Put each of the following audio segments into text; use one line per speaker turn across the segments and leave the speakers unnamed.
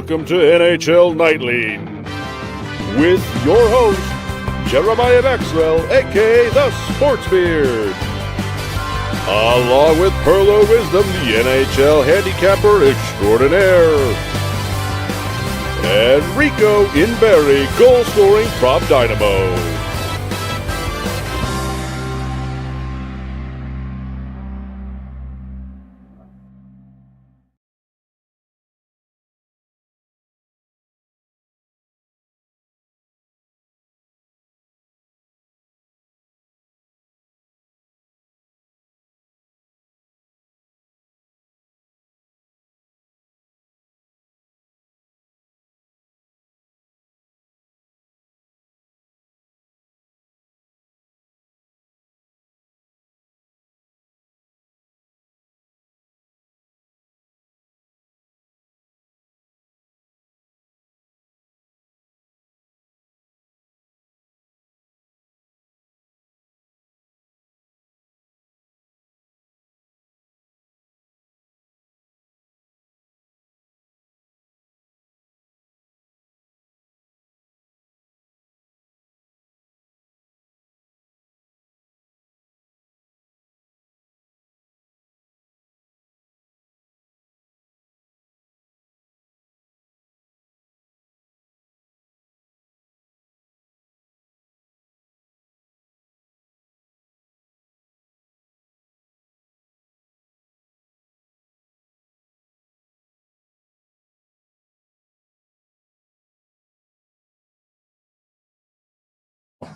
welcome to NHL Nightly with your host, Jeremiah Maxwell, aka the Sports Beard, along with Pearl of Wisdom, the NHL handicapper extraordinaire, and Rico Inberry, goal-scoring prop dynamo.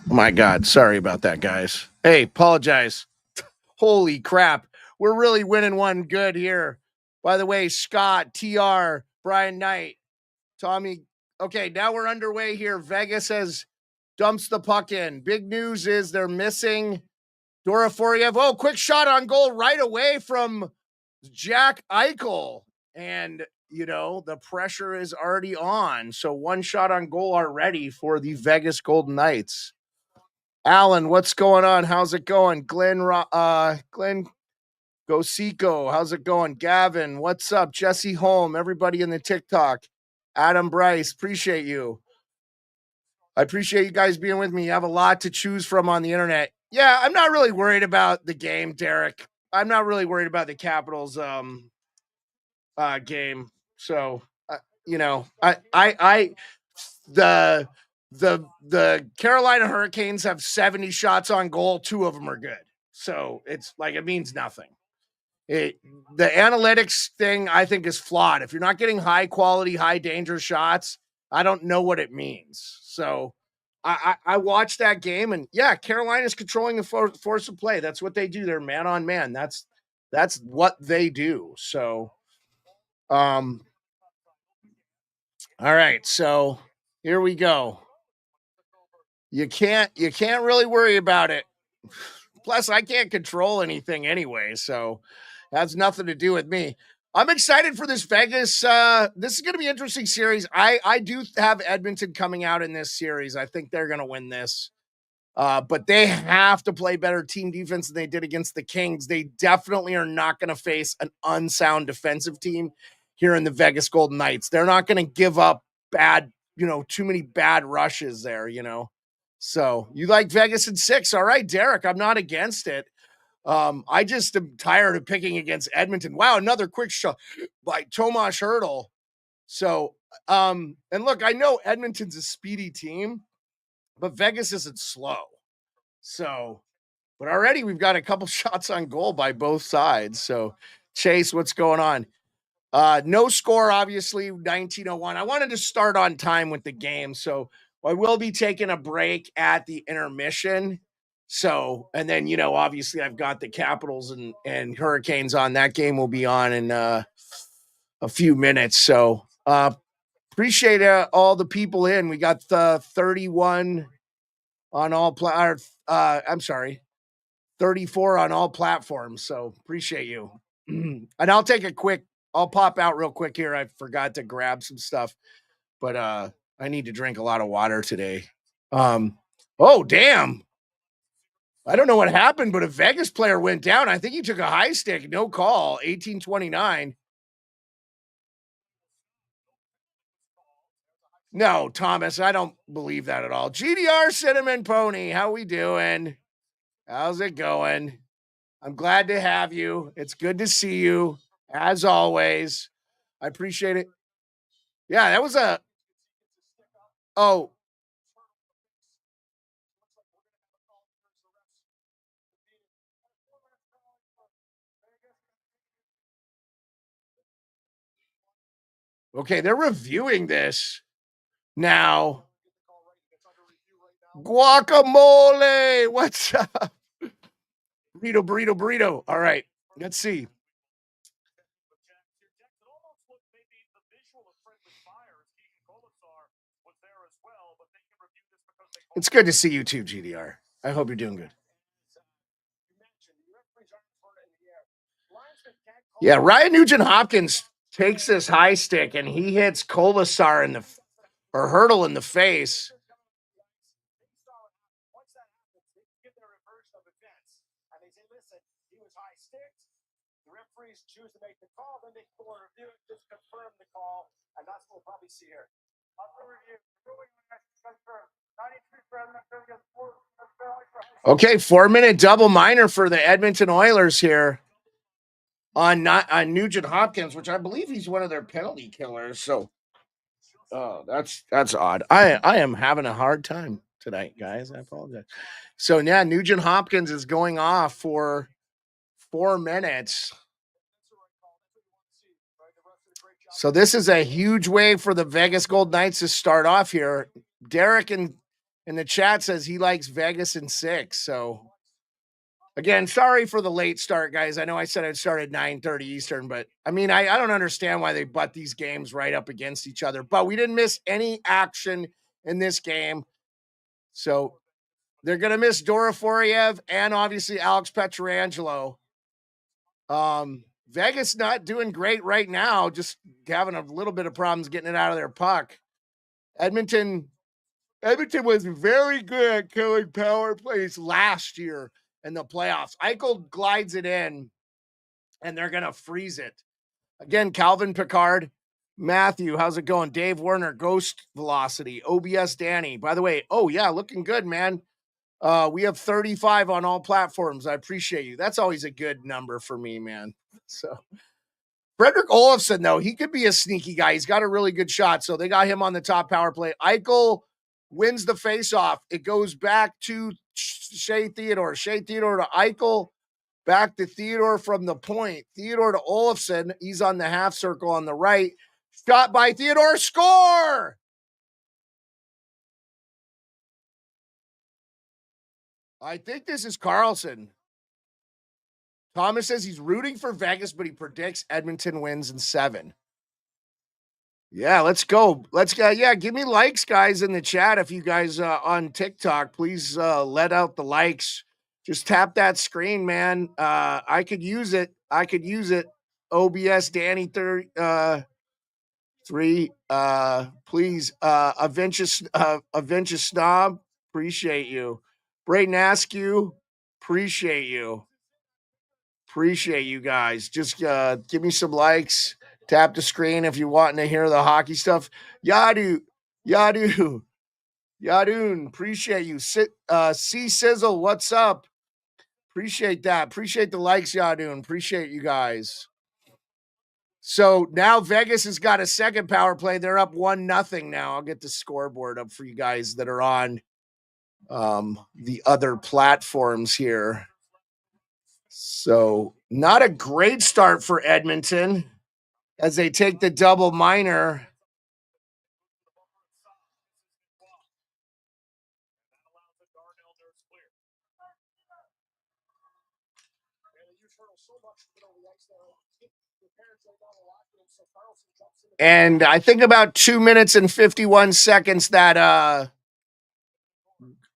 My God, sorry about that, guys. Hey, apologize. Holy crap. We're really winning one good here. By the way, Scott, TR, Brian Knight, Tommy. Okay, now we're underway here. Vegas has dumps the puck in. Big news is they're missing Doroforiev. Oh, quick shot on goal right away from Jack Eichel. And, you know, the pressure is already on. So one shot on goal already for the Vegas Golden Knights. Alan, what's going on? How's it going? Glenn Gosico, how's it going? Gavin, what's up? Jesse Holm, everybody in the TikTok. Adam Bryce, appreciate you. I appreciate you guys being with me. You have a lot to choose from on the internet. Yeah, I'm not really worried about the game, Derek. I'm not really worried about the Capitals game. So, you know, the Carolina Hurricanes have 70 shots on goal. 2 of them are good. So it's like, it means nothing. The analytics thing, I think, is flawed. If you're not getting high quality, high danger shots, I don't know what it means. So I watched that game, and yeah, Carolina's controlling the force of play. That's what they do. They're man on man. That's what they do. So, all right. So here we go. You can't really worry about it. Plus, I can't control anything anyway, so has nothing to do with me. I'm excited for this Vegas. This is going to be an interesting series. I do have Edmonton coming out in this series. I think they're going to win this. But they have to play better team defense than they did against the Kings. They definitely are not going to face an unsound defensive team here in the Vegas Golden Knights. They're not going to give up too many bad rushes there, So you like Vegas in 6. All right, Derek, I'm not against it. I just am tired of picking against Edmonton. Wow, another quick shot by Tomas Hertl. So, and look, I know Edmonton's a speedy team, but Vegas isn't slow. So, but already we've got a couple shots on goal by both sides. So, Chase, what's going on? No score, obviously, 1901. I wanted to start on time with the game, so I will be taking a break at the intermission. So, and then, obviously I've got the Capitals and Hurricanes on. That game will be on in a few minutes. So, appreciate all the people in. We got the 31 on all 34 on all platforms. So appreciate you. And I'll pop out real quick here. I forgot to grab some stuff, but I need to drink a lot of water today. Oh, damn. I don't know what happened, but a Vegas player went down. I think he took a high stick. No call. 1829. No, Thomas, I don't believe that at all. GDR Cinnamon Pony, how we doing? How's it going? I'm glad to have you. It's good to see you, as always. I appreciate it. Yeah, that was a. Oh, okay. They're reviewing this now. Guacamole. What's up? Burrito. All right. Let's see. It's good to see you too, GDR. I hope you're doing good. Yeah, Ryan Nugent Hopkins takes this high stick and he hits Kolasar in the or Hurdle in the face. Okay, 4-minute double minor for the Edmonton Oilers here on Nugent Hopkins, which I believe he's one of their penalty killers. So, oh, that's odd. I am having a hard time tonight, guys. I apologize. So yeah, Nugent Hopkins is going off for 4 minutes. So this is a huge way for the Vegas Gold Knights to start off here. Derek in the chat says he likes Vegas in 6. So again, sorry for the late start, guys. I know I said I'd start at 9:30 Eastern, but I mean, I don't understand why they butt these games right up against each other. But we didn't miss any action in this game. So they're going to miss Dora Foriev and obviously Alex Petrangelo. Vegas not doing great right now, just having a little bit of problems getting it out of their puck. Edmonton was very good at killing power plays last year in the playoffs. Eichel glides it in, and they're going to freeze it. Again, Calvin Pickard, Matthew, how's it going? Dave Werner, Ghost Velocity, OBS Danny. By the way, oh, yeah, looking good, man. We have 35 on all platforms. I appreciate you. That's always a good number for me, man. So Frederick Olofsson, though, he could be a sneaky guy. He's got a really good shot. So they got him on the top power play. Eichel wins the faceoff. It goes back to Shea Theodore. Shea Theodore to Eichel. Back to Theodore from the point. Theodore to Olofsson. He's on the half circle on the right. Shot by Theodore. Score! I think this is Carlson. Thomas says he's rooting for Vegas, but he predicts Edmonton wins in 7. Yeah, let's go. Let's go. Yeah, give me likes, guys, in the chat. If you guys on TikTok, please let out the likes. Just tap that screen, man. I could use it. OBS Danny 3. Please. Aventus Snob. Appreciate you. Brayden Askew. Appreciate you. Appreciate you guys. Just give me some likes. Tap the screen if you're wanting to hear the hockey stuff. Yadu. Yadoon. Appreciate you. C Sizzle. What's up? Appreciate that. Appreciate the likes, Yadoon. Appreciate you guys. So now Vegas has got a second power play. They're up 1-0 now. I'll get the scoreboard up for you guys that are on the other platforms here. So not a great start for Edmonton as they take the double minor. And I think about 2 minutes and 51 seconds that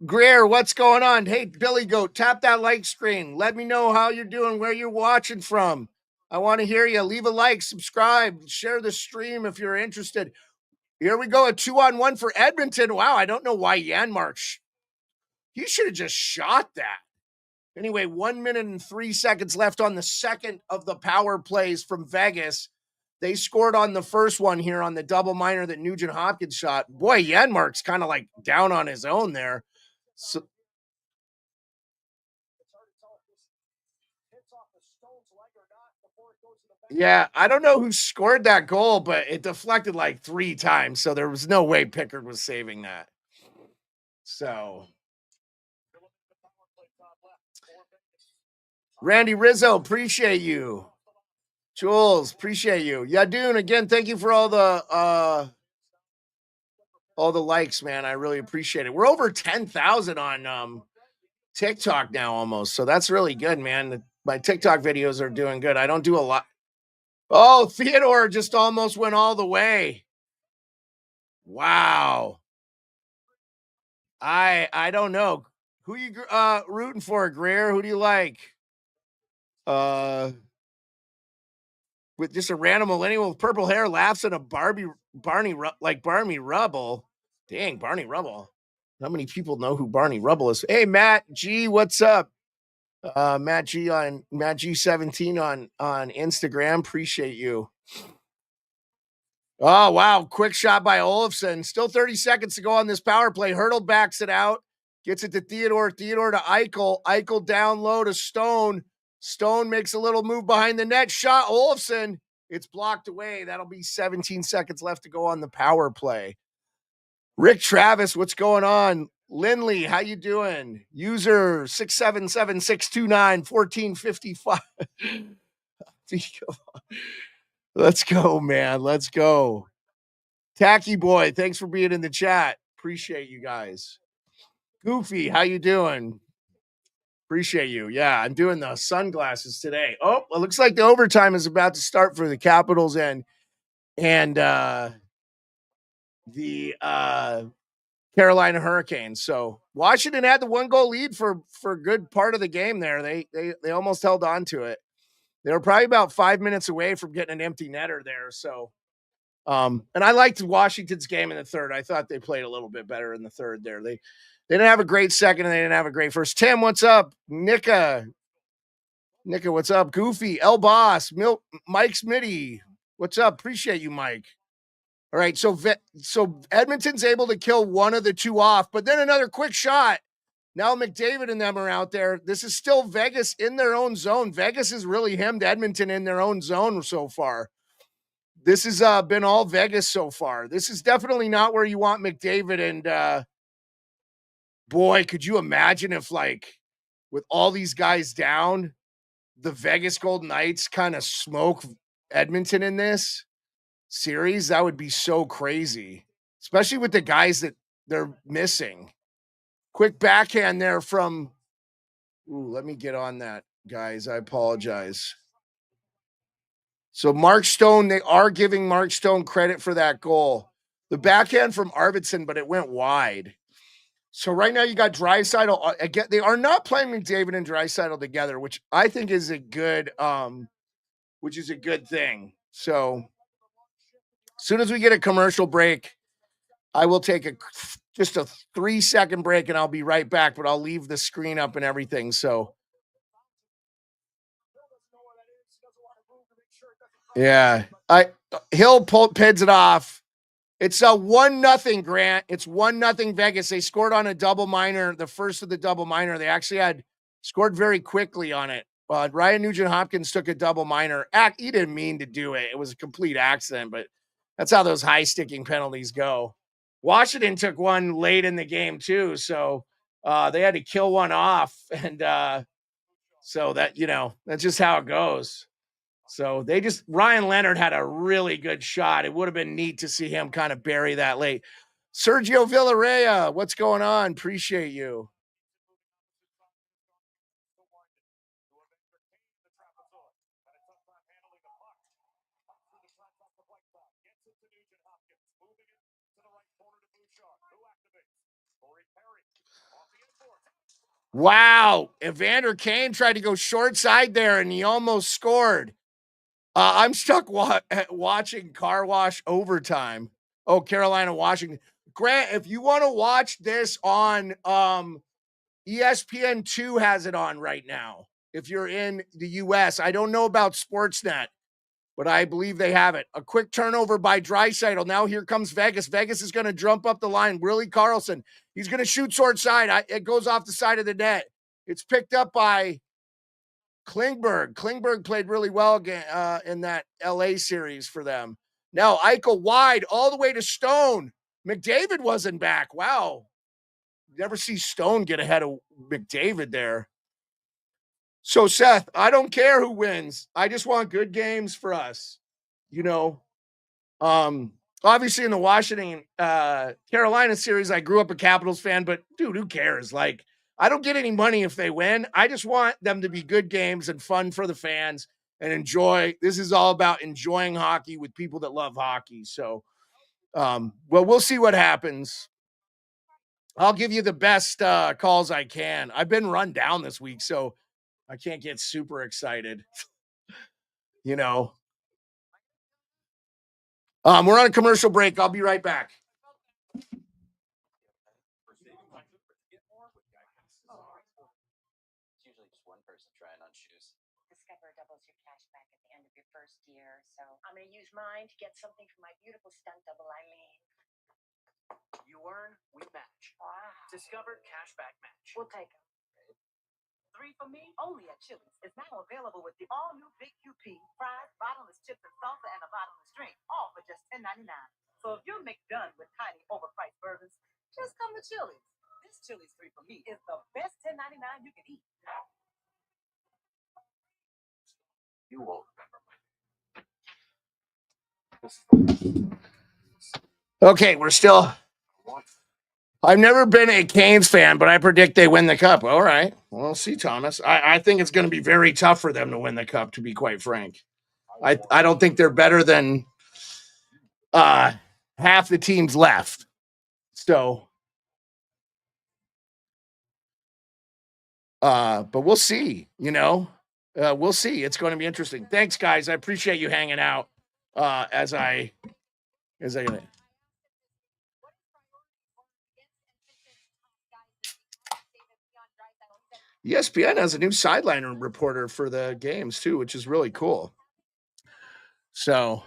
Greer, what's going on? Hey, Billy Goat, tap that like screen. Let me know how you're doing, where you're watching from. I want to hear you. Leave a like, subscribe, share the stream if you're interested. Here we go, a 2-on-1 for Edmonton. Wow, I don't know why Janmark. He should have just shot that. Anyway, 1 minute and 3 seconds left on the second of the power plays from Vegas. They scored on the first one here on the double minor that Nugent Hopkins shot. Boy, Janmark's kind of like down on his own there. So, yeah, I don't know who scored that goal, but it deflected like 3 times. So there was no way Pickard was saving that. So Randy Rizzo, appreciate you. Jules, appreciate you. Yadoon, again, thank you for all the likes, man. I really appreciate it. We're over 10,000 on TikTok now almost. So that's really good, man. My TikTok videos are doing good. I don't do a lot. Oh, Theodore just almost went all the way. Wow. I don't know. Who you rooting for, Greer? Who do you like? With just a random millennial with purple hair laughs at a Barney Rubble. Dang, Barney Rubble. How many people know who Barney Rubble is? Hey, Matt G, what's up? Matt G17 on Instagram. Appreciate you. Oh wow, quick shot by Olofsson. Still 30 seconds to go on this power play. Hurdle backs it out, gets it to Theodore. Theodore to Eichel. Eichel down low to Stone. Stone makes a little move behind the net. Shot Olofsson. It's blocked away. That'll be 17 seconds left to go on the power play. Rick Travis, what's going on? Lindley, how you doing? User 677-629-1455. Let's go, man. Let's go. Tacky boy, thanks for being in the chat. Appreciate you guys. Goofy, how you doing? Appreciate you. Yeah, I'm doing the sunglasses today. Oh, it looks like the overtime is about to start for the Capitals and the Carolina Hurricanes. So Washington had the 1-goal lead for a good part of the game there. They almost held on to it. They were probably about 5 minutes away from getting an empty netter there. So, and I liked Washington's game in the third. I thought they played a little bit better in the third there. They didn't have a great second and they didn't have a great first. Tim, what's up? Nika, what's up? Goofy, El Boss, Mike Smitty, what's up? Appreciate you, Mike. All right, so Edmonton's able to kill one of the two off, but then another quick shot. Now McDavid and them are out there. This is still Vegas in their own zone. Vegas has really hemmed Edmonton in their own zone so far. This has been all Vegas so far. This is definitely not where you want McDavid. And boy, could you imagine if, like, with all these guys down, the Vegas Golden Knights kind of smoke Edmonton in this series? That would be so crazy, especially with the guys that they're missing. Quick backhand there from, let me get on that, guys. I apologize. So Mark Stone, they are giving Mark Stone credit for that goal. The backhand from Arvidsson, but it went wide. So right now you got Draisaitl. Again, they are not playing McDavid and Draisaitl together, which I think is a good thing. So as soon as we get a commercial break, I will take just a 3-second break and I'll be right back, but I'll leave the screen up and everything. So yeah, Hill pins it off. It's a 1-0, Grant. It's 1-0 Vegas. They scored on a double minor, the first of the double minor. They actually had scored very quickly on it. Ryan Nugent Hopkins took a double minor. He didn't mean to do it. It was a complete accident, but that's how those high sticking penalties go. Washington took one late in the game too, so they had to kill one off, and so that, that's just how it goes. So Ryan Leonard had a really good shot. It would have been neat to see him kind of bury that late. Sergio Villarreal, what's going on? Appreciate you. Wow. Evander Kane tried to go short side there and he almost scored. I'm stuck watching Car Wash Overtime. Oh, Carolina, Washington. Grant, if you want to watch this on ESPN2 has it on right now. If you're in the US, I don't know about Sportsnet. but I believe they have it. A quick turnover by Draisaitl. Now here comes Vegas. Vegas is going to jump up the line. Willie Karlsson. He's going to shoot short side. It goes off the side of the net. It's picked up by Klingberg. Klingberg played really well in that LA series for them. Now Eichel wide all the way to Stone. McDavid wasn't back. Wow. Never see Stone get ahead of McDavid there. So, Seth, I don't care who wins. I just want good games for us. You know, obviously in the Washington Carolina series, I grew up a Capitals fan, but dude, who cares? Like, I don't get any money if they win. I just want them to be good games and fun for the fans and enjoy. This is all about enjoying hockey with people that love hockey. So, well, we'll see what happens. I'll give you the best calls I can. I've been run down this week, so I can't get super excited. You know, we're on a commercial break. I'll be right back.
Usually just one person trying on shoes. Discover doubles your cash back at the end of your first year. So I'm going to use mine to get something for my beautiful stunt double, Eileen.
You earn, we match.
Wow.
Discover Cashback Match.
We'll take them.
3 for me, only at Chili's. It's now available with the all-new Big QP, fries, bottomless chips and salsa, and a bottomless drink, all for just $10.99. So if you're McDone with tiny, overpriced burgers, just come to Chili's. This Chili's 3 for me is the best $10.99 you can eat.
You won't remember.
Okay, we're still. I've never been a Canes fan, but I predict they win the cup. All right. We'll see, Thomas. I think it's going to be very tough for them to win the cup, to be quite frank. I don't think they're better than half the teams left. So, but we'll see, we'll see. It's going to be interesting. Thanks, guys. I appreciate you hanging out as I ESPN has a new sideline reporter for the games too, which is really cool. So,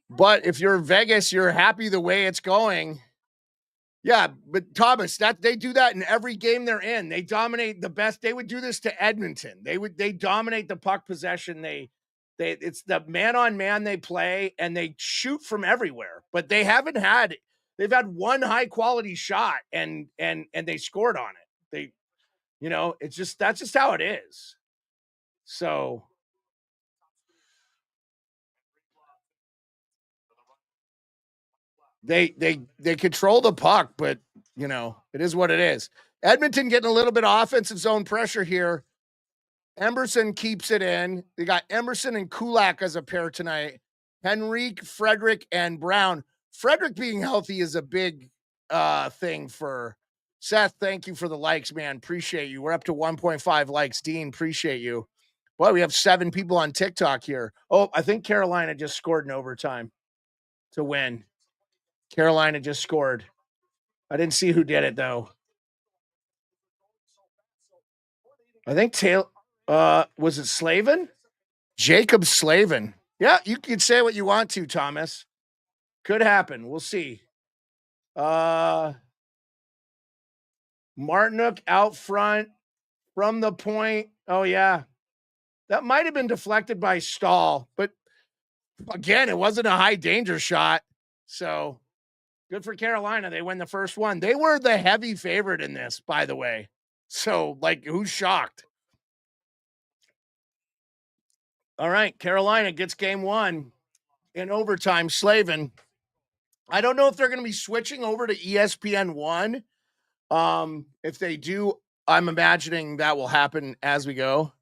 but if you're Vegas, you're happy the way it's going. Yeah, but Thomas, that they do that in every game they're in. They dominate the best. They would do this to Edmonton. They dominate the puck possession. It's the man on man they play, and they shoot from everywhere. But they've had one high quality shot, and they scored on it. That's just how it is. So they control the puck, but it is what it is. Edmonton getting a little bit of offensive zone pressure here. Emerson keeps it in. They got Emerson and Kulak as a pair tonight. Henrique, Frederick, and Brown. Frederick being healthy is a big thing for Seth. Thank you for the likes, man. Appreciate you. We're up to 1.5 likes. Dean, appreciate you. Boy, we have 7 people on TikTok here. Oh, I think Carolina just scored in overtime to win. Carolina just scored. I didn't see who did it, though. I think Taylor, was it Slavin? Jacob Slavin. Yeah, you can say what you want to, Thomas. Could happen. We'll see. Martinook out front from the point. Oh, yeah. That might have been deflected by Stahl, but again, it wasn't a high danger shot. So good for Carolina. They win the first one. They were the heavy favorite in this, by the way. So, who's shocked? All right, Carolina gets game 1 in overtime. Slavin. I don't know if they're going to be switching over to ESPN 1. If they do, I'm imagining that will happen as we go.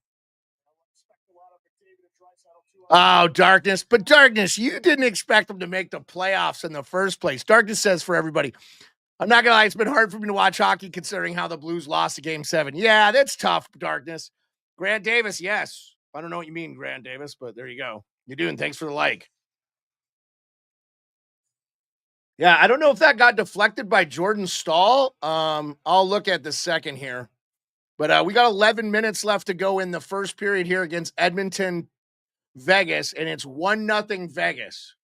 Oh, Darkness. But Darkness, you didn't expect them to make the playoffs in the first place. Darkness says for everybody, I'm not going to lie, it's been hard for me to watch hockey considering how the Blues lost to Game 7. Yeah, that's tough, Darkness. Grant Davis, yes. I don't know what you mean, Grant Davis, but there you go. You're doing. Thanks for the like. Yeah, I don't know if that got deflected by Jordan Stahl. I'll look at the second here. But we got 11 minutes left to go in the first period here against Edmonton. Vegas, and it's 1-0 Vegas.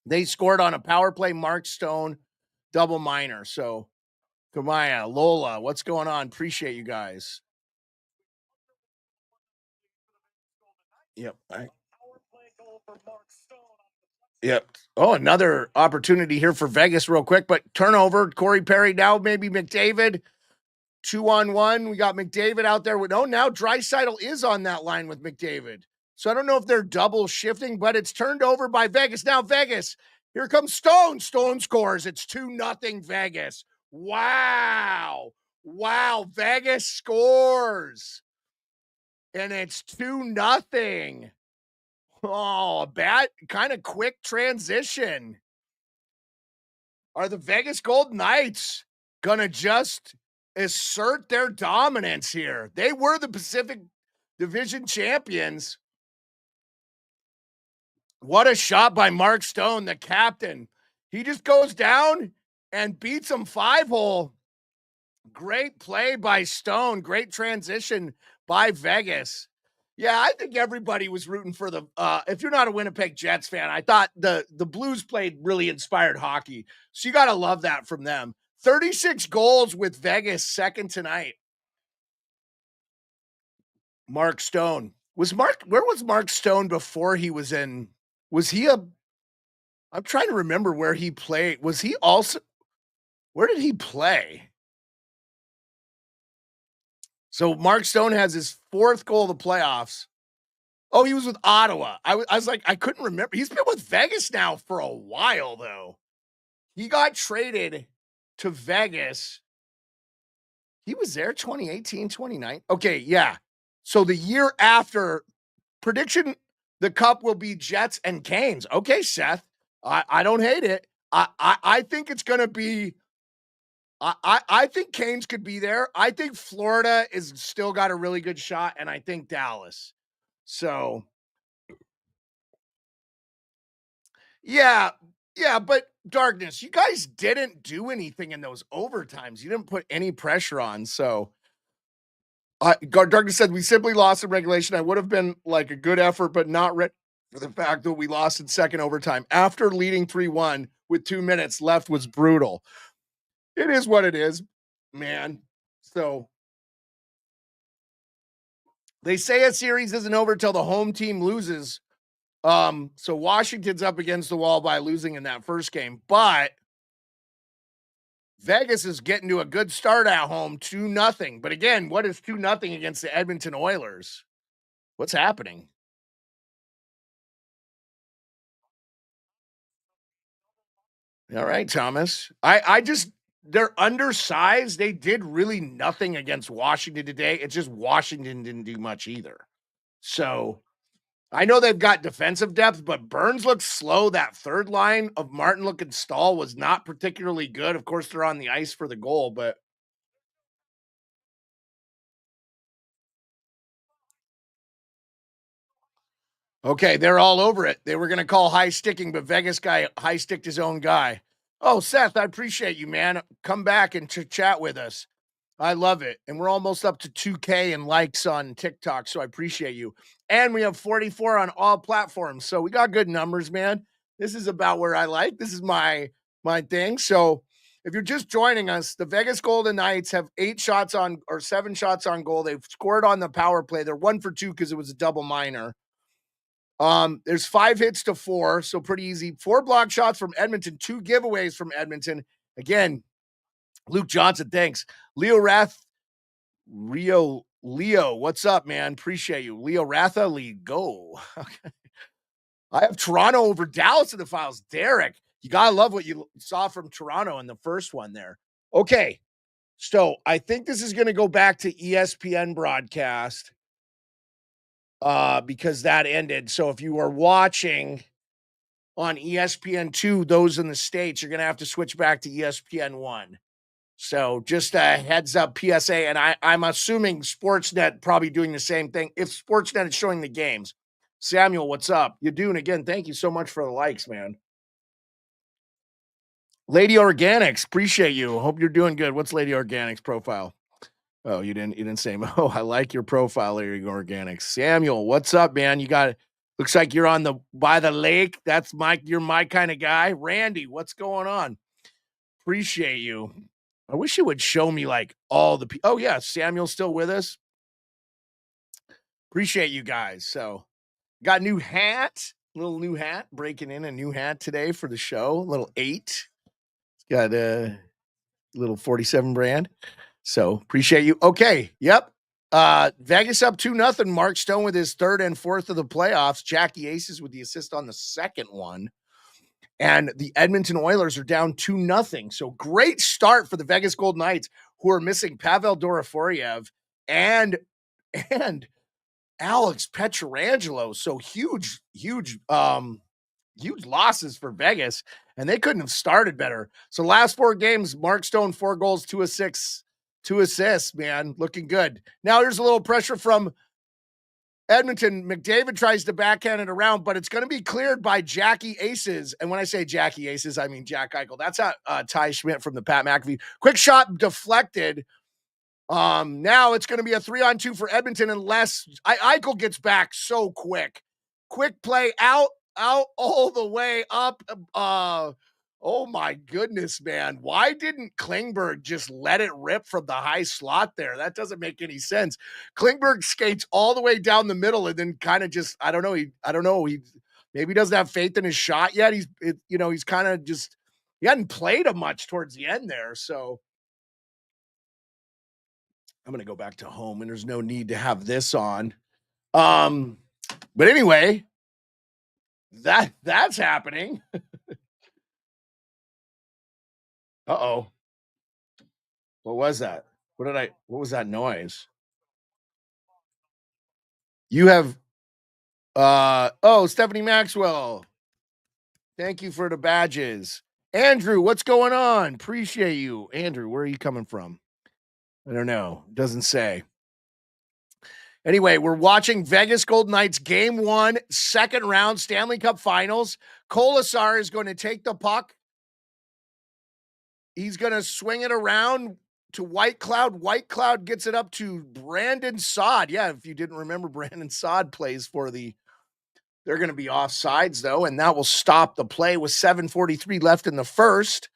They scored on a power play, Mark Stone, double minor. So, Kamaya, Lola, what's going on? Appreciate you guys. Yep. Yep. Oh, another opportunity here for Vegas real quick, but turnover. Corey Perry, now maybe McDavid. 2-on-1. We got McDavid out there. Now Draisaitl is on that line with McDavid. So I don't know if they're double shifting, but it's turned over by Vegas. Now Vegas, here comes Stone. Stone scores. It's 2-0 Vegas. Wow. Vegas scores. And it's 2-0. Oh, a bad, kind of quick transition. Are the Vegas Golden Knights gonna just assert their dominance here? They were the Pacific Division champions. What a shot by Mark Stone, the captain. He just goes down and beats him 5-hole. Great play by Stone. Great transition by Vegas. Yeah, I think everybody was rooting for the if you're not a Winnipeg Jets fan, I thought the Blues played really inspired hockey. So you got to love that from them. 36 goals with Vegas second tonight. Mark Stone. Where was Mark Stone before he was in? I'm trying to remember where he played. Where did he play? So Mark Stone has his 4th goal of the playoffs. Oh, he was with Ottawa. I was like, I couldn't remember. He's been with Vegas now for a while, though. He got traded to Vegas. He was there 2018, 2019. Okay, yeah. So the year after, prediction, the Cup will be Jets and Canes. Okay, Seth. I don't hate it. I think it's going to be I think Canes could be there. I think Florida is still got a really good shot, and I think Dallas. So, yeah, but Darkness, you guys didn't do anything in those overtimes. You didn't put any pressure on. So, Darkness said, we simply lost in regulation. I would have been like a good effort, but not ready for the fact that we lost in second overtime. After leading 3-1 with 2 minutes left was brutal. It is what it is, man. So they say a series isn't over till the home team loses. So Washington's up against the wall by losing in that first game, but Vegas is getting to a good start at home, 2-0. But again, what is 2-0 against the Edmonton Oilers? What's happening? All right, Thomas. They're undersized. They did really nothing against Washington today. It's just Washington didn't do much either. So I know they've got defensive depth, but Burns looks slow. That third line of Martin looking Stahl was not particularly good. Of course, they're on the ice for the goal, but okay, they're all over it. They were going to call high sticking, but Vegas guy high sticked his own guy. Oh, Seth, I appreciate you, man. Come back and chat with us. I love it. And we're almost up to 2K and likes on TikTok, so I appreciate you. And we have 44 on all platforms. So we got good numbers, man. This is about where I like. This is my thing. So if you're just joining us, the Vegas Golden Knights have 7 shots on goal. They've scored on the power play. They're 1 for 2 because it was a double minor. There's 5 hits to 4, so pretty easy. 4 block shots from Edmonton, 2 giveaways from Edmonton. Again, Luke Johnson, thanks. Leo, what's up, man? Appreciate you. Leo Ratha, go. Okay. I have Toronto over Dallas in the files. Derek, you gotta love what you saw from Toronto in the first one there. Okay, so I think this is going to go back to ESPN broadcast because that ended. So if you are watching on ESPN2, those in the States, you're going to have to switch back to ESPN1. So just a heads up PSA, and I'm assuming Sportsnet probably doing the same thing if Sportsnet is showing the games. Samuel, what's up? You're doing again. Thank you so much for the likes, man. Lady Organics, appreciate you. Hope you're doing good. What's Lady Organics profile? Oh, you didn't say. Oh, I like your profile, Lady Organics. Samuel, what's up, man? You got Looks like you're on by the lake. You're my kind of guy. Randy, what's going on? Appreciate you. I wish you would show me like all the people. Oh, yeah, Samuel's still with us. Appreciate you guys. So got a new hat, breaking in a new hat today for the show. Little 8. It's got a little 47 brand. So appreciate you. Okay. Yep. Vegas up 2-0. Mark Stone with his 3rd and 4th of the playoffs. Jackie Aces with the assist on the 2nd one. And the Edmonton Oilers are down 2-0. So great start for the Vegas Golden Knights, who are missing Pavel Doroforiev and Alex Pietrangelo. So huge losses for Vegas, and they couldn't have started better. So last 4 games, Mark Stone, 4 goals, 2 assists, man, looking good. Now here's a little pressure from Edmonton. McDavid tries to backhand it around, but it's going to be cleared by Jackie Aces. And when I say Jackie Aces, I mean Jack Eichel. That's Ty Schmidt from the Pat McAfee. Quick shot deflected. Now it's going to be a 3-on-2 for Edmonton unless Eichel gets back so quick. Quick play out all the way up. Oh my goodness, man. Why didn't Klingberg just let it rip from the high slot there? That doesn't make any sense. Klingberg skates all the way down the middle and then kind of just, I don't know. He maybe doesn't have faith in his shot yet. He's kind of just, he hadn't played him much towards the end there. So I'm going to go back to home and there's no need to have this on. But anyway, that's happening. Uh-oh. What was that? What was that noise? You have, Stephanie Maxwell. Thank you for the badges. Andrew, what's going on? Appreciate you. Andrew, where are you coming from? I don't know. Doesn't say. Anyway, we're watching Vegas Golden Knights Game 1, 2nd round Stanley Cup Finals. Kolasar is going to take the puck. He's going to swing it around to White Cloud. White Cloud gets it up to Brandon Saad. Yeah, if you didn't remember, Brandon Saad plays for they're going to be offsides, though, and that will stop the play with 7:43 left in the first.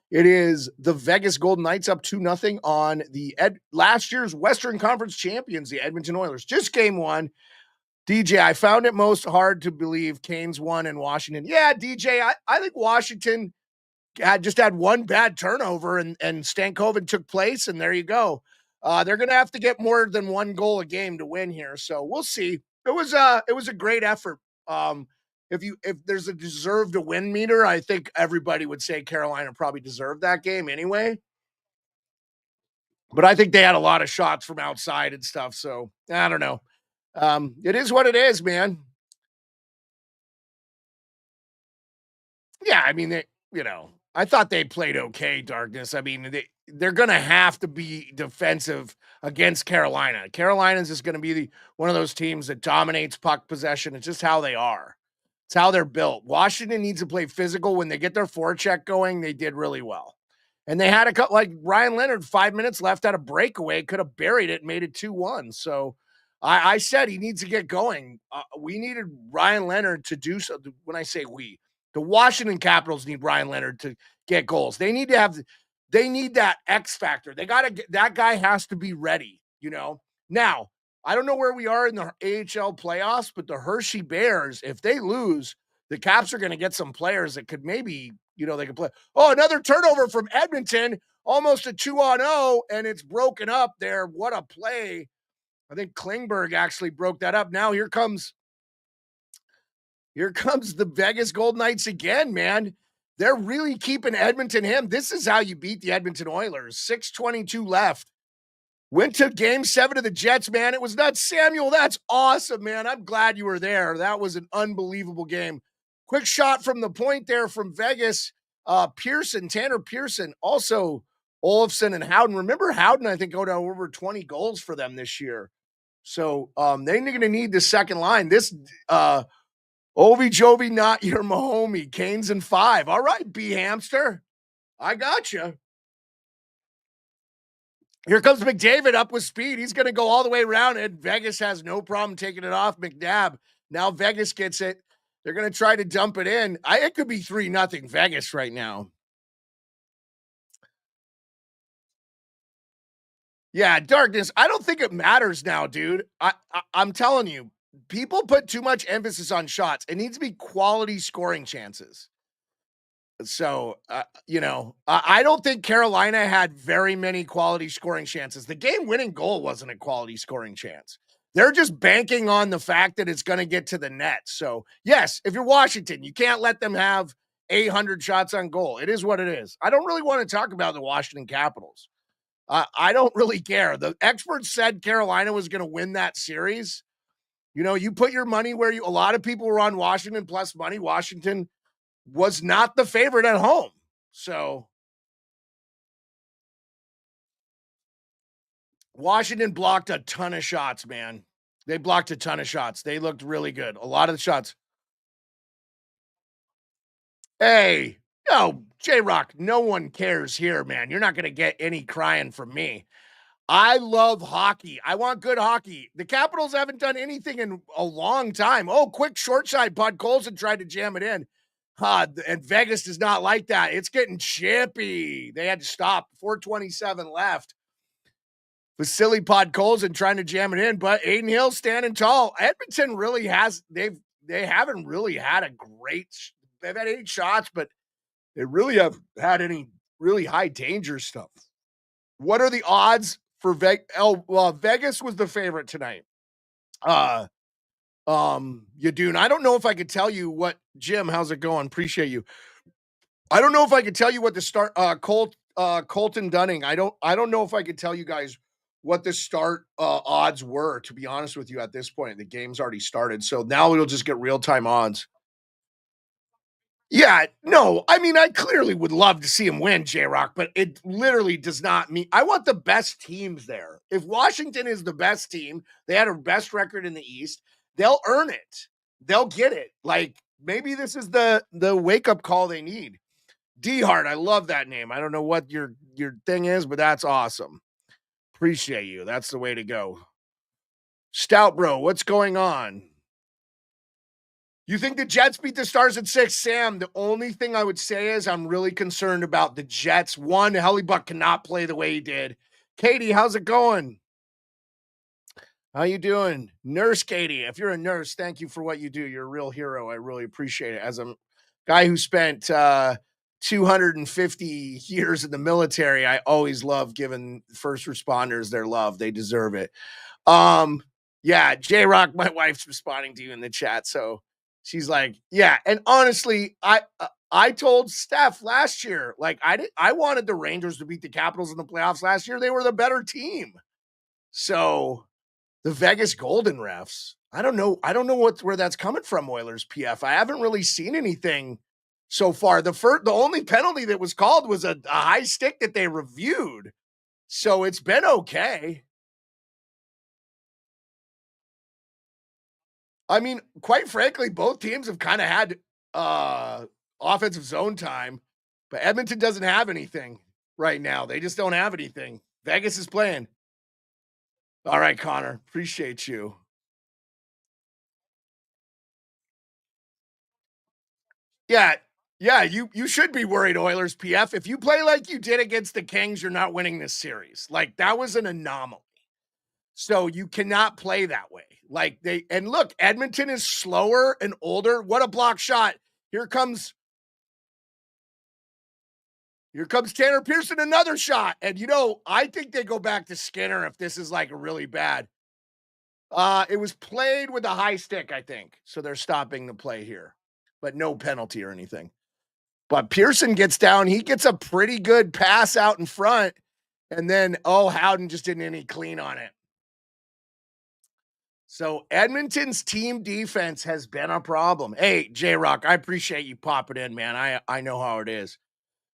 It is the Vegas Golden Knights up 2-0 on the last year's Western Conference champions, the Edmonton Oilers. Just Game 1. DJ, I found it most hard to believe Canes won in Washington. Yeah, DJ, I think Washington had one bad turnover and Stankoven took place, and there you go. They're going to have to get more than 1 goal a game to win here, so we'll see. It was a great effort. If there's a deserve to win meter, I think everybody would say Carolina probably deserved that game anyway. But I think they had a lot of shots from outside and stuff, so I don't know. It is what it is, man. Yeah, I mean, I thought they played okay, Darkness. I mean, they're going to have to be defensive against Carolina. Carolina's just going to be one of those teams that dominates puck possession. It's just how they are. It's how they're built. Washington needs to play physical. When they get their forecheck going, they did really well. And they had a couple, like Ryan Leonard, 5 minutes left, had a breakaway, could have buried it and made it 2-1. So I said he needs to get going. We needed Ryan Leonard to do so. When I say we, the Washington Capitals need Ryan Leonard to get goals. They need that X factor. That guy has to be ready, Now, I don't know where we are in the AHL playoffs, but the Hershey Bears, if they lose, the Caps are going to get some players that could maybe, they could play. Oh, another turnover from Edmonton, almost a 2-on-0, and it's broken up there. What a play. I think Klingberg actually broke that up. Now here comes the Vegas Golden Knights again, man. They're really keeping Edmonton him. This is how you beat the Edmonton Oilers. 6:22 left. Went to Game 7 of the Jets, man. It was nuts. Samuel, that's awesome, man. I'm glad you were there. That was an unbelievable game. Quick shot from the point there from Vegas. Tanner Pearson, also Olofsson and Howden. Remember Howden, I think, go to over 20 goals for them this year. So they're going to need the second line. This Ovi Jovi, not your Mahomie. Canes and 5. All right, B Hamster. I got you. Here comes McDavid up with speed. He's going to go all the way around, and Vegas has no problem taking it off McNabb. Now Vegas gets it. They're going to try to dump it in. It could be 3-0 Vegas right now. Yeah, darkness. I don't think it matters now, dude. I'm telling you, people put too much emphasis on shots. It needs to be quality scoring chances. So, I don't think Carolina had very many quality scoring chances. The game-winning goal wasn't a quality scoring chance. They're just banking on the fact that it's going to get to the net. So, yes, if you're Washington, you can't let them have 800 shots on goal. It is what it is. I don't really want to talk about the Washington Capitals. I don't really care. The experts said Carolina was going to win that series. You put your money where a lot of people were on Washington plus money. Washington was not the favorite at home. So Washington blocked a ton of shots, man. They blocked a ton of shots. They looked really good. A lot of the shots. Hey, no, J-Rock, no one cares here, man. You're not going to get any crying from me. I love hockey. I want good hockey. The Capitals haven't done anything in a long time. Oh, quick short side. Bud Colson tried to jam it in. And Vegas does not like that. It's getting chippy. They had to stop. 4:27 left. Vasily Podkolzin trying to jam it in, but Aiden Hill standing tall. Edmonton really they haven't really had a great. They've had 8 shots, but they really haven't had any really high danger stuff. What are the odds for Vegas? Oh, well, Vegas was the favorite tonight. Yadoon, I don't know if I could tell you what Jim, how's it going? Appreciate you. I don't know if I could tell you what the start Colton Dunning. I don't know if I could tell you guys what the start odds were, to be honest with you, at this point. The game's already started. So now we'll just get real-time odds. Yeah, no, I mean, I clearly would love to see him win, J-Rock, but it literally does not mean I want the best teams there. If Washington is the best team, they had a best record in the East, they'll earn it. They'll get it. Like, maybe this is the wake-up call they need. D-Hart, I love that name. I don't know what your thing is, but that's awesome. Appreciate you. That's the way to go. Stout Bro, what's going on? You think the Jets beat the Stars at 6? Sam, the only thing I would say is I'm really concerned about the Jets. One, Hellebuck cannot play the way he did. Katie, how's it going? How you doing? Nurse Katie, if you're a nurse, thank you for what you do. You're a real hero. I really appreciate it. As a guy who spent 250 years in the military, I always love giving first responders their love. They deserve it. Yeah, J-Rock, my wife's responding to you in the chat, so she's like, yeah. And honestly, I told Steph last year, like I wanted the Rangers to beat the Capitals in the playoffs last year. They were the better team. So the Vegas Golden refs, I don't know where that's coming from, Oilers PF. I haven't really seen anything so far. The only penalty that was called was a high stick that they reviewed. So it's been okay. I mean, quite frankly, both teams have kind of had offensive zone time, but Edmonton doesn't have anything right now. They just don't have anything. Vegas is playing. All right, Connor, appreciate you. Yeah, you should be worried, Oilers PF. If you play like you did against the Kings, you're not winning this series. Like, that was an anomaly. So you cannot play that way. Like, and look, Edmonton is slower and older. What a block shot. Here comes Tanner Pearson, another shot. And I think they go back to Skinner if this is like really bad. It was played with a high stick, I think. So they're stopping the play here, but no penalty or anything. But Pearson gets down. He gets a pretty good pass out in front. And then, Howden just didn't any clean on it. So Edmonton's team defense has been a problem. Hey, J-Rock, I appreciate you popping in, man. I know how it is.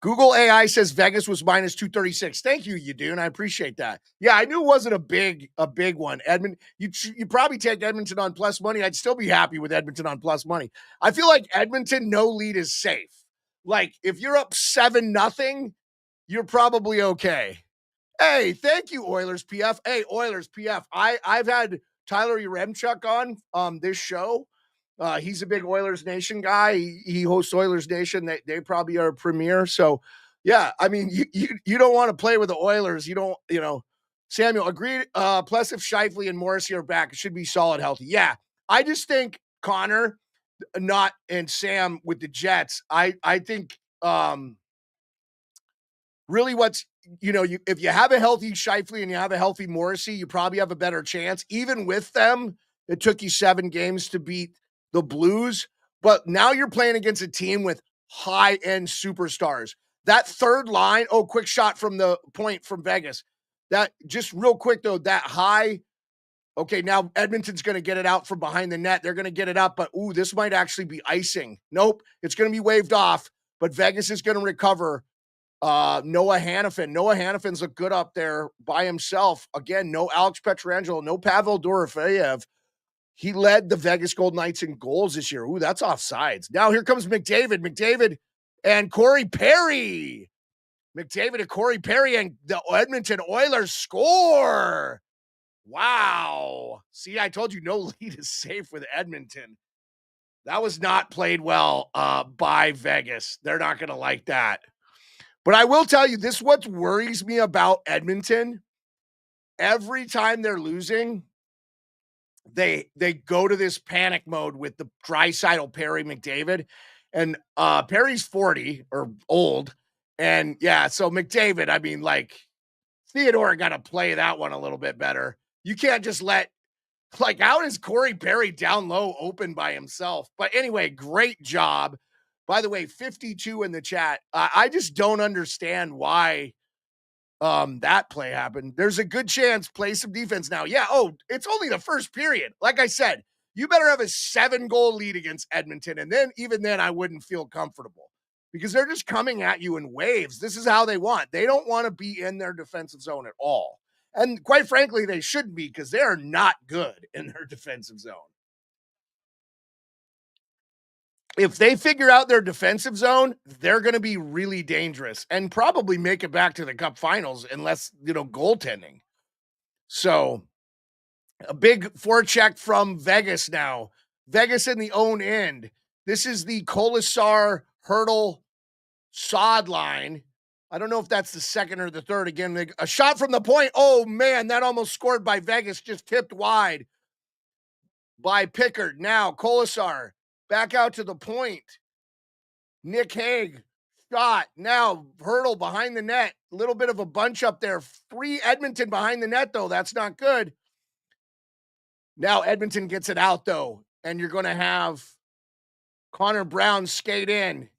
Google AI says Vegas was minus 236. Thank you, Yadoon. I appreciate that. Yeah, I knew it wasn't a big one. Edmonton, you probably take Edmonton on plus money. I'd still be happy with Edmonton on plus money. I feel like Edmonton, no lead is safe. Like, if you're up 7-0, you're probably okay. Hey, thank you, Oilers PF. Hey, Oilers PF. I've had Tyler Yaremchuk on this show. He's a big Oilers Nation guy. He hosts Oilers Nation. They probably are a premier. So, yeah, I mean, you don't want to play with the Oilers. You don't, Samuel, agreed. Plus, if Scheifele and Morrissey are back, it should be solid, healthy. Yeah, I just think Connor, not and Sam with the Jets. I think really what's if you have a healthy Scheifele and you have a healthy Morrissey, you probably have a better chance. Even with them, it took you 7 games to beat the Blues, but now you're playing against a team with high-end superstars. That third line, quick shot from the point from Vegas. That just real quick though, that high. Okay, now Edmonton's going to get it out from behind the net. They're going to get it up, but this might actually be icing. Nope, it's going to be waved off, but Vegas is going to recover. Noah Hannafin. Noah Hannafin's look good up there by himself. Again, no Alex Pietrangelo, no Pavel Dorofeyev. He led the Vegas Golden Knights in goals this year. That's offsides. Now here comes McDavid. McDavid and Corey Perry. McDavid and Corey Perry and the Edmonton Oilers score. Wow. See, I told you no lead is safe with Edmonton. That was not played well by Vegas. They're not going to like that. But I will tell you, this is what worries me about Edmonton. Every time they're losing, they go to this panic mode with the Draisaitl, Perry, McDavid. And Perry's 40 or old. And yeah, so McDavid, I mean, like, Theodore got to play that one a little bit better. You can't just how is Corey Perry down low open by himself? But anyway, great job. By the way, 52 in the chat. I just don't understand why that play happened. There's a good chance play some defense now. Yeah, it's only the first period. Like I said, you better have a 7-goal lead against Edmonton, and then even then I wouldn't feel comfortable because they're just coming at you in waves. This is how they want. They don't want to be in their defensive zone at all. And quite frankly, they shouldn't be because they are not good in their defensive zone. If they figure out their defensive zone, they're going to be really dangerous and probably make it back to the Cup Finals unless, goaltending. So a big forecheck from Vegas now. Vegas in the own end. This is the Kolasar Hurdle Sod line. I don't know if that's the second or the third. Again, a shot from the point. Oh, man, that almost scored by Vegas. Just tipped wide by Pickard. Now, Kolasar. Back out to the point. Nick Hague shot. Now Hurdle behind the net. A little bit of a bunch up there. 3 Edmonton behind the net, though. That's not good. Now Edmonton gets it out, though. And you're going to have Connor Brown skate in.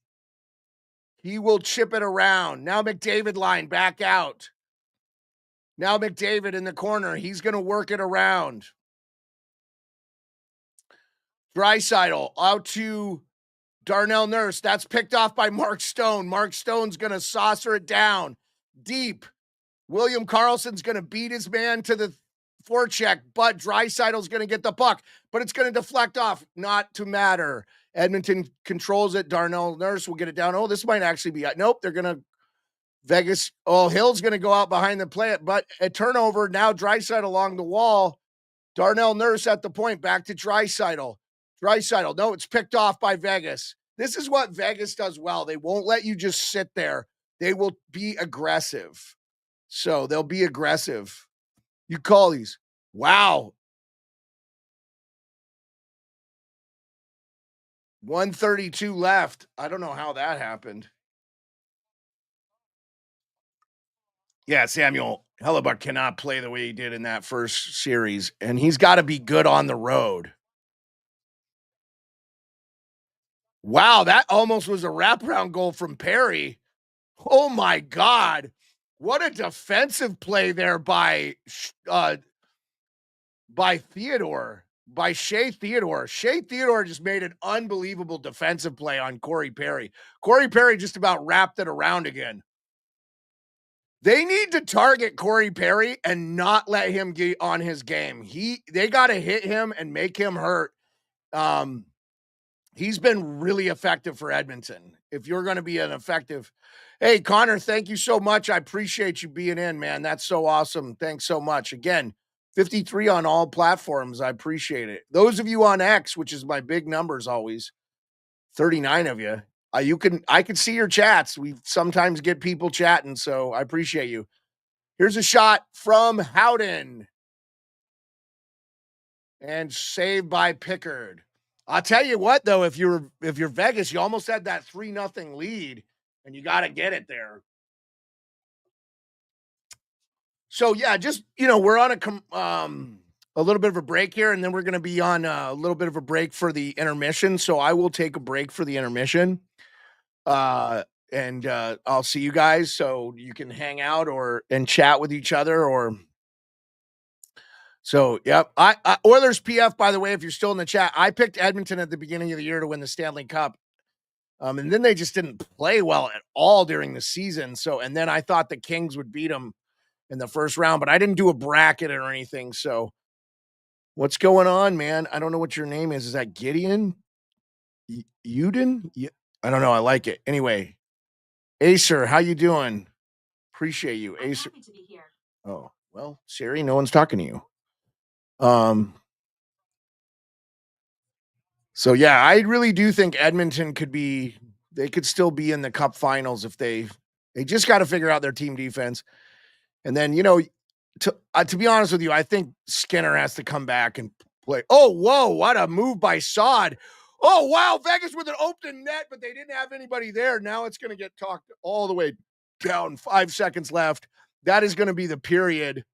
He will chip it around. Now McDavid line back out. Now McDavid in the corner. He's going to work it around. Draisaitl out to Darnell Nurse. That's picked off by Mark Stone. Mark Stone's going to saucer it down deep. William Karlsson's going to beat his man to the forecheck, but Draisaitl's going to get the puck, but it's going to deflect off. Not to matter. Edmonton controls it. Darnell Nurse will get it down. This might actually be, nope, they're going to, Vegas, Hill's going to go out behind the play, but a turnover. Now Draisaitl along the wall. Darnell Nurse at the point, back to Draisaitl. Draisaitl, no, it's picked off by Vegas. This is what Vegas does well. They won't let you just sit there. They will be aggressive. So they'll be aggressive. You call these. Wow. 132 left. I don't know how that happened. Yeah, Samuel Hellebuck cannot play the way he did in that first series, and he's got to be good on the road. Wow, that almost was a wraparound goal from Perry. Oh, my God. What a defensive play there by Theodore, by Shea Theodore. Shea Theodore just made an unbelievable defensive play on Corey Perry. Corey Perry just about wrapped it around again. They need to target Corey Perry and not let him get on his game. They got to hit him and make him hurt. He's been really effective for Edmonton. If you're going to be an effective, hey, Connor, thank you so much. I appreciate you being in, man. That's so awesome. Thanks so much. Again, 53 on all platforms. I appreciate it. Those of you on X, which is my big numbers always, 39 of you. I can see your chats. We sometimes get people chatting, so I appreciate you. Here's a shot from Howden and saved by Pickard. I'll tell you what, though, if you're Vegas, you almost had that 3-0 lead, and you got to get it there. So yeah, just we're on a little bit of a break here, and then we're going to be on a little bit of a break for the intermission. So I will take a break for the intermission, and I'll see you guys so you can hang out and chat with each other or. So, yep. I Oilers PF, by the way, if you're still in the chat, I picked Edmonton at the beginning of the year to win the Stanley Cup. And then they just didn't play well at all during the season. So, and then I thought the Kings would beat them in the first round, but I didn't do a bracket or anything. So, what's going on, man? I don't know what your name is. Is that Gideon? Uden? Yeah. I don't know. I like it. Anyway, Acer, how you doing? Appreciate you, Acer.
Happy to be here.
Oh, well, Siri, no one's talking to you. So yeah, I really do think Edmonton they could still be in the cup finals if they just got to figure out their team defense. And then, to be honest with you, I think Skinner has to come back and play. Oh, whoa, what a move by Saad. Oh, wow, Vegas with an open net, but they didn't have anybody there. Now it's going to get talked all the way down. 5 seconds left. That is going to be the period.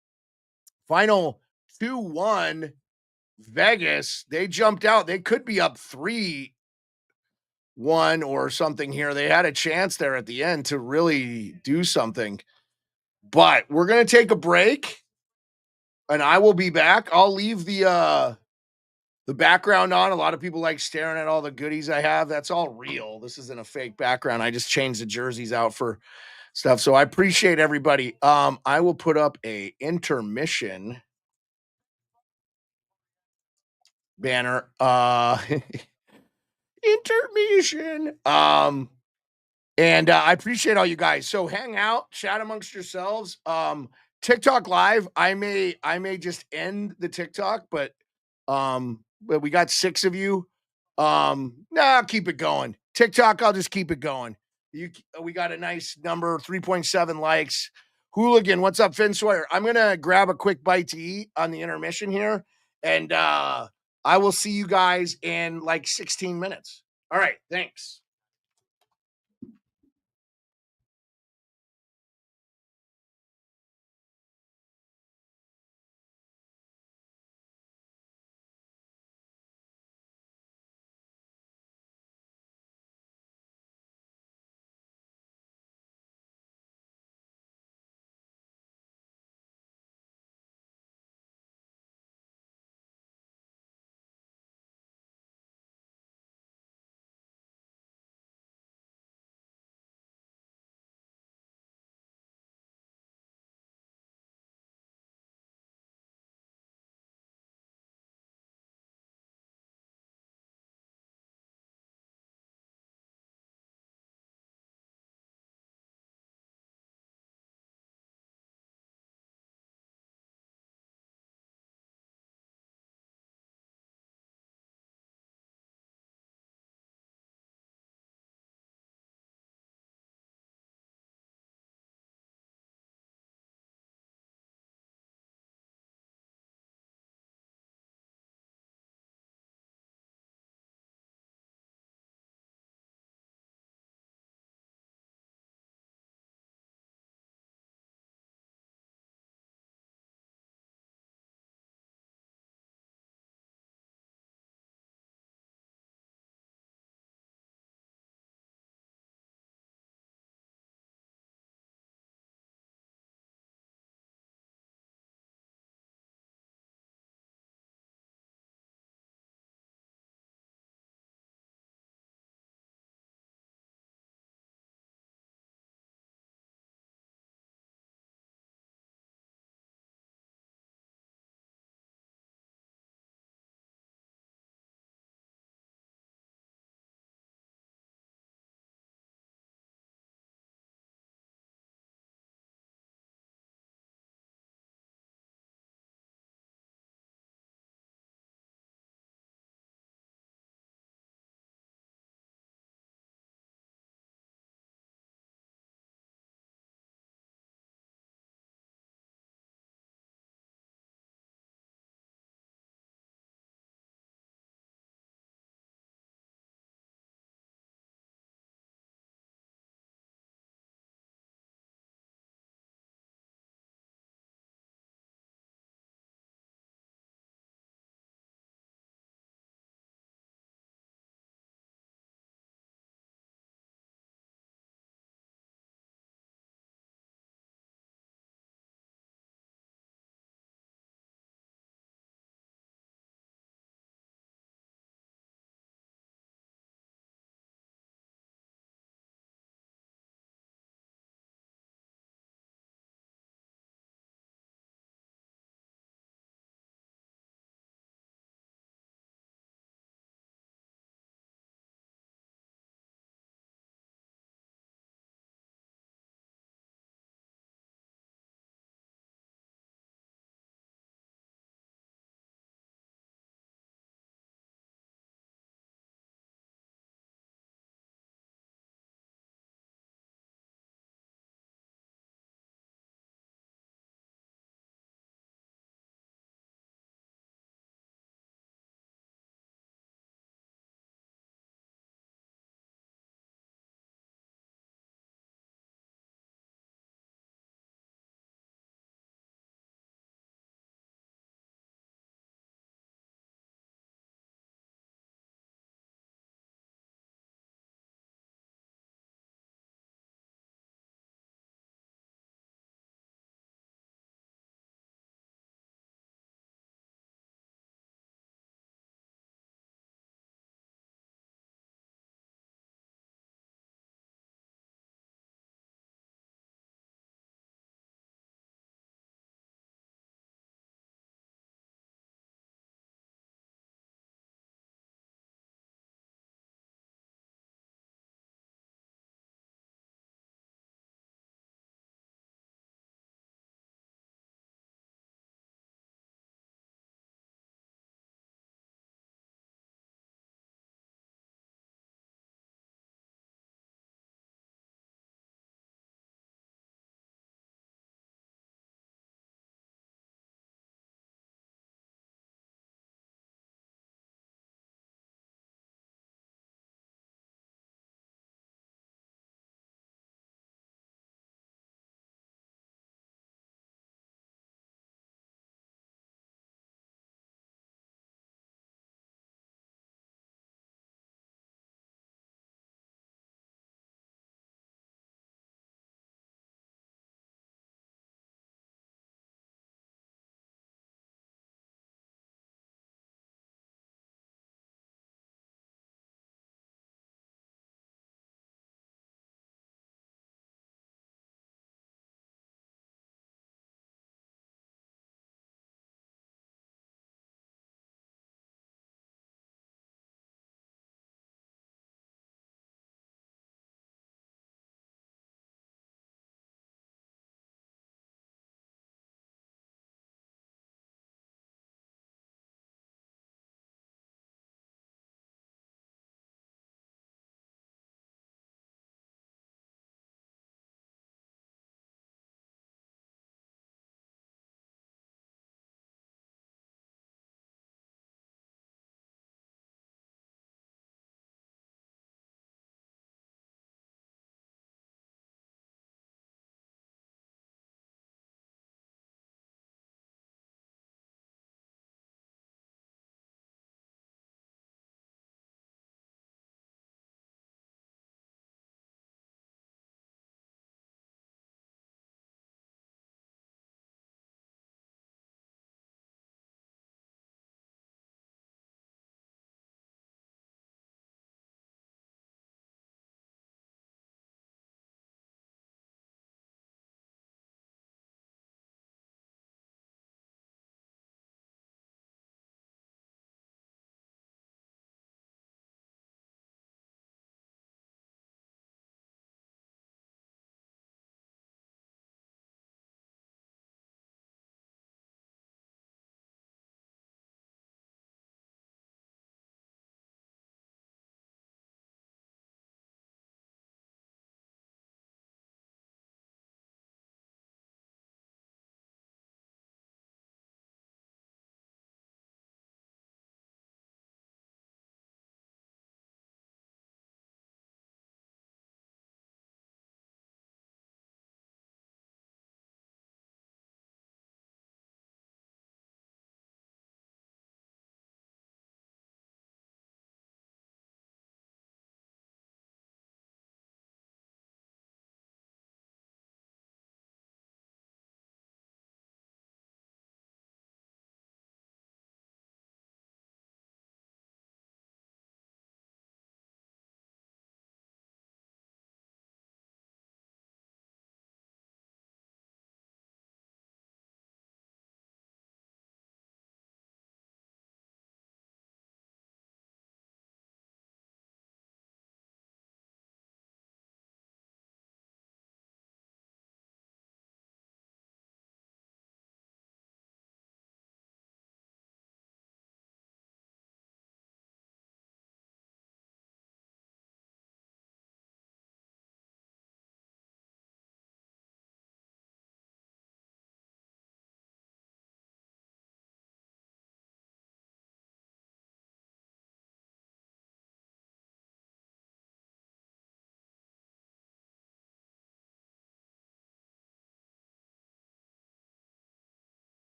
Final 2-1. Vegas, they jumped out. They could be up 3-1 or something here. They had a chance there at the end to really do something. But we're going to take a break, and I will be back. I'll leave the background on. A lot of people like staring at all the goodies I have. That's all real. This isn't a fake background. I just changed the jerseys out for stuff. So I appreciate everybody. I will put up a intermission banner. Intermission. And I appreciate all you guys. So hang out, chat amongst yourselves. TikTok live. I may just end the TikTok, but we got 6 of you. I'll keep it going. TikTok, I'll just keep it going. We got a nice number, 3.7 likes. Hooligan, what's up, Finn Sawyer? I'm gonna grab a quick bite to eat on the intermission here, and I will see you guys in like 16 minutes. All right, thanks.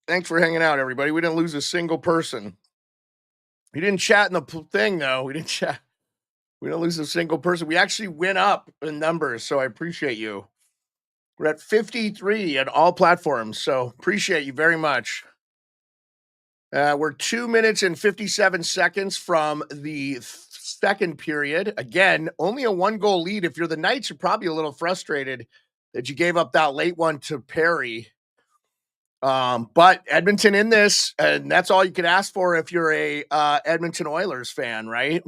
Thanks for hanging out, everybody. We didn't lose a single person. We didn't chat in the thing, though. We didn't chat. We didn't lose a single person. We actually went up in numbers, so I appreciate you. We're at 53 on all platforms, so appreciate you very much. We're 2 minutes and 57 seconds from the second period. Again, only a 1-goal lead. If you're the Knights, you're probably a little frustrated that you gave up that late one to Perry. But Edmonton in this, and that's all you can ask for if you're a Edmonton Oilers fan, right?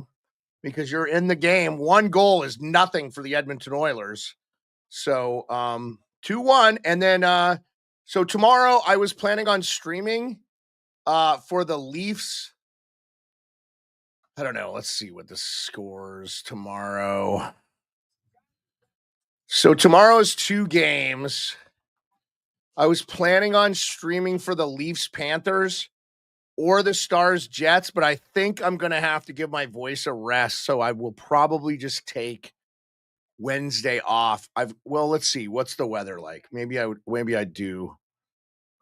Because you're in the game. 1 goal is nothing for the Edmonton Oilers. So 2-1. And then so tomorrow I was planning on streaming for the Leafs. I don't know. Let's see what the scores tomorrow. So tomorrow's 2 games. I was planning on streaming for the Leafs Panthers or the Stars Jets, but I think I'm going to have to give my voice a rest. So I will probably just take Wednesday off. Let's see. What's the weather like? Maybe I do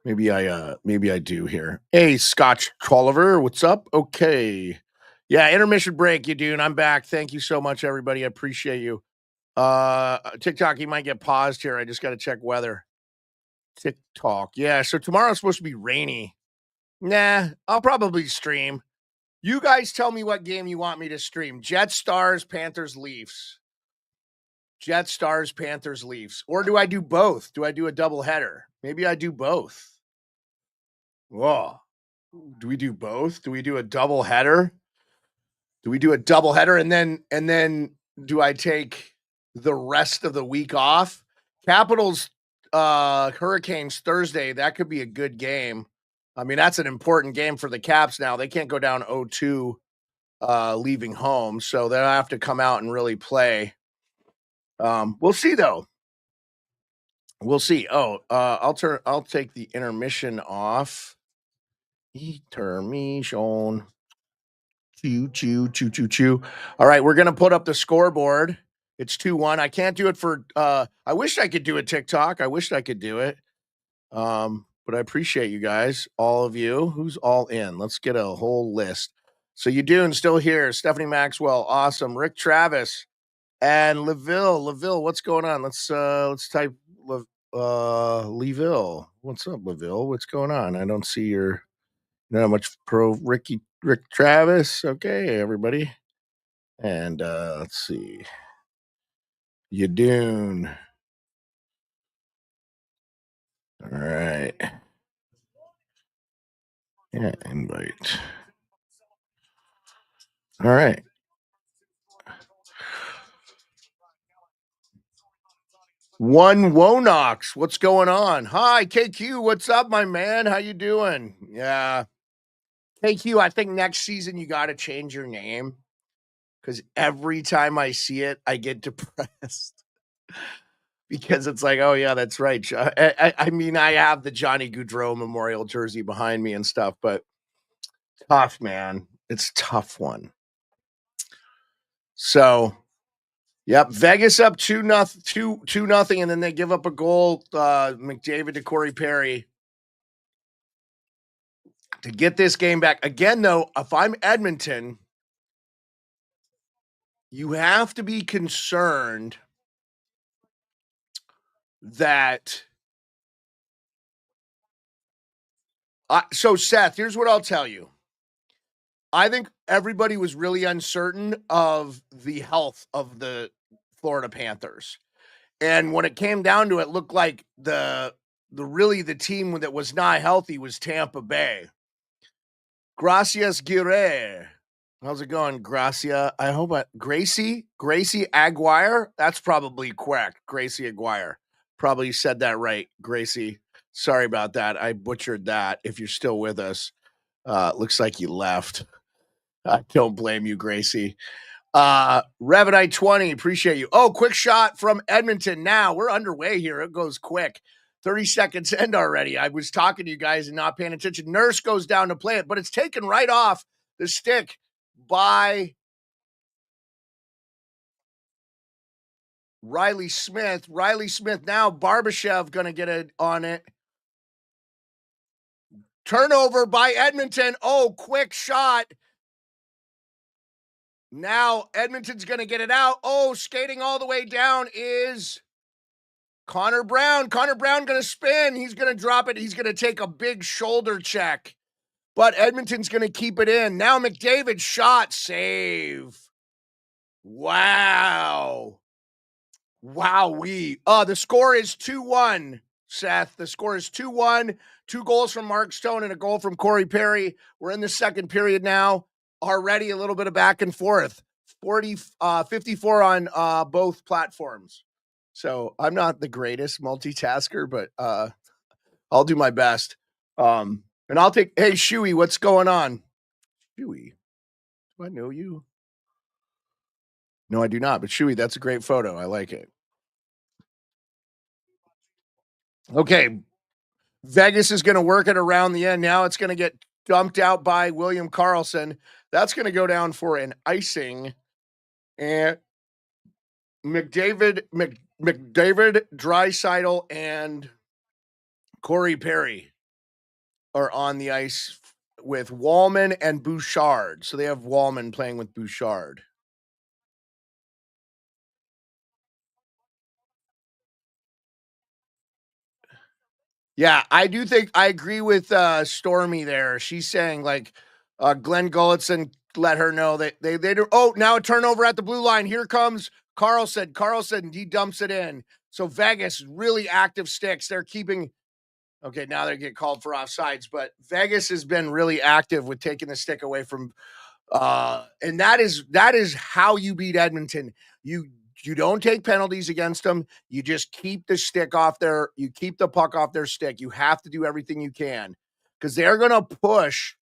here. Hey, Scotch Colliver, what's up? Okay. Yeah, intermission break, you dude. I'm back. Thank you so much, everybody. I appreciate you. TikTok, you might get paused here. I just got to check weather. TikTok. Yeah, so tomorrow's supposed to be rainy. Nah, I'll probably stream. You guys tell me what game you want me to stream. Jets, Stars, Panthers, Leafs. Jets, Stars, Panthers, Leafs. Or do I do both? Do I do a double header? Maybe I do both. Whoa. Do we do both? Do we do a double header? And then do I take the rest of the week off? Capitals Hurricanes Thursday, that could be a good game. I mean, that's an important game for the Caps now. They can't go down 0-2 leaving home, so they'll have to come out and really play. We'll see though. We'll see. I'll take the intermission off. Intermission. Choo. All right, we're gonna put up the scoreboard. It's 2-1. I can't do it for I wish I could do it TikTok. I wish I could do it. But I appreciate you guys, all of you. Who's all in? Let's get a whole list. So you doing still here? Stephanie Maxwell, awesome. Rick Travis and Leville, what's going on? Let's type Leville. What's up, Leville? What's going on? I don't see your not much pro Rick Travis. Okay, everybody. And let's see. You Dune. All right. Yeah, invite. All right. One Wonox, what's going on? Hi, KQ, what's up, my man? How you doing? Yeah. KQ, I think next season you got to change your name because every time I see it, I get depressed because it's like, oh yeah, that's right. I mean, I have the Johnny Gaudreau Memorial jersey behind me and stuff, but tough, man. It's a tough one. So, yep, Vegas up 2-0, and then they give up a goal, McDavid to Corey Perry to get this game back. Again, though, if I'm Edmonton, you have to be concerned that so Seth, here's what I'll tell you. I think everybody was really uncertain of the health of the Florida Panthers. And when it came down to it, looked like the team that was not healthy was Tampa Bay. Gracias, Guerre. How's it going, Gracia? I hope Gracie Aguirre. That's probably correct. Gracie Aguirre. Probably said that right, Gracie. Sorry about that. I butchered that. If you're still with us, looks like you left. I don't blame you, Gracie. Revenite 20, appreciate you. Oh, quick shot from Edmonton. Now we're underway here. It goes quick. 30 seconds end already. I was talking to you guys and not paying attention. Nurse goes down to play it, but it's taken right off the stick by Riley Smith. Riley Smith now. Barbashev going to get it on it. Turnover by Edmonton. Oh, quick shot. Now Edmonton's going to get it out. Oh, skating all the way down is Connor Brown. Connor Brown going to spin. He's going to drop it. He's going to take a big shoulder check. But Edmonton's going to keep it in. Now McDavid shot. Save. Wow. Wowee. The score is 2-1, Seth. The score is 2-1. 2 goals from Mark Stone and a goal from Corey Perry. We're in the second period now. Already a little bit of back and forth. 54 on both platforms. So I'm not the greatest multitasker, but I'll do my best. And I'll take, hey, Shuey, what's going on? Shuey, do I know you? No, I do not. But Shuey, that's a great photo. I like it. Okay. Vegas is going to work it around the end. Now it's going to get dumped out by William Karlsson. That's going to go down for an icing. And McDavid, Draisaitl, and Corey Perry are on the ice with Wallman and Bouchard. So they have Wallman playing with Bouchard. Yeah, I do think I agree with Stormy there. She's saying like Glenn Gulletson let her know that they do. Oh, now a turnover at the blue line. Here comes Karlsson. Karlsson, he dumps it in. So Vegas, really active sticks. They're keeping. Okay, now they get called for offsides, but Vegas has been really active with taking the stick away from. And that is how you beat Edmonton. You don't take penalties against them. You just keep the stick off their, you keep the puck off their stick. You have to do everything you can because they're going to push.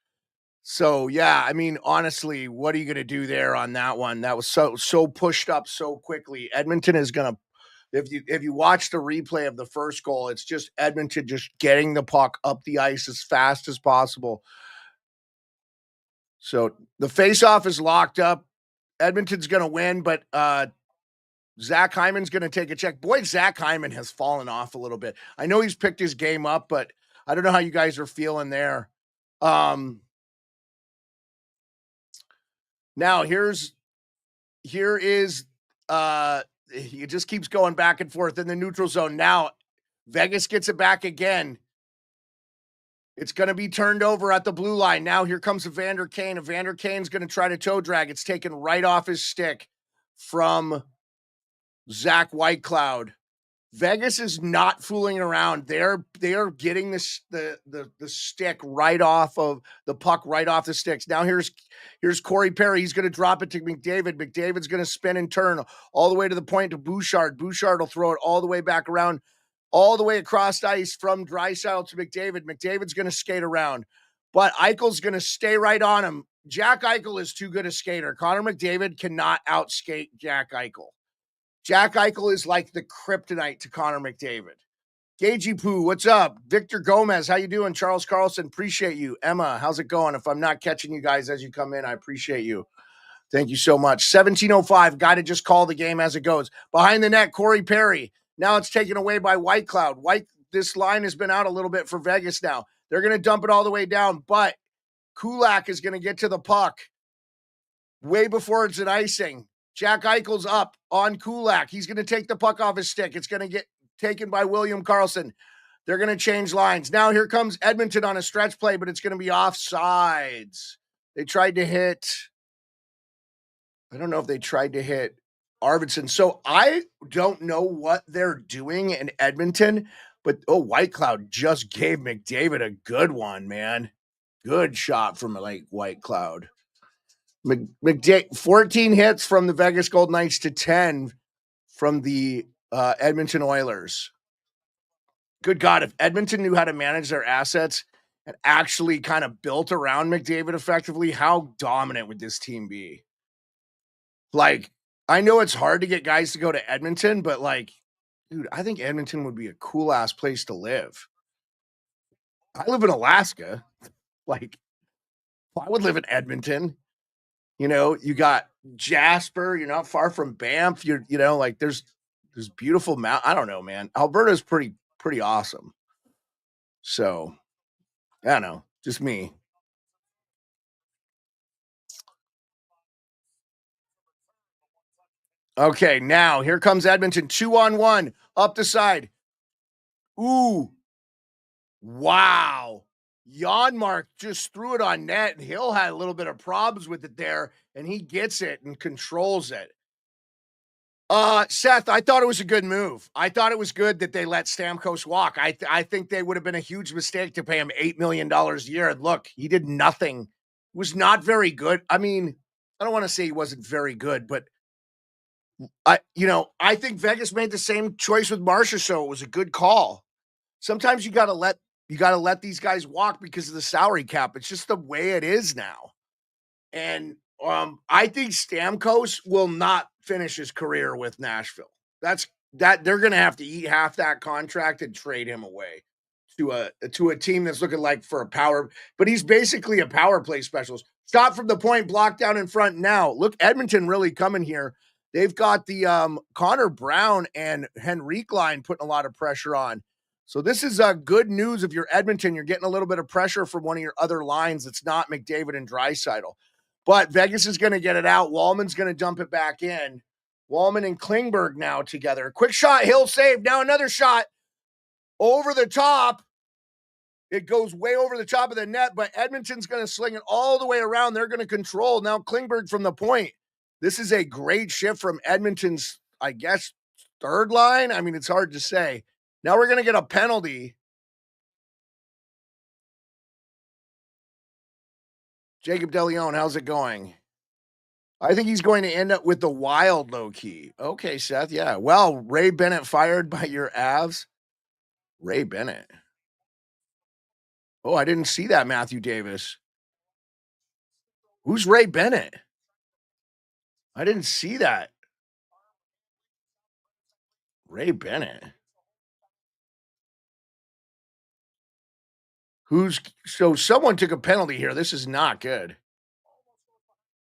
So yeah, I mean, honestly, what are you going to do there on that one? That was so pushed up so quickly. Edmonton is going to, if you watch the replay of the first goal, it's just Edmonton just getting the puck up the ice as fast as possible. So the faceoff is locked up. Edmonton's going to win, but Zach Hyman's going to take a check. Boy, Zach Hyman has fallen off a little bit. I know he's picked his game up, but I don't know how you guys are feeling there. Now here is it just keeps going back and forth in the neutral zone. Now Vegas gets it back again. It's going to be turned over at the blue line. Now here comes Evander Kane. Evander Kane's going to try to toe drag. It's taken right off his stick from Zach Whitecloud. Vegas is not fooling around. They are getting the stick right off of the puck, right off the sticks. Now here's Corey Perry. He's going to drop it to McDavid. McDavid's going to spin and turn all the way to the point to Bouchard. Bouchard will throw it all the way back around, all the way across ice from Draisaitl to McDavid. McDavid's going to skate around, but Eichel's going to stay right on him. Jack Eichel is too good a skater. Connor McDavid cannot outskate Jack Eichel. Jack Eichel is like the kryptonite to Connor McDavid. Gagey Poo, what's up? Victor Gomez, how you doing? Charles Carlson, appreciate you. Emma, how's it going? If I'm not catching you guys as you come in, I appreciate you. Thank you so much. 17:05, got to just call the game as it goes. Behind the net, Corey Perry. Now it's taken away by Whitecloud. This line has been out a little bit for Vegas now. They're going to dump it all the way down, but Kulak is going to get to the puck way before it's an icing. Jack Eichel's up on Kulak. He's going to take the puck off his stick. It's going to get taken by William Karlsson. They're going to change lines. Now here comes Edmonton on a stretch play, but it's going to be offsides. They tried to hit. I don't know if they tried to hit Arvidsson. So I don't know what they're doing in Edmonton, but Whitecloud just gave McDavid a good one, man. Good shot from Whitecloud. 14 hits from the Vegas Golden Knights to 10 from the Edmonton Oilers. Good God, if Edmonton knew how to manage their assets and actually kind of built around McDavid effectively, how dominant would this team be? Like, I know it's hard to get guys to go to Edmonton, but dude, I think Edmonton would be a cool ass place to live. I live in Alaska. I would live in Edmonton. You got Jasper, you're not far from Banff. There's beautiful I don't know, man. Alberta's pretty awesome. So I don't know. Just me. Okay, now here comes Edmonton. 2-on-1. Up the side. Ooh. Wow. Janmark just threw it on net, and Hill had a little bit of problems with it there, and he gets it and controls it. Seth, I thought it was a good move. I thought it was good that they let Stamkos walk. I think they would have been a huge mistake to pay him $8 million a year. And look, he did nothing. Was not very good. I mean, I don't want to say he wasn't very good, but I think Vegas made the same choice with Marcia, so it was a good call. Sometimes you gotta let these guys walk because of the salary cap. It's just the way it is now. And I think Stamkos will not finish his career with Nashville. That they're gonna have to eat half that contract and trade him away to a team that's looking like for a power, but he's basically a power play specialist. Shot from the point, blocked down in front now. Look, Edmonton really coming here. They've got the Connor Brown and Henrique line putting a lot of pressure on. So this is good news if you're Edmonton. You're getting a little bit of pressure from one of your other lines that's not McDavid and Draisaitl. But Vegas is going to get it out. Wallman's going to dump it back in. Wallman and Klingberg now together. Quick shot, Hill save. Now another shot over the top. It goes way over the top of the net, but Edmonton's going to sling it all the way around. They're going to control. Now Klingberg from the point. This is a great shift from Edmonton's, I guess, third line. I mean, it's hard to say. Now we're going to get a penalty. Jacob DeLeon, how's it going? I think he's going to end up with the Wild low-key. Okay, Seth, yeah. Well, Ray Bennett fired by your Avs. Ray Bennett. Oh, I didn't see that, Matthew Davis. Who's Ray Bennett? I didn't see that. Ray Bennett. So someone took a penalty here. This is not good.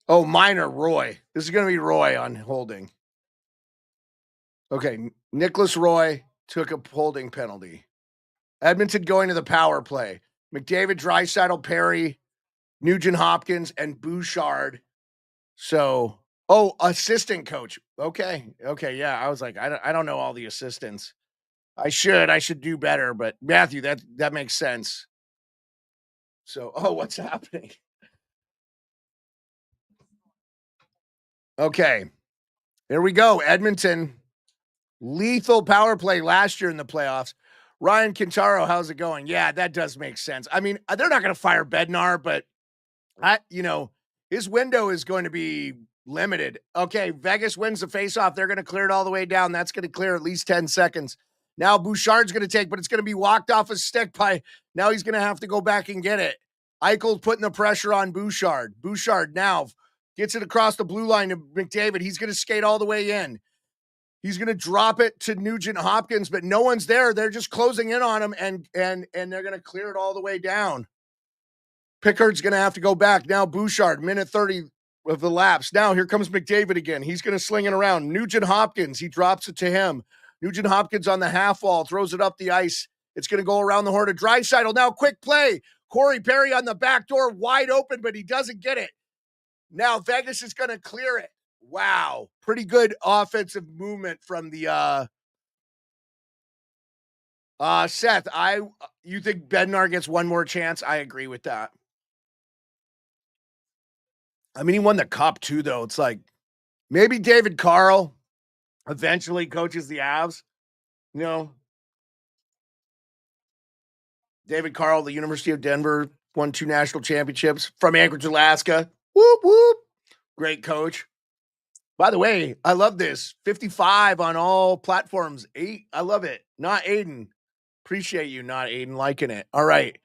Oh, minor Roy. This is going to be Roy on holding. Okay, Nicholas Roy took a holding penalty. Edmonton going to the power play. McDavid, Draisaitl, Perry, Nugent Hopkins, and Bouchard. So, assistant coach. Okay, yeah. I was like, I don't know all the assistants. I should do better, but Matthew, that makes sense. So, what's happening? Okay, here we go. Edmonton, lethal power play last year in the playoffs. Ryan Quintaro, how's it going? Yeah, that does make sense. I mean, they're not going to fire Bednar, but his window is going to be limited. Okay, Vegas wins the faceoff. They're going to clear it all the way down. That's going to clear at least 10 seconds. Now Bouchard's going to take, but it's going to be walked off his stick by, now he's going to have to go back and get it. Eichel's putting the pressure on Bouchard. Bouchard now gets it across the blue line to McDavid. He's going to skate all the way in. He's going to drop it to Nugent Hopkins, but no one's there. They're just closing in on him, and they're going to clear it all the way down. Pickard's going to have to go back. Now Bouchard, minute 30 of the lapse. Now here comes McDavid again. He's going to sling it around. Nugent Hopkins, he drops it to him. Nugent Hopkins on the half wall, throws it up the ice. It's going to go around the horn of Draisaitl. Now quick play. Corey Perry on the back door, wide open, but he doesn't get it. Now Vegas is going to clear it. Wow. Pretty good offensive movement from the Seth. You think Bednar gets one more chance? I agree with that. I mean, he won the cup too, though. It's like maybe David Carl eventually coaches the Avs. David Carl, the University of Denver, won 2 national championships from Anchorage, Alaska. Whoop, whoop. Great coach. By the way, I love this. 55 on all platforms. 8. I love it. Not Aiden. Appreciate you, not Aiden, liking it. All right.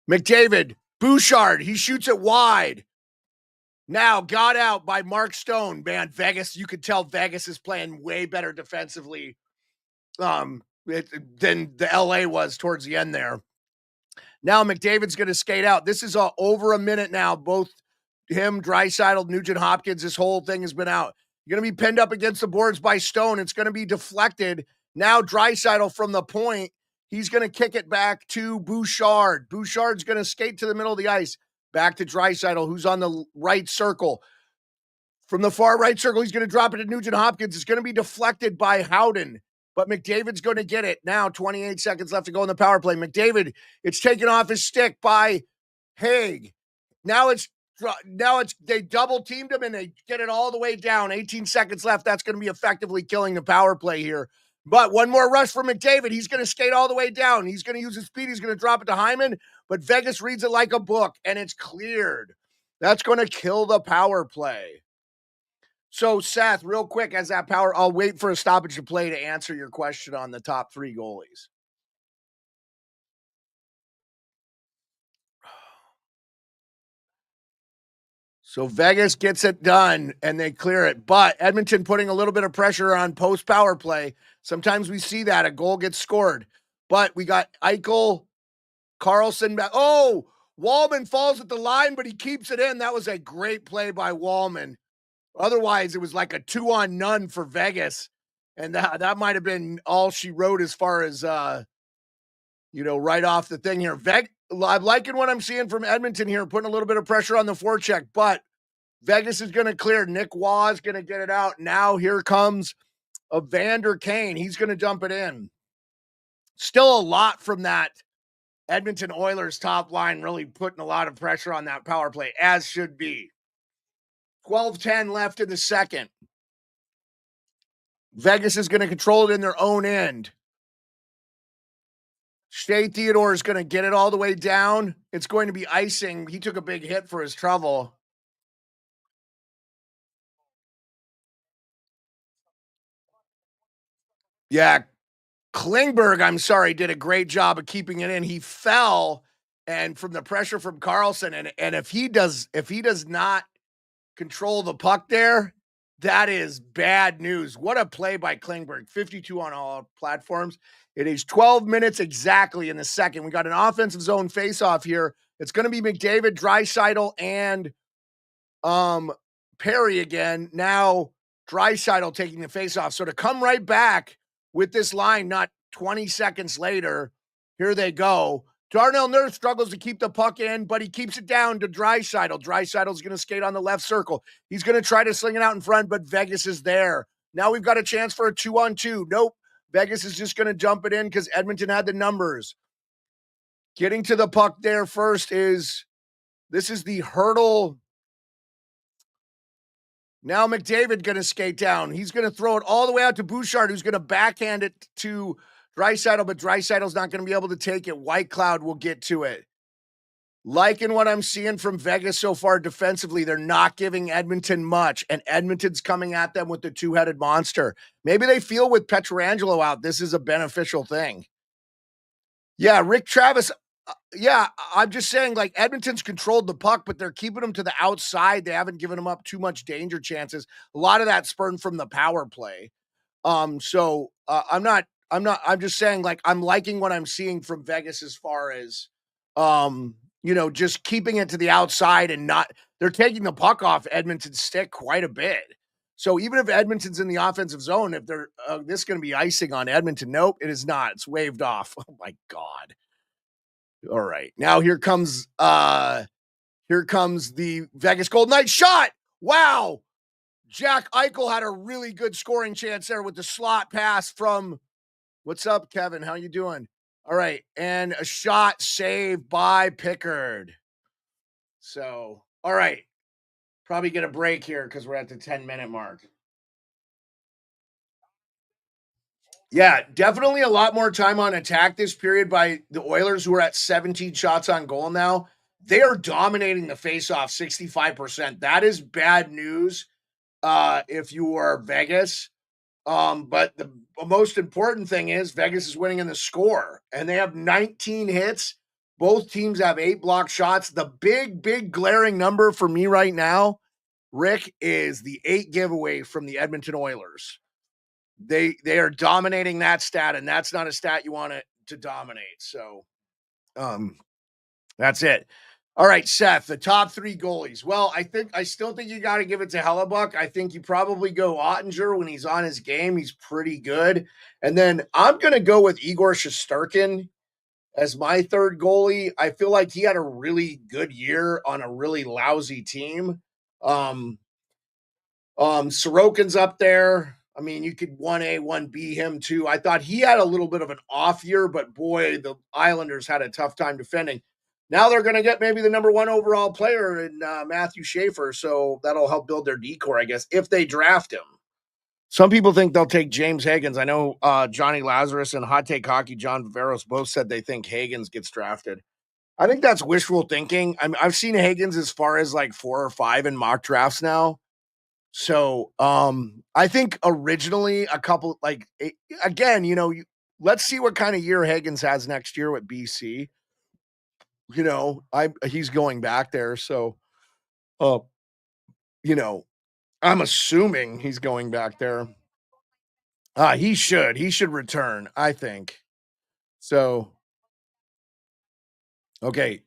McDavid, Bouchard, he shoots it wide. Now got out by Mark Stone. Man, Vegas, you could tell Vegas is playing way better defensively than the LA was towards the end there. Now McDavid's going to skate out. This is over a minute now. Both him, Draisaitl, Nugent Hopkins, this whole thing has been out. You're going to be pinned up against the boards by Stone. It's going to be deflected. Now Draisaitl from the point. He's going to kick it back to Bouchard. Bouchard's going to skate to the middle of the ice. Back to Draisaitl, who's on the right circle. From the far right circle, he's going to drop it to Nugent Hopkins. It's going to be deflected by Howden, but McDavid's going to get it. Now, 28 seconds left to go in the power play. McDavid, it's taken off his stick by Haig. Now it's they double teamed him and they get it all the way down. 18 seconds left. That's going to be effectively killing the power play here. But one more rush for McDavid. He's going to skate all the way down. He's going to use his speed. He's going to drop it to Hyman, but Vegas reads it like a book and it's cleared. That's going to kill the power play. So, Seth, real quick, as that power, I'll wait for a stoppage of play to answer your question on the top 3 goalies. So Vegas gets it done and they clear it. But Edmonton putting a little bit of pressure on post power play. Sometimes we see that a goal gets scored. But we got Eichel, Carlson back. Oh, Wallman falls at the line, but he keeps it in. That was a great play by Wallman. Otherwise, it was like a 2-on-none for Vegas. And that might have been all she wrote as far as, right off the thing here. I'm liking what I'm seeing from Edmonton here, putting a little bit of pressure on the forecheck, but Vegas is going to clear. Nick Waugh is going to get it out. Now here comes Evander Kane. He's going to dump it in. Still a lot from that Edmonton Oilers top line, really putting a lot of pressure on that power play, as should be. 12:10 left in the second. Vegas is going to control it in their own end. Shea Theodore is going to get it all the way down. It's going to be icing. He took a big hit for his trouble. Yeah, Klingberg, I'm sorry, did a great job of keeping it in. He fell, and from the pressure from Carlson, and if he does not control the puck there, that is bad news. What a play by Klingberg. 52 on all platforms. It is 12 minutes exactly in the second. We got an offensive zone faceoff here. It's going to be McDavid, Draisaitl, and Perry again. Now Draisaitl taking the faceoff. So to come right back with this line, not 20 seconds later, here they go. Darnell Nurse struggles to keep the puck in, but he keeps it down to Draisaitl. Draisaitl's going to skate on the left circle. He's going to try to sling it out in front, but Vegas is there. Now we've got a chance for a 2-on-2. Nope. Vegas is just going to jump it in because Edmonton had the numbers. Getting to the puck there first this is the hurdle. Now McDavid going to skate down. He's going to throw it all the way out to Bouchard, who's going to backhand it to Draisaitl, but Draisaitl's not going to be able to take it. White Cloud will get to it. Liking what I'm seeing from Vegas so far defensively. They're not giving Edmonton much, and Edmonton's coming at them with the two-headed monster. Maybe they feel with Pietrangelo out, this is a beneficial thing. Yeah, Rick Travis. Yeah, I'm just saying, like, Edmonton's controlled the puck, but they're keeping them to the outside. They haven't given them up too much danger chances. A lot of that spurned from the power play. I'm just saying, like, I'm liking what I'm seeing from Vegas as far as, just keeping it to the outside and they're taking the puck off Edmonton's stick quite a bit. So even if Edmonton's in the offensive zone, if they're, this is going to be icing on Edmonton. Nope, it is not. It's waved off. Oh my God. All right. Now here comes the Vegas Golden Knights shot. Wow. Jack Eichel had a really good scoring chance there with the slot pass from, what's up, Kevin? How you doing? All right. And a shot saved by Pickard. So, all right. Probably get a break here because we're at the 10-minute mark. Yeah, definitely a lot more time on attack this period by the Oilers, who are at 17 shots on goal now. They are dominating the faceoff 65%. That is bad news if you are Vegas. But the most important thing is Vegas is winning in the score, and they have 19 hits. Both teams have 8 block shots. The big glaring number for me right now, Rick, is the 8 giveaway from the Edmonton Oilers. They are dominating that stat, and that's not a stat you want to dominate. So that's it. All right, Seth, the top 3 goalies. Well, I still think you got to give it to Hellebuck. I think you probably go Ottinger when he's on his game. He's pretty good. And then I'm going to go with Igor Shesterkin as my third goalie. I feel like he had a really good year on a really lousy team. Sorokin's up there. I mean, you could 1A, 1B him too. I thought he had a little bit of an off year, but boy, the Islanders had a tough time defending. Now they're going to get maybe the number 1 overall player in Matthew Schaefer, so that'll help build their decor, I guess, if they draft him. Some people think they'll take James Higgins. I know Johnny Lazarus and Hot Take Hockey, John Viveros, both said they think Higgins gets drafted. I think that's wishful thinking. I've seen Higgins as far as like 4 or 5 in mock drafts now. So, I think originally a couple again, let's see what kind of year Higgins has next year with BC. He's going back there, so uh, I'm assuming he's going back there. He should return, I think. So, okay.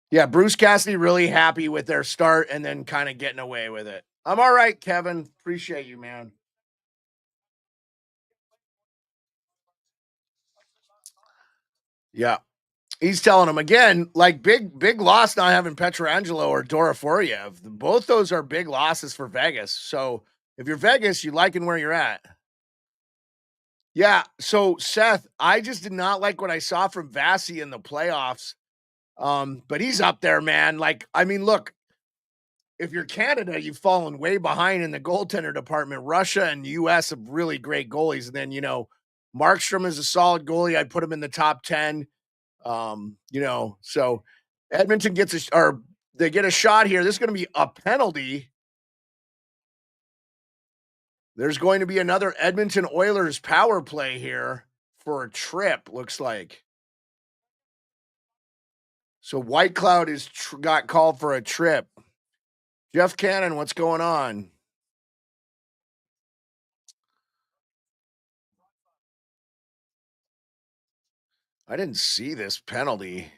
Yeah, Bruce Cassidy really happy with their start and then kind of getting away with it. I'm all right, Kevin. Appreciate you, man. Yeah. He's telling him again, like big loss not having Petrangelo or Doroforiev. Both those are big losses for Vegas. So if you're Vegas, you liking where you're at. Yeah. So Seth, I just did not like what I saw from Vasi in the playoffs. But he's up there, man. Like, I mean, look, if you're Canada, you've fallen way behind in the goaltender department. Russia and US have really great goalies. And then, Markstrom is a solid goalie. I'd put him in the top 10. So Edmonton they get a shot here. This is going to be a penalty. There's going to be another Edmonton Oilers power play here for a trip, looks like. So White Cloud got called for a trip. Jeff Cannon, what's going on? I didn't see this penalty.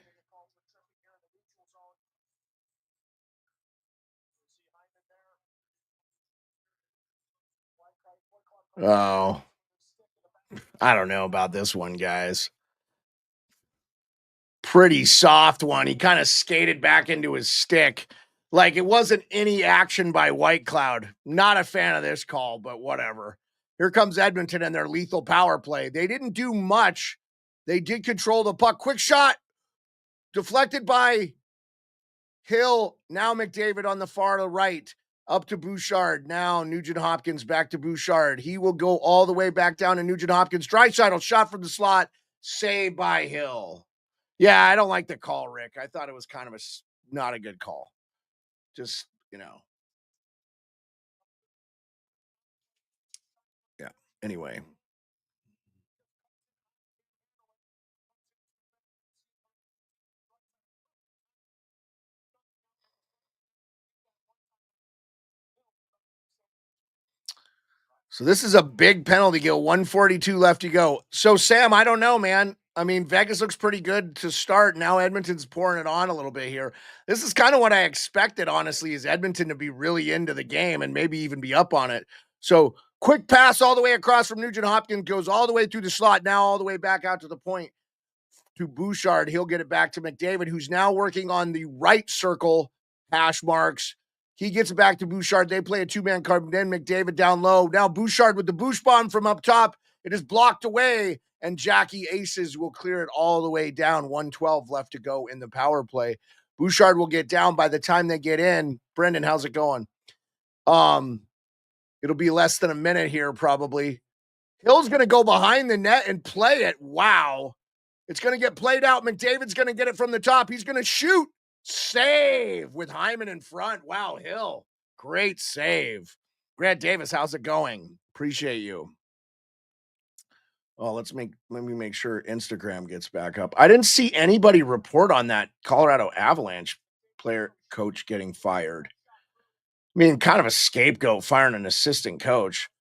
Oh, I don't know about this one, guys. Pretty soft one. He kind of skated back into his stick. Like it wasn't any action by White Cloud. Not a fan of this call, but whatever. Here comes Edmonton and their lethal power play. They didn't do much. They did control the puck. Quick shot. Deflected by Hill. Now McDavid on the far right. Up to Bouchard. Now Nugent Hopkins back to Bouchard. He will go all the way back down to Nugent Hopkins. Draisaitl shot from the slot. Saved by Hill. Yeah, I don't like the call, Rick. I thought it was kind of not a good call. Just, Yeah. Anyway. So this is a big penalty kill. 142 left to go. So Sam, I don't know, man. I mean, Vegas looks pretty good to start. Now Edmonton's pouring it on a little bit here. This is kind of what I expected, honestly, is Edmonton to be really into the game and maybe even be up on it. So quick pass all the way across from Nugent Hopkins, goes all the way through the slot, now all the way back out to the point to Bouchard. He'll get it back to McDavid, who's now working on the right circle hash marks. He gets it back to Bouchard. They play a 2-man card. Then McDavid down low. Now Bouchard with the Bouch bomb from up top. It is blocked away, and Jackie Aces will clear it all the way down. 1:12 left to go in the power play. Bouchard will get down by the time they get in. Brendan, how's it going? It'll be less than a minute here, probably. Hill's going to go behind the net and play it. Wow. It's going to get played out. McDavid's going to get it from the top. He's going to shoot. Save with Hyman in front. Wow, Hill. Great save. Grant Davis, how's it going? Appreciate you. Oh, let me make sure Instagram gets back up. I didn't see anybody report on that Colorado Avalanche player coach getting fired. I mean, kind of a scapegoat firing an assistant coach.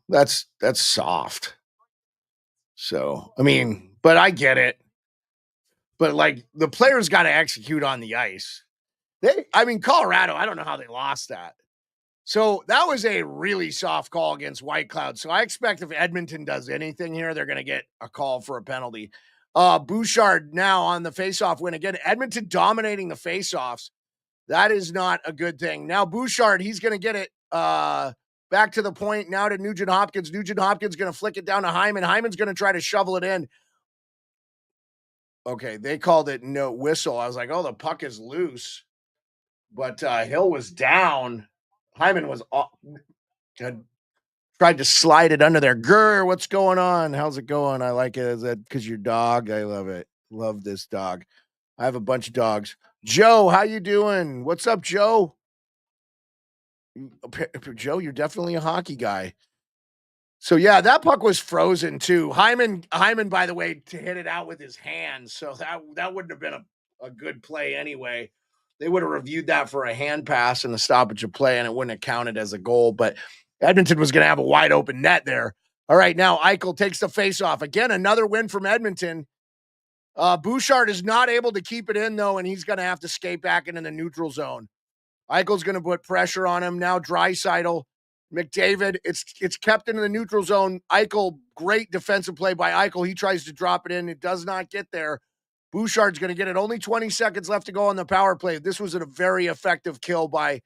That's soft. So, I mean, but I get it. but like the players got to execute on the ice. Colorado, I don't know how they lost that. So that was a really soft call against White Cloud. So I expect if Edmonton does anything here, they're going to get a call for a penalty. Bouchard now on the faceoff win again. Edmonton dominating the faceoffs. That is not a good thing. Now Bouchard, he's going to get it back to the point now to Nugent Hopkins. Nugent Hopkins going to flick it down to Hyman. Hyman's going to try to shovel it in. Okay, they called it no whistle. I was like, oh, the puck is loose. But Hill was down. Hyman was tried to slide it under there. Grr, what's going on? How's it going? I like it. Is that because your dog? I love it. Love this dog. I have a bunch of dogs. Joe, how you doing? What's up, Joe? Joe, you're definitely a hockey guy. So yeah, that puck was frozen too. Hyman, by the way, to hit it out with his hands. So that wouldn't have been a good play anyway. They would have reviewed that for a hand pass and the stoppage of play, and it wouldn't have counted as a goal. But Edmonton was going to have a wide open net there. All right, now Eichel takes the faceoff. Again, another win from Edmonton. Bouchard is not able to keep it in, though, and he's going to have to skate back into the neutral zone. Eichel's going to put pressure on him. Now Draisaitl, McDavid, it's kept into the neutral zone. Eichel, great defensive play by Eichel. He tries to drop it in. It does not get there. Bouchard's going to get it. Only 20 seconds left to go on the power play. This was a very effective kill by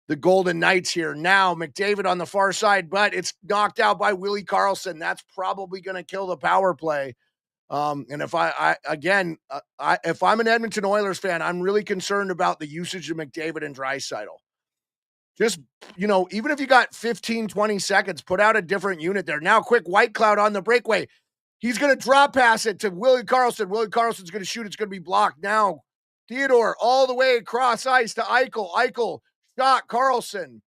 the Golden Knights here. Now McDavid on the far side, but it's knocked out by Willie Karlsson. That's probably going to kill the power play. And if if I'm an Edmonton Oilers fan, I'm really concerned about the usage of McDavid and Draisaitl. Just, even if you got 15, 20 seconds, put out a different unit there. Now, quick, White Cloud on the breakaway. He's going to drop pass it to Willie Karlsson. Willie Karlsson's going to shoot. It's going to be blocked. Now, Theodore all the way across ice to Eichel. Eichel, shot, Karlsson.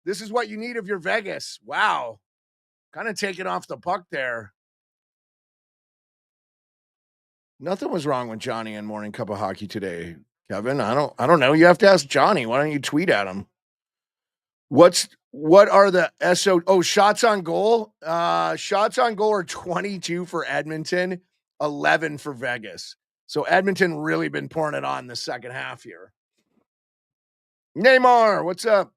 This is what you need if you're Vegas. Wow. Kind of taking off the puck there. Nothing was wrong with Johnny and Morning Cup of Hockey today, Kevin. I don't know. You have to ask Johnny. Why don't you tweet at him? What are the shots on goal? Shots on goal are 22 for Edmonton, 11 for Vegas. So Edmonton really been pouring it on the second half here. Neymar, what's up?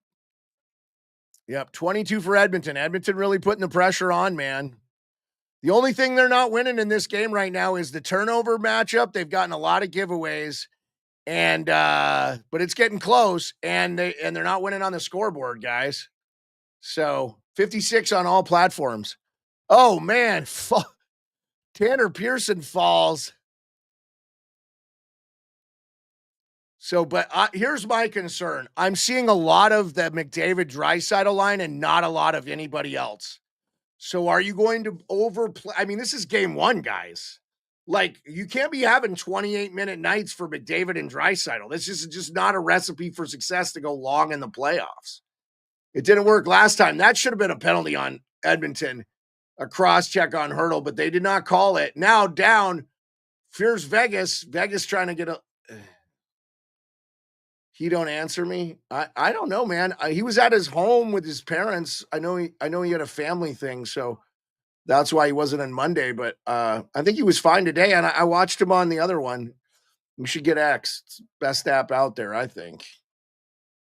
Yep, 22 for Edmonton. Edmonton really putting the pressure on, man. The only thing they're not winning in this game right now is the turnover matchup. They've gotten a lot of giveaways, and but it's getting close, and they're not winning on the scoreboard, guys. So 56 on all platforms. Oh man, Tanner Pearson falls. So, but here's my concern. I'm seeing a lot of the McDavid Draisaitl line and not a lot of anybody else. So are you going to overplay? I mean, this is game one, guys. Like, you can't be having 28-minute nights for McDavid and Draisaitl. This is just not a recipe for success to go long in the playoffs. It didn't work last time. That should have been a penalty on Edmonton, a cross-check on Hurdle, but they did not call it. Now down, fears Vegas. Vegas trying to get a... He don't answer me. I don't know, man. He was at his home with his parents. I know he had a family thing, so that's why he wasn't on Monday. But I think he was fine today, and I watched him on the other one. We should get X. It's the best app out there, I think.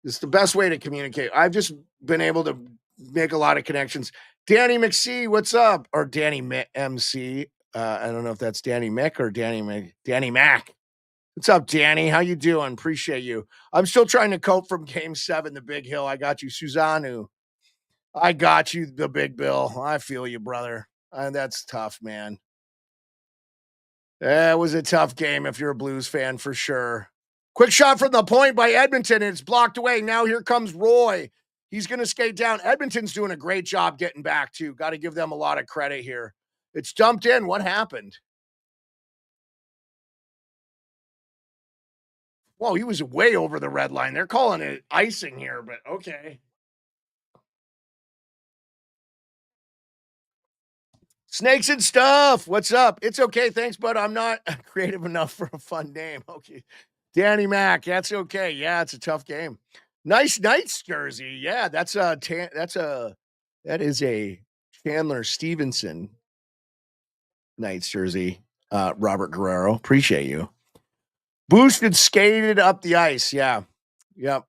It's the best way to communicate. I've just been able to make a lot of connections. Danny McC, what's up? Or Danny MC. I don't know if that's Danny Mick or Danny Mac. What's up, Danny? How you doing? Appreciate you. I'm still trying to cope from Game 7, the Big Hill. I got you, Suzanu. I got you, the Big Bill. I feel you, brother. That's tough, man. It was a tough game if you're a Blues fan, for sure. Quick shot from the point by Edmonton, and it's blocked away. Now here comes Roy. He's going to skate down. Edmonton's doing a great job getting back, too. Got to give them a lot of credit here. It's dumped in. What happened? Whoa, he was way over the red line. They're calling it icing here, but okay. Snakes and stuff. What's up? It's okay. Thanks, but I'm not creative enough for a fun name. Okay. Danny Mac. That's okay. Yeah, it's a tough game. Nice Knights jersey. Yeah, that is a Chandler Stevenson Knights jersey. Robert Guerrero. Appreciate you. Boosted skated up the ice. Yeah. Yep.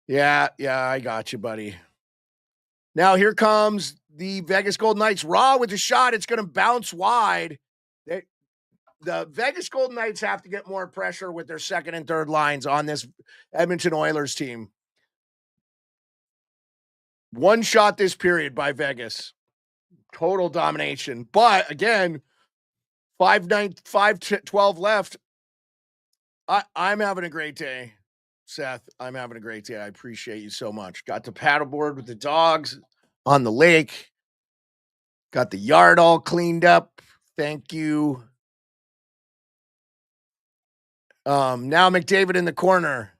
Yeah. I got you, buddy. Now here comes the Vegas Golden Knights. Raw with the shot. It's going to bounce wide. The Vegas Golden Knights have to get more pressure with their second and third lines on this Edmonton Oilers team. One shot this period by Vegas. Total domination. But again, 5-12 left. I'm having a great day, Seth. I'm having a great day. I appreciate you so much. Got to paddleboard with the dogs on the lake. Got the yard all cleaned up. Thank you. Now McDavid in the corner.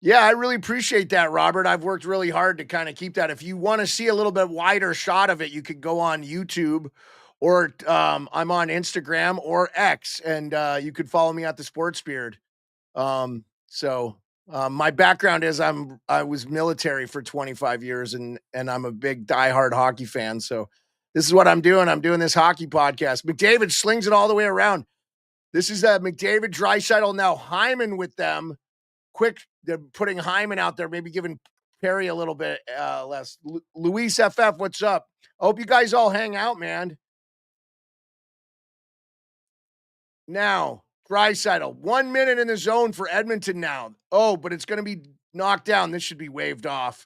Yeah, I really appreciate that, Robert. I've worked really hard to kind of keep that. If you want to see a little bit wider shot of it, you could go on YouTube or I'm on Instagram or X, and you could follow me at the Sports Beard. My background is I was military for 25 years and I'm a big diehard hockey fan. So this is what I'm doing. I'm doing this hockey podcast. McDavid slings it all the way around. This is McDavid, Draisaitl, now Hyman with them. Quick, they're putting Hyman out there, maybe giving Perry a little bit less. Luis FF, what's up? I hope you guys all hang out, man. Now, Draisaitl, 1 minute in the zone for Edmonton now. Oh, but it's going to be knocked down. This should be waved off.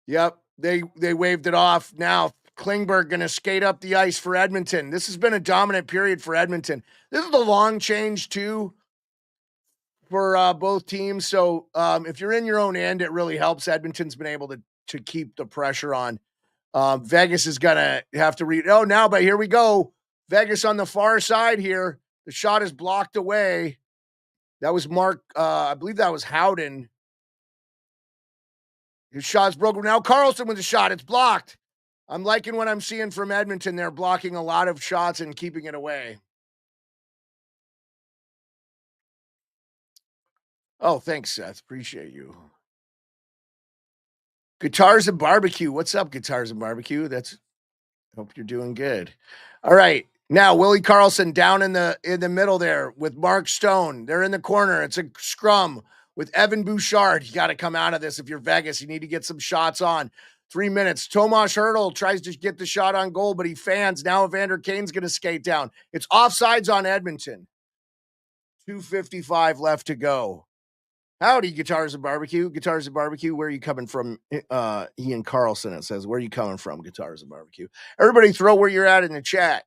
Yep, they waved it off. Now, Klingberg going to skate up the ice for Edmonton. This has been a dominant period for Edmonton. This is the long change, too, for both teams. So if you're in your own end, it really helps. Edmonton's been able to keep the pressure on. Vegas is going to have to read. Oh, now, but here we go. Vegas on the far side here. The shot is blocked away. That was Mark. I believe that was Howden. His shot's broken. Now Carlson with the shot. It's blocked. I'm liking what I'm seeing from Edmonton. They're blocking a lot of shots and keeping it away. Oh, thanks, Seth. Appreciate you. Guitars and Barbecue. What's up, Guitars and Barbecue? Hope you're doing good. All right. Now, Willie Karlsson down in the middle there with Mark Stone. They're in the corner. It's a scrum with Evan Bouchard. You got to come out of this if you're Vegas. You need to get some shots on. 3 minutes. Tomas Hertl tries to get the shot on goal, but he fans. Now Evander Kane's going to skate down. It's offsides on Edmonton. 2:55 left to go. Howdy, Guitars and Barbecue. Guitars and Barbecue, where are you coming from? Ian Carlson, it says. Where are you coming from, Guitars and Barbecue? Everybody throw where you're at in the chat.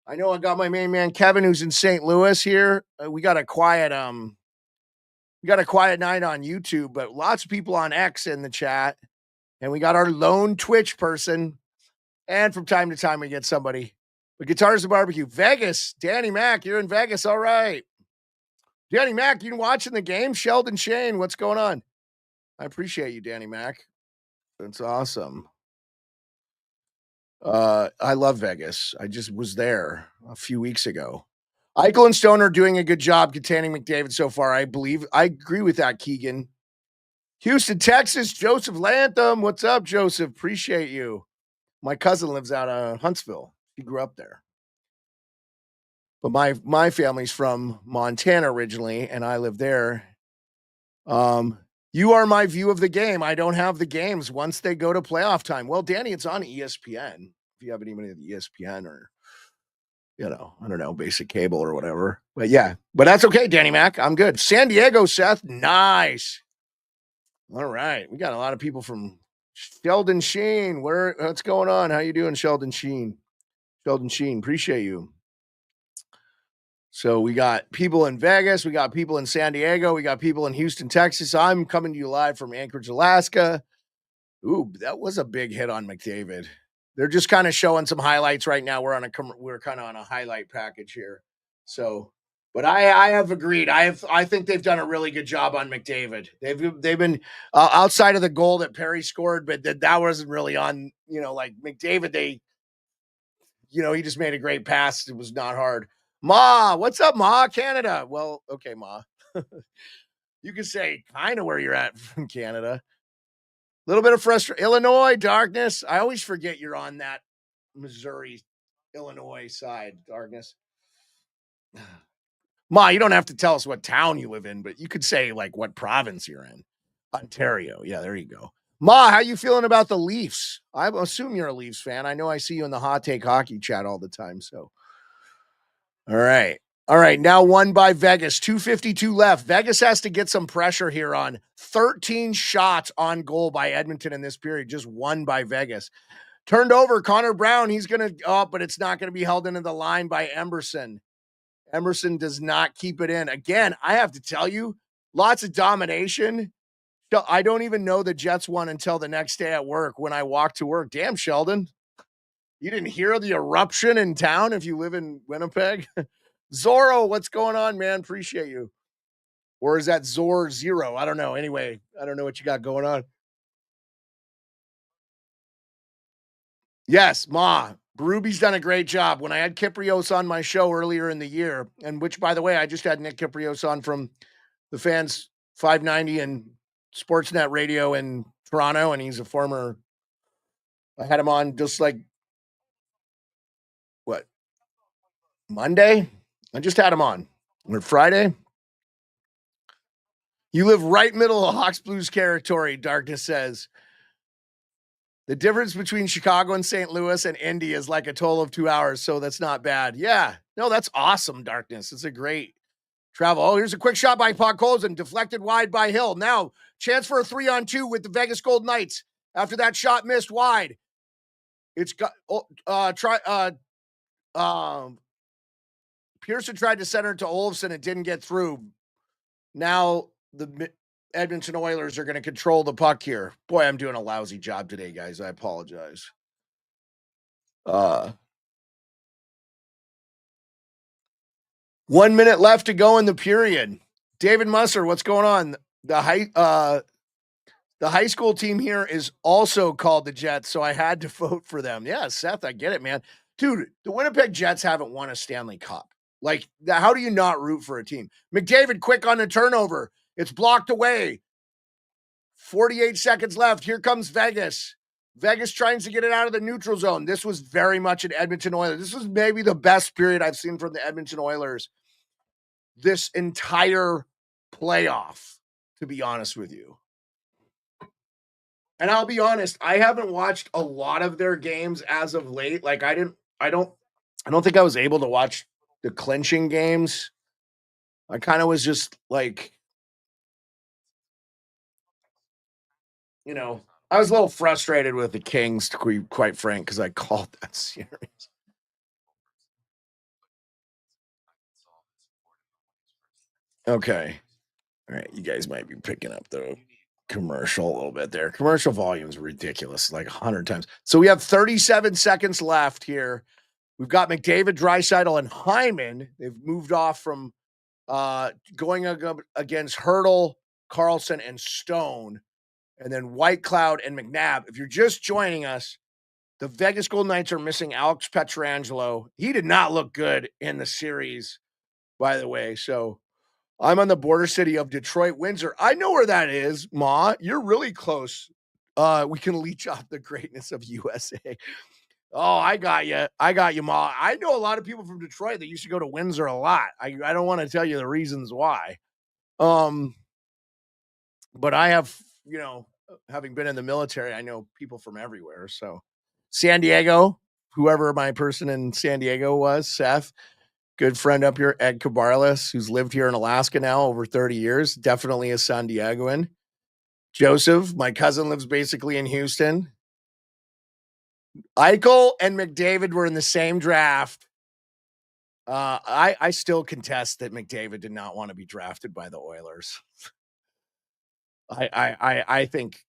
I know I got my main man, Kevin, who's in St. Louis here. We got a quiet night on YouTube, but lots of people on X in the chat. And we got our lone Twitch person. And from time to time, we get somebody. But Guitars and Barbecue. Vegas. Danny Mac, you're in Vegas. All right. Danny Mac, you watching the game? Sheldon Shane, what's going on? I appreciate you, Danny Mac. That's awesome. I love Vegas. I just was there a few weeks ago. Eichel and Stone are doing a good job containing McDavid so far. I agree with that, Keegan. Houston, Texas, Joseph Lantham. What's up, Joseph? Appreciate you. My cousin lives out of Huntsville. He grew up there. But my family's from Montana originally, and I live there. You are my view of the game. I don't have the games once they go to playoff time. Well, Danny, it's on ESPN. If you have any of the ESPN or, I don't know, basic cable or whatever. But yeah, but that's okay, Danny Mac. I'm good. San Diego, Seth. Nice. All right. We got a lot of people from Sheldon Sheen. What's going on? How you doing, Sheldon Sheen? Sheldon Sheen, appreciate you. So we got people in Vegas, we got people in San Diego, we got people in Houston, Texas. I'm coming to you live from Anchorage, Alaska. Ooh, that was a big hit on McDavid. They're just kind of showing some highlights right now. We're kind of on a highlight package here. So, but I have agreed. I think they've done a really good job on McDavid. They've been outside of the goal that Perry scored, but that wasn't really on. Like McDavid. He just made a great pass. It was not hard. Ma, what's up, Ma? Canada. Well, okay, Ma. You can say kind of where you're at from Canada. A little bit of frustration. Illinois, darkness. I always forget you're on that Missouri Illinois side, Darkness. Ma, you don't have to tell us what town you live in, but you could say like what province you're in. Ontario. Yeah, there you go. Ma, how you feeling about the Leafs? I assume you're a Leafs fan. I know I see you in the Hot Take Hockey chat all the time. So, all right. All right. Now won by Vegas. 2:52 left. Vegas has to get some pressure here on 13 shots on goal by Edmonton in this period. Just won by Vegas. Turned over Connor Brown. He's going to, but it's not going to be held into the line by Emerson. Emerson does not keep it in. Again, I have to tell you, lots of domination. I don't even know the Jets won until the next day at work when I walked to work. Damn, Sheldon. You didn't hear the eruption in town if you live in Winnipeg? Zorro, what's going on, man? Appreciate you. Or is that Zor Zero? I don't know. Anyway, I don't know what you got going on. Yes, Ma. Berube's done a great job. When I had Kiprios on my show earlier in the year, and which, by the way, I just had Nick Kiprios on from the Fans 590 and Sportsnet Radio in Toronto, and he's a former. I had him on just like what Monday. I just had him on or Friday. You live right middle of Hawks Blues territory. Darkness says the difference between Chicago and St. Louis and Indy is like a total of 2 hours, so that's not bad. Yeah, no, that's awesome. Darkness. It's a great travel. Oh, here's a quick shot by Podkolzin, deflected wide by Hill. Now, chance for a 3-on-2 with the Vegas Golden Knights. After that shot missed wide, it's got Pearson tried to center it to Olofsson. It didn't get through. Now the Edmonton Oilers are going to control the puck here. Boy, I'm doing a lousy job today, guys. I apologize. 1 minute left to go in the period. David Musser, what's going on? The high school team here is also called the Jets, so I had to vote for them. Yeah, Seth, I get it, man. Dude, the Winnipeg Jets haven't won a Stanley Cup. Like, how do you not root for a team? McDavid, quick on the turnover. It's blocked away. 48 seconds left. Here comes Vegas. Vegas trying to get it out of the neutral zone. This was very much an Edmonton Oilers. This was maybe the best period I've seen from the Edmonton Oilers this entire playoff, to be honest with you. And I'll be honest, I haven't watched a lot of their games as of late. Like I don't think I was able to watch the clinching games. I kind of was just like, you know, I was a little frustrated with the Kings, to be quite frank, because I called that series. Okay. All right. You guys might be picking up the commercial a little bit there. Commercial volume is ridiculous, like 100 times. So we have 37 seconds left here. We've got McDavid, Draisaitl, and Hyman. They've moved off from going against Hurdle, Carlson, and Stone. And then White Cloud and McNabb. If you're just joining us, the Vegas Golden Knights are missing Alex Pietrangelo. He did not look good in the series, by the way. So I'm on the border city of Detroit, Windsor. I know where that is, Ma. You're really close. We can leech off the greatness of USA. Oh, I got you. I got you, Ma. I know a lot of people from Detroit that used to go to Windsor a lot. I don't want to tell you the reasons why. But I have, having been in the military, I know people from everywhere. So San Diego, whoever my person in San Diego was, Seth, good friend up here, Ed Cabarles, who's lived here in Alaska now over 30 years, definitely a San Diegoan. Joseph, my cousin, lives basically in Houston. Eichel and McDavid were in the same draft. I still contest that McDavid did not want to be drafted by the Oilers. I think,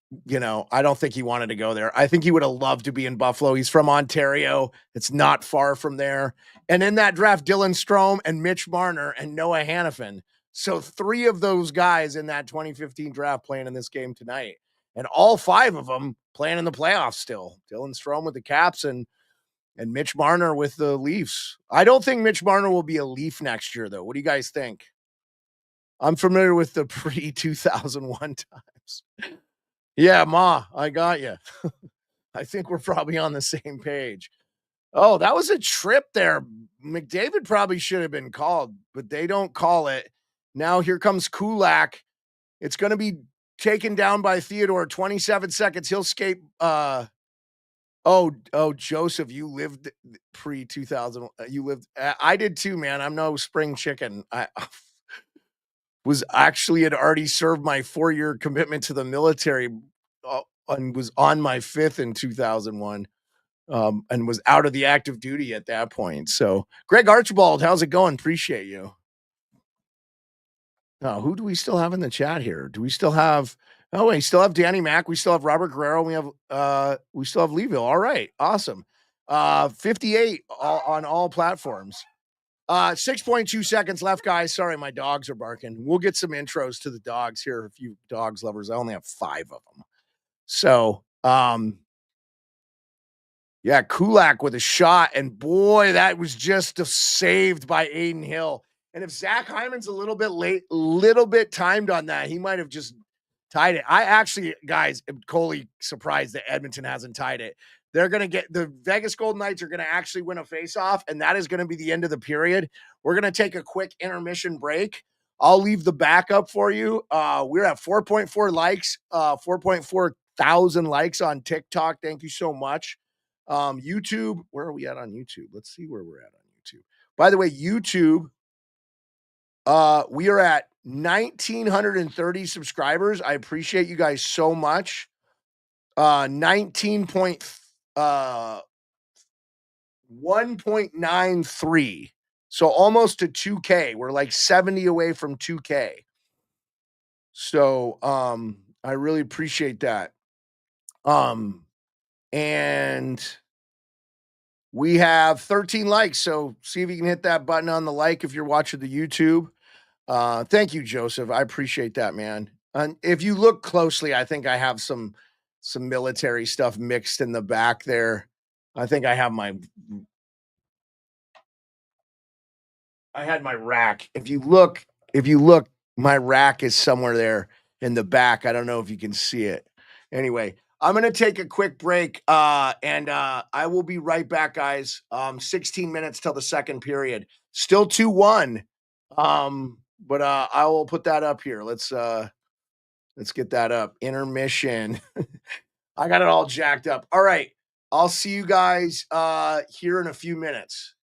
I don't think he wanted to go there. I think he would have loved to be in Buffalo. He's from Ontario. It's not far from there. And in that draft, Dylan Strome and Mitch Marner and Noah Hannafin. So 3 of those guys in that 2015 draft playing in this game tonight. And all 5 of them playing in the playoffs still. Dylan Strome with the Caps and Mitch Marner with the Leafs. I don't think Mitch Marner will be a Leaf next year, though. What do you guys think? I'm familiar with the pre-2001 times. Yeah, Ma, I got you. I think we're probably on the same page. Oh, that was a trip there. McDavid probably should have been called, but they don't call it. Now here comes Kulak. It's going to be taken down by Theodore. 27 seconds. He'll skate. Oh, Joseph, you lived pre 2000. You lived. I did too, man. I'm no spring chicken. I was actually had already served my 4-year commitment to the military, and was on my fifth in 2001. And was out of the active duty at that point. So, Greg Archibald, how's it going? Appreciate you. Who do we still have in the chat here? Do we still have? Oh, we still have Danny Mac. We still have Robert Guerrero. We still have Leeville. All right, awesome. 58 on all platforms. 6.2 seconds left, guys. Sorry, my dogs are barking. We'll get some intros to the dogs here. A few dogs lovers. I only have 5 of them. So, yeah, Kulak with a shot, and boy, that was just saved by Aiden Hill. And if Zach Hyman's a little bit late, little bit timed on that, he might have just tied it. I actually, guys, am totally surprised that Edmonton hasn't tied it. They're going to get the Vegas Golden Knights are going to actually win a faceoff, and that is going to be the end of the period. We're going to take a quick intermission break. I'll leave the backup for you. We're at 4.4 likes, 4.4 thousand likes on TikTok. Thank you so much. YouTube, where are we at on YouTube? Let's see where we're at on YouTube. By the way, YouTube, we are at 1,930 subscribers. I appreciate you guys so much. 1.93. So almost to 2K. We're like 70 away from 2K. So I really appreciate that. And we have 13 likes, so see if you can hit that button on the like if you're watching the YouTube. Thank you, Joseph. I appreciate that, man. And if you look closely, I think I have some military stuff mixed in the back there. I think I have my rack. If you look, my rack is somewhere there in the back. I don't know if you can see it. Anyway, I'm gonna take a quick break, and I will be right back, guys. 16 minutes till the second period. Still 2-1. But I will put that up here. Let's get that up. Intermission. I got it all jacked up. All right. I'll see you guys here in a few minutes.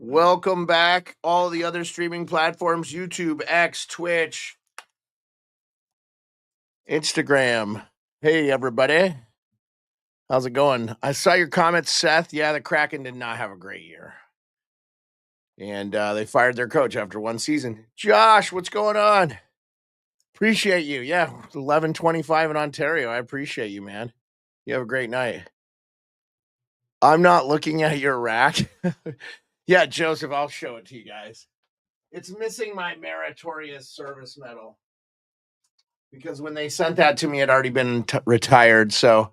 Welcome back. All the other streaming platforms, YouTube, X, Twitch, Instagram. Hey, everybody. How's it going? I saw your comments, Seth. Yeah, the Kraken did not have a great year. And they fired their coach after one season. Josh, what's going on? Appreciate you. Yeah, 11:25 in Ontario. I appreciate you, man. You have a great night. I'm not looking at your rack. Yeah, Joseph, I'll show it to you guys. It's missing my meritorious service medal because when they sent that to me, it had already been retired. So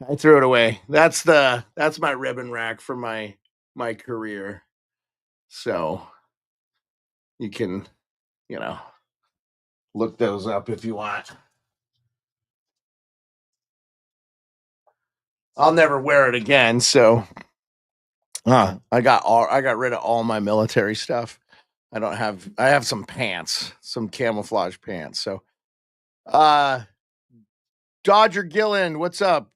I threw it away. That's my ribbon rack for my career. So you can, look those up if you want. I'll never wear it again. So I got rid of all my military stuff. I have some pants, some camouflage pants. So Dodger Gillen, what's up?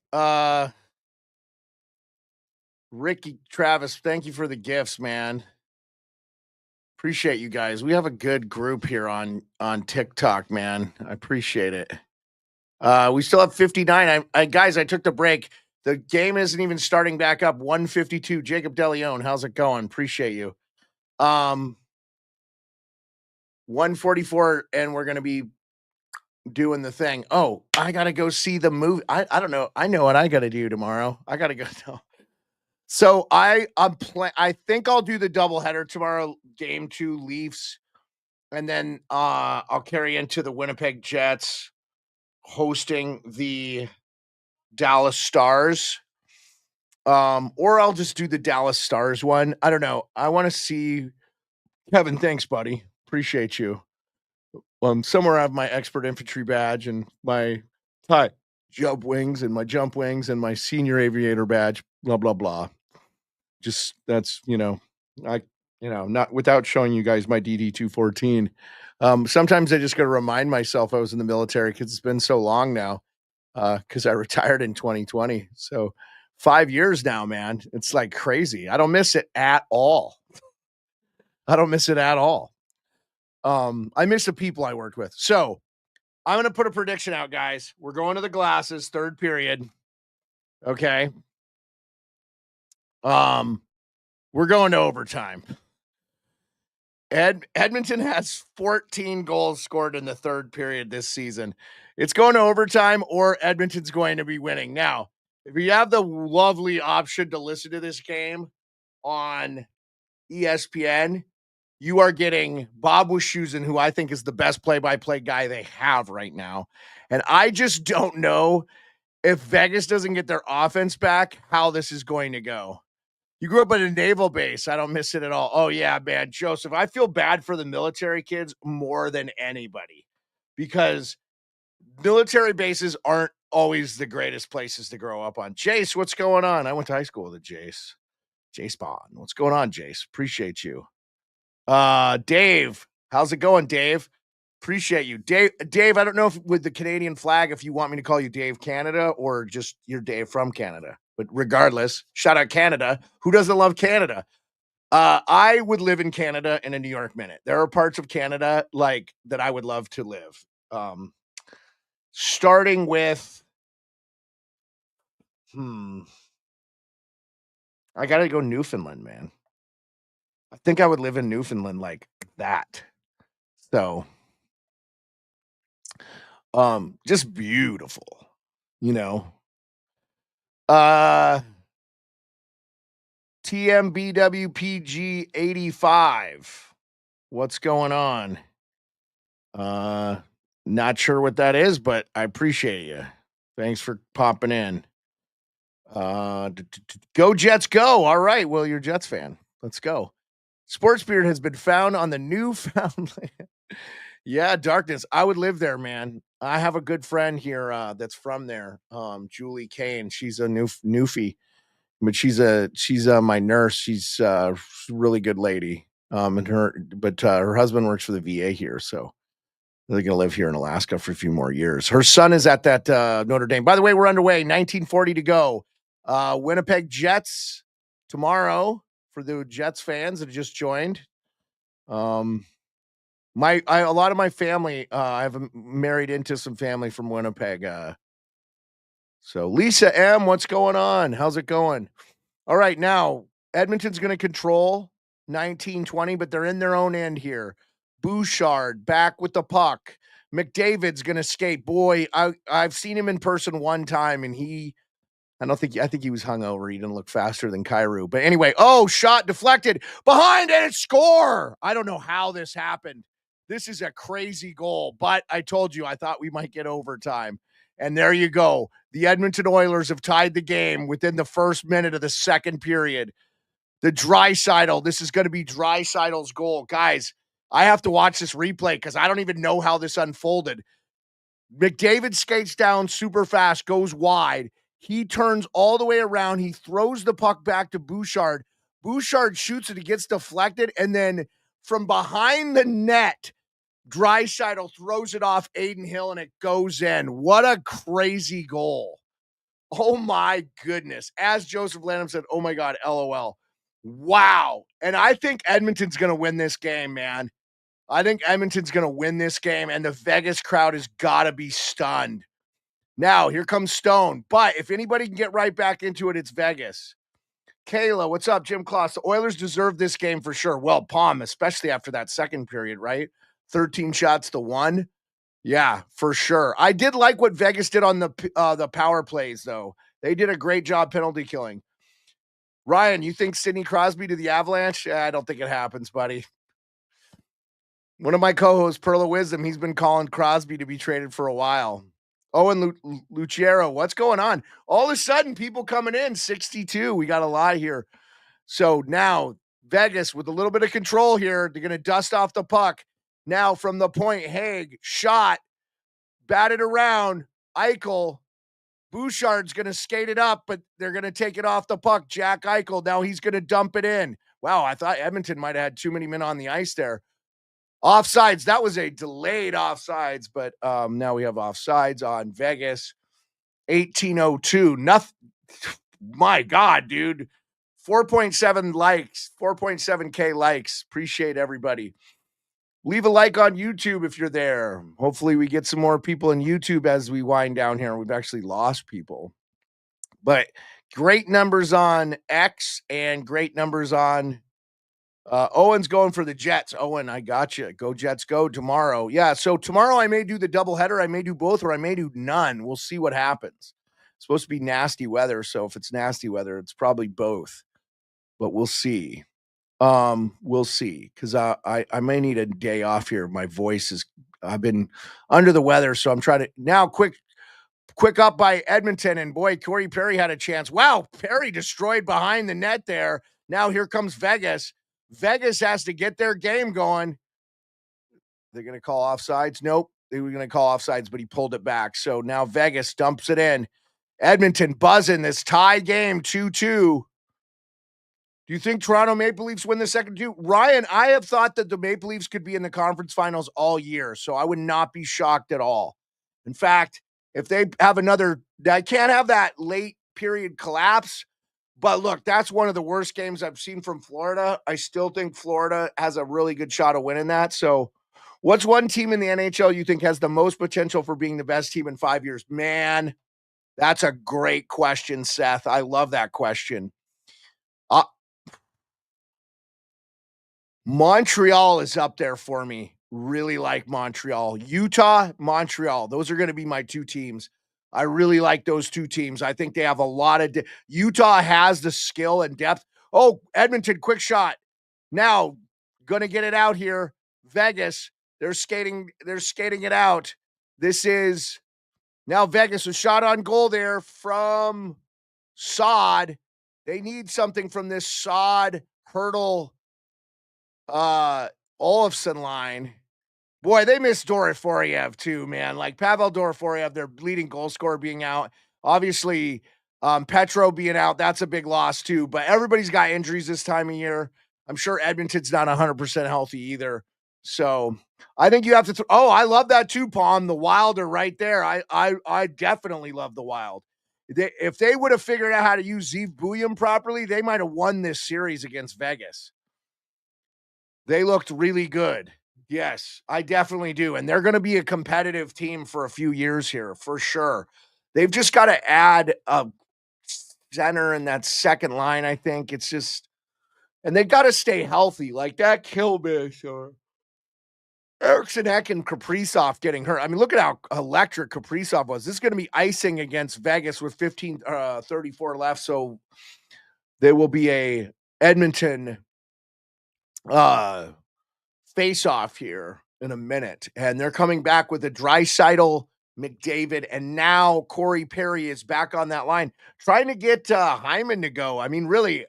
Ricky Travis, thank you for the gifts, man. Appreciate you guys. We have a good group here on TikTok, man. I appreciate it. We still have 59. Guys, I took the break. The game isn't even starting back up. 152. Jacob DeLeon, how's it going? Appreciate you. 144, and we're gonna be doing the thing. Oh, I gotta go see the movie. I don't know. I know what I gotta do tomorrow. I gotta go. So I think I'll do the doubleheader tomorrow. Game 2 Leafs, and then I'll carry into the Winnipeg Jets hosting the Dallas Stars. Or I'll just do the Dallas Stars one. I don't know. I want to see Kevin. Thanks, buddy. Appreciate you. Somewhere I have my expert infantry badge and my jump wings and my senior aviator badge. Blah blah blah. Just that's not without showing you guys my DD 214. Sometimes I just got to remind myself I was in the military because it's been so long now. Because I retired in 2020, so 5 years now, man. It's like crazy. I don't miss it at all. I miss the people I worked with. So I'm gonna put a prediction out, guys. We're going to the glasses, third period. Okay. We're going to overtime. Edmonton has 14 goals scored in the third period this season. It's going to overtime, or Edmonton's going to be winning. Now, if you have the lovely option to listen to this game on ESPN, you are getting Bob Wischusen, who I think is the best play-by-play guy they have right now. And I just don't know if Vegas doesn't get their offense back, how this is going to go. You grew up at a naval base. I don't miss it at all. Oh, yeah, man. Joseph, I feel bad for the military kids more than anybody because military bases aren't always the greatest places to grow up on. Jace, what's going on? I went to high school with a Jace. Jace Bond. What's going on, Jace? Appreciate you. Dave, how's it going, Dave? Appreciate you. Dave, I don't know if with the Canadian flag, if you want me to call you Dave Canada or just you're Dave from Canada. But regardless, shout out Canada. Who doesn't love Canada? I would live in Canada in a New York minute. There are parts of Canada like that I would love to live. Starting with, I gotta go Newfoundland, man. I think I would live in Newfoundland like that. So, just beautiful, you know. TMBWPG 85. What's going on? Not sure what that is, but I appreciate you. Thanks for popping in. Go Jets, go. All right. Well, you're a Jets fan. Let's go. Sports Beard has been found on the Newfoundland. Yeah, Darkness. I would live there, man. I have a good friend here that's from there. Julie Kane. She's a Newfie, but she's my nurse. She's a really good lady. And her husband works for the VA here, so they're gonna live here in Alaska for a few more years. Her son is at that Notre Dame. By the way, we're underway. 1940 to go. Winnipeg Jets tomorrow, for the Jets fans that just joined. A lot of my family, I've married into some family from Winnipeg. So Lisa M, what's going on? How's it going? All right, now Edmonton's going to control 19-20, but they're in their own end here. Bouchard back with the puck. McDavid's going to skate. Boy, I've seen him in person one time, and I think he was hungover. He didn't look faster than Kyrou. But anyway, shot deflected behind and it's score. I don't know how this happened. This is a crazy goal, but I told you I thought we might get overtime. And there you go. The Edmonton Oilers have tied the game within the first minute of the second period. The Draisaitl, this is going to be Draisaitl's goal. Guys, I have to watch this replay because I don't even know how this unfolded. McDavid skates down super fast, goes wide. He turns all the way around. He throws the puck back to Bouchard. Bouchard shoots it. It gets deflected. And then from behind the net, Draisaitl throws it off Aiden Hill and it goes in. What a crazy goal. Oh my goodness. As Joseph Lanham said, oh my God, LOL. Wow. And I think Edmonton's going to win this game, man. I think Edmonton's going to win this game, and the Vegas crowd has got to be stunned. Now, here comes Stone. But if anybody can get right back into it, it's Vegas. Kayla, what's up? Jim Kloss. The Oilers deserve this game for sure. Well, Palm, especially after that second period, right? 13 shots to 1. Yeah, for sure. I did like what Vegas did on the power plays, though. They did a great job penalty killing. Ryan, you think Sidney Crosby to the Avalanche? I don't think it happens, buddy. One of my co-hosts, Pearl of Wisdom, he's been calling Crosby to be traded for a while. Owen Lucero, what's going on? All of a sudden, people coming in, 62. We got a lot here. So now, Vegas, with a little bit of control here, they're going to dust off the puck. Now, from the point, Haig, shot, batted around, Eichel. Bouchard's going to skate it up, but they're going to take it off the puck. Jack Eichel, now he's going to dump it in. Wow, I thought Edmonton might have had too many men on the ice there. Offsides, that was a delayed offsides, but now we have offsides on Vegas. 1802. Nothing. My God, dude. 4.7 likes, 4.7K likes. Appreciate everybody. Leave a like on YouTube if you're there. Hopefully we get some more people in YouTube as we wind down here. We've actually lost people. But great numbers on X and great numbers on Owen's going for the Jets. Owen, I got you. Go Jets, go tomorrow. Yeah, so tomorrow I may do the doubleheader. I may do both, or I may do none. We'll see what happens. It's supposed to be nasty weather, so if it's nasty weather, it's probably both. But we'll see. We'll see, because I may need a day off here. My voice is, I've been under the weather, so I'm trying to now. Quick up by Edmonton, and boy, Corey Perry had a chance. Wow, Perry destroyed behind the net there. Now here comes Vegas. Vegas has to get their game going. They're going to call offsides. Nope. They were going to call offsides, but he pulled it back. So now Vegas dumps it in. Edmonton buzzing this tie game 2-2. Do you think Toronto Maple Leafs win the second two? Ryan, I have thought that the Maple Leafs could be in the conference finals all year, so I would not be shocked at all. In fact, if they have I can't have that late period collapse. But look, that's one of the worst games I've seen from Florida. I still think Florida has a really good shot of winning that. So what's one team in the NHL you think has the most potential for being the best team in 5 years? Man, that's a great question, Seth. I love that question. Montreal is up there for me. Really like Montreal. Utah, Montreal. Those are going to be my two teams. I really like those two teams. I think they have a lot of Utah has the skill and depth. Oh, Edmonton, quick shot. Now, gonna get it out here. Vegas, they're skating it out. This is now Vegas, a shot on goal there from Saad. They need something from this Saad Hurdle Olofsson line. Boy, they missed Doriforiev too, man. Like Pavel Doriforiev, their leading goal scorer, being out. Obviously, Petro being out, that's a big loss too. But everybody's got injuries this time of year. I'm sure Edmonton's not 100% healthy either. So I think you have to. I love that too, Palm. The Wild are right there. I definitely love the Wild. If they would have figured out how to use Zeev Buium properly, they might have won this series against Vegas. They looked really good. Yes, I definitely do. And they're going to be a competitive team for a few years here, for sure. They've just got to add a center in that second line, I think. It's just, and they've got to stay healthy. Like that Kilbish or Eriksson Ek and Kaprizov getting hurt. I mean, look at how electric Kaprizov was. This is going to be icing against Vegas with 34 left. So there will be a Edmonton face off here in a minute. And they're coming back with a Draisaitl, McDavid, and now Corey Perry is back on that line, trying to get Hyman to go. I mean, really,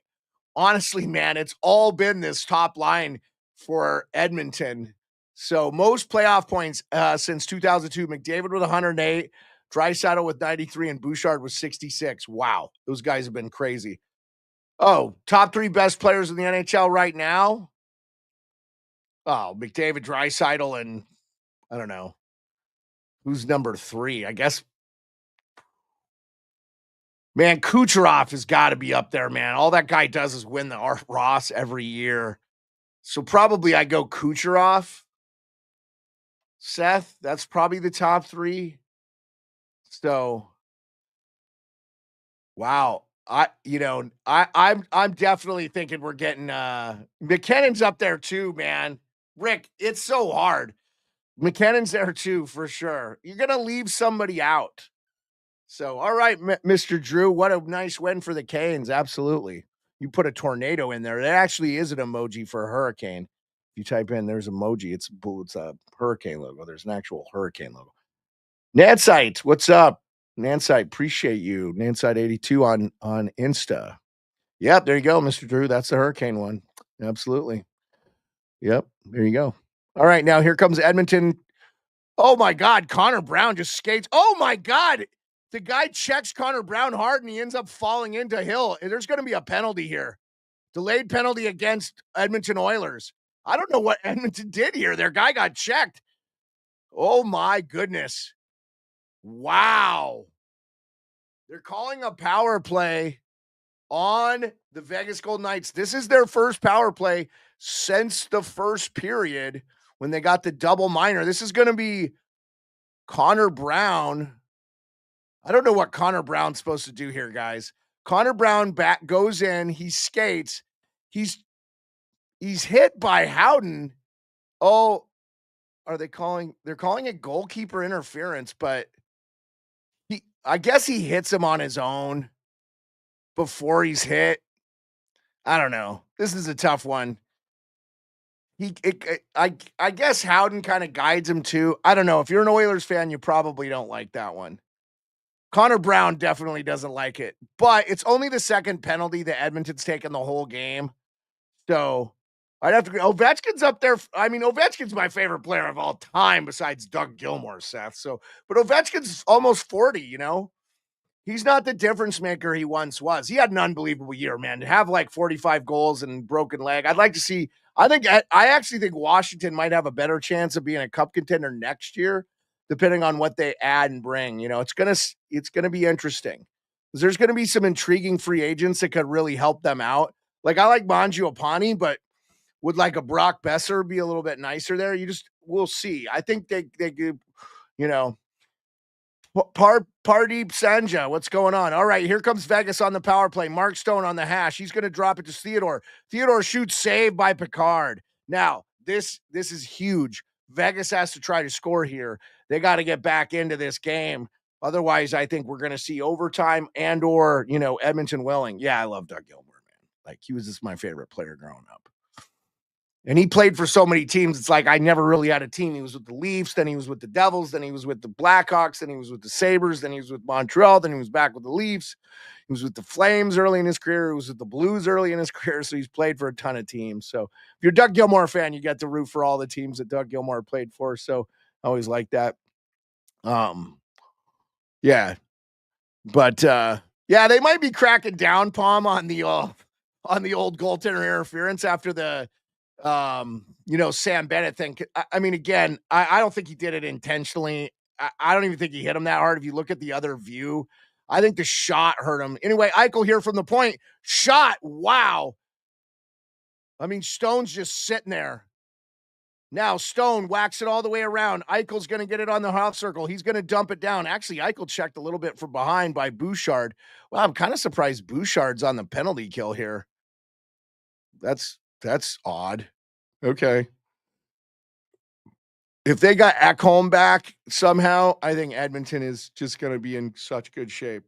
honestly, man, it's all been this top line for Edmonton. So most playoff points since 2002, McDavid with 108, Draisaitl with 93, and Bouchard with 66. Wow, those guys have been crazy. Oh, top 3 best players in the NHL right now? Oh, McDavid, Draisaitl, and I don't know. Who's number 3? I guess, man, Kucherov has got to be up there, man. All that guy does is win the Art Ross every year. So probably I go Kucherov. Seth, that's probably the top 3. So, wow. I'm definitely thinking we're getting McKinnon's up there too, man. Rick, it's so hard. McKinnon's there too, for sure. You're gonna leave somebody out. So, all right, Mr. Drew, what a nice win for the Canes. Absolutely. You put a tornado in there. That actually is an emoji for a hurricane. If you type in, there's emoji. It's a hurricane logo. There's an actual hurricane logo. Nansite, what's up? Nansite, appreciate you. Nansite82 on Insta. Yep, there you go, Mr. Drew. That's the hurricane one. Absolutely. Yep, there you go. All right, now here comes Edmonton. Oh my God, Connor Brown just skates. Oh my God. The guy checks Connor Brown hard and he ends up falling into Hill. There's going to be a penalty here. Delayed penalty against Edmonton Oilers. I don't know what Edmonton did here. Their guy got checked. Oh my goodness. Wow. They're calling a power play on the Vegas Golden Knights. This is their first power play since the first period when they got the double minor. This is going to be Connor Brown. I don't know what Connor Brown's supposed to do here, guys. Connor Brown goes in, he skates. He's hit by Howden. Oh, they're calling it goalkeeper interference, but I guess he hits him on his own before he's hit. I don't know. This is a tough one. I guess Howden kind of guides him too. I don't know. If you're an Oilers fan, you probably don't like that one. Connor Brown definitely doesn't like it, but it's only the second penalty that Edmonton's taken the whole game. So I'd have to agree. Ovechkin's up there. I mean, Ovechkin's my favorite player of all time besides Doug Gilmour, Seth. So, but Ovechkin's almost 40, He's not the difference maker he once was. He had an unbelievable year, man. To have like 45 goals and broken leg. I'd like to see. I actually think Washington might have a better chance of being a cup contender next year, depending on what they add and bring. It's gonna be interesting. Because there's gonna be some intriguing free agents that could really help them out. Like I like Mangiapane, but would like a Brock Besser be a little bit nicer there? We'll see. I think they could, Pardeep Sanja, what's going on? All right, here comes Vegas on the power play. Mark Stone on the hash. He's going to drop it to Theodore. Theodore shoots, saved by Picard. Now, this is huge. Vegas has to try to score here. They got to get back into this game. Otherwise, I think we're going to see overtime and or, Edmonton willing. Yeah, I love Doug Gilmour, man. Like, he was just my favorite player growing up. And he played for so many teams. It's like I never really had a team. He was with the Leafs, then he was with the Devils, then he was with the Blackhawks, then he was with the Sabres, then he was with Montreal, then he was back with the Leafs. He was with the Flames early in his career. He was with the Blues early in his career. So he's played for a ton of teams. So if you're a Doug Gilmour fan, you get to root for all the teams that Doug Gilmour played for. So I always like that. Yeah. But yeah, they might be cracking down, Palm, on the old goaltender interference after the Sam Bennett thing. I mean, again, I don't think he did it intentionally. I don't even think he hit him that hard. If you look at the other view, I think the shot hurt him. Anyway, Eichel here from the point. Shot. Wow. I mean, Stone's just sitting there. Now Stone whacks it all the way around. Eichel's going to get it on the half circle. He's going to dump it down. Actually, Eichel checked a little bit from behind by Bouchard. Well, I'm kind of surprised Bouchard's on the penalty kill here. That's odd. Okay. If they got Ekholm back somehow, I think Edmonton is just going to be in such good shape.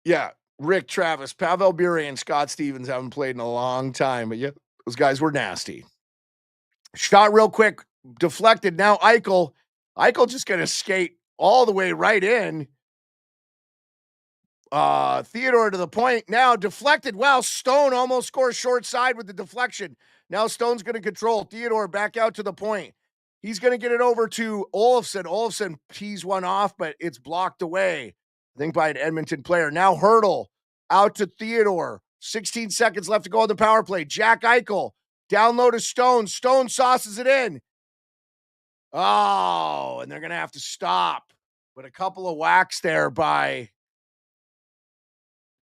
Yeah, Rick Travis, Pavel Bure, and Scott Stevens haven't played in a long time, but yeah, those guys were nasty. Shot real quick, deflected. Now Eichel just going to skate all the way right in. Theodore to the point. Now deflected. Wow, Stone almost scores short side with the deflection. Now Stone's going to control. Theodore back out to the point. He's going to get it over to Olofsson. Olofsson tees one off, but it's blocked away, I think, by an Edmonton player. Now Hurdle out to Theodore. 16 seconds left to go on the power play. Jack Eichel down low to Stone. Stone sauces it in. Oh, and they're going to have to stop. But a couple of whacks there by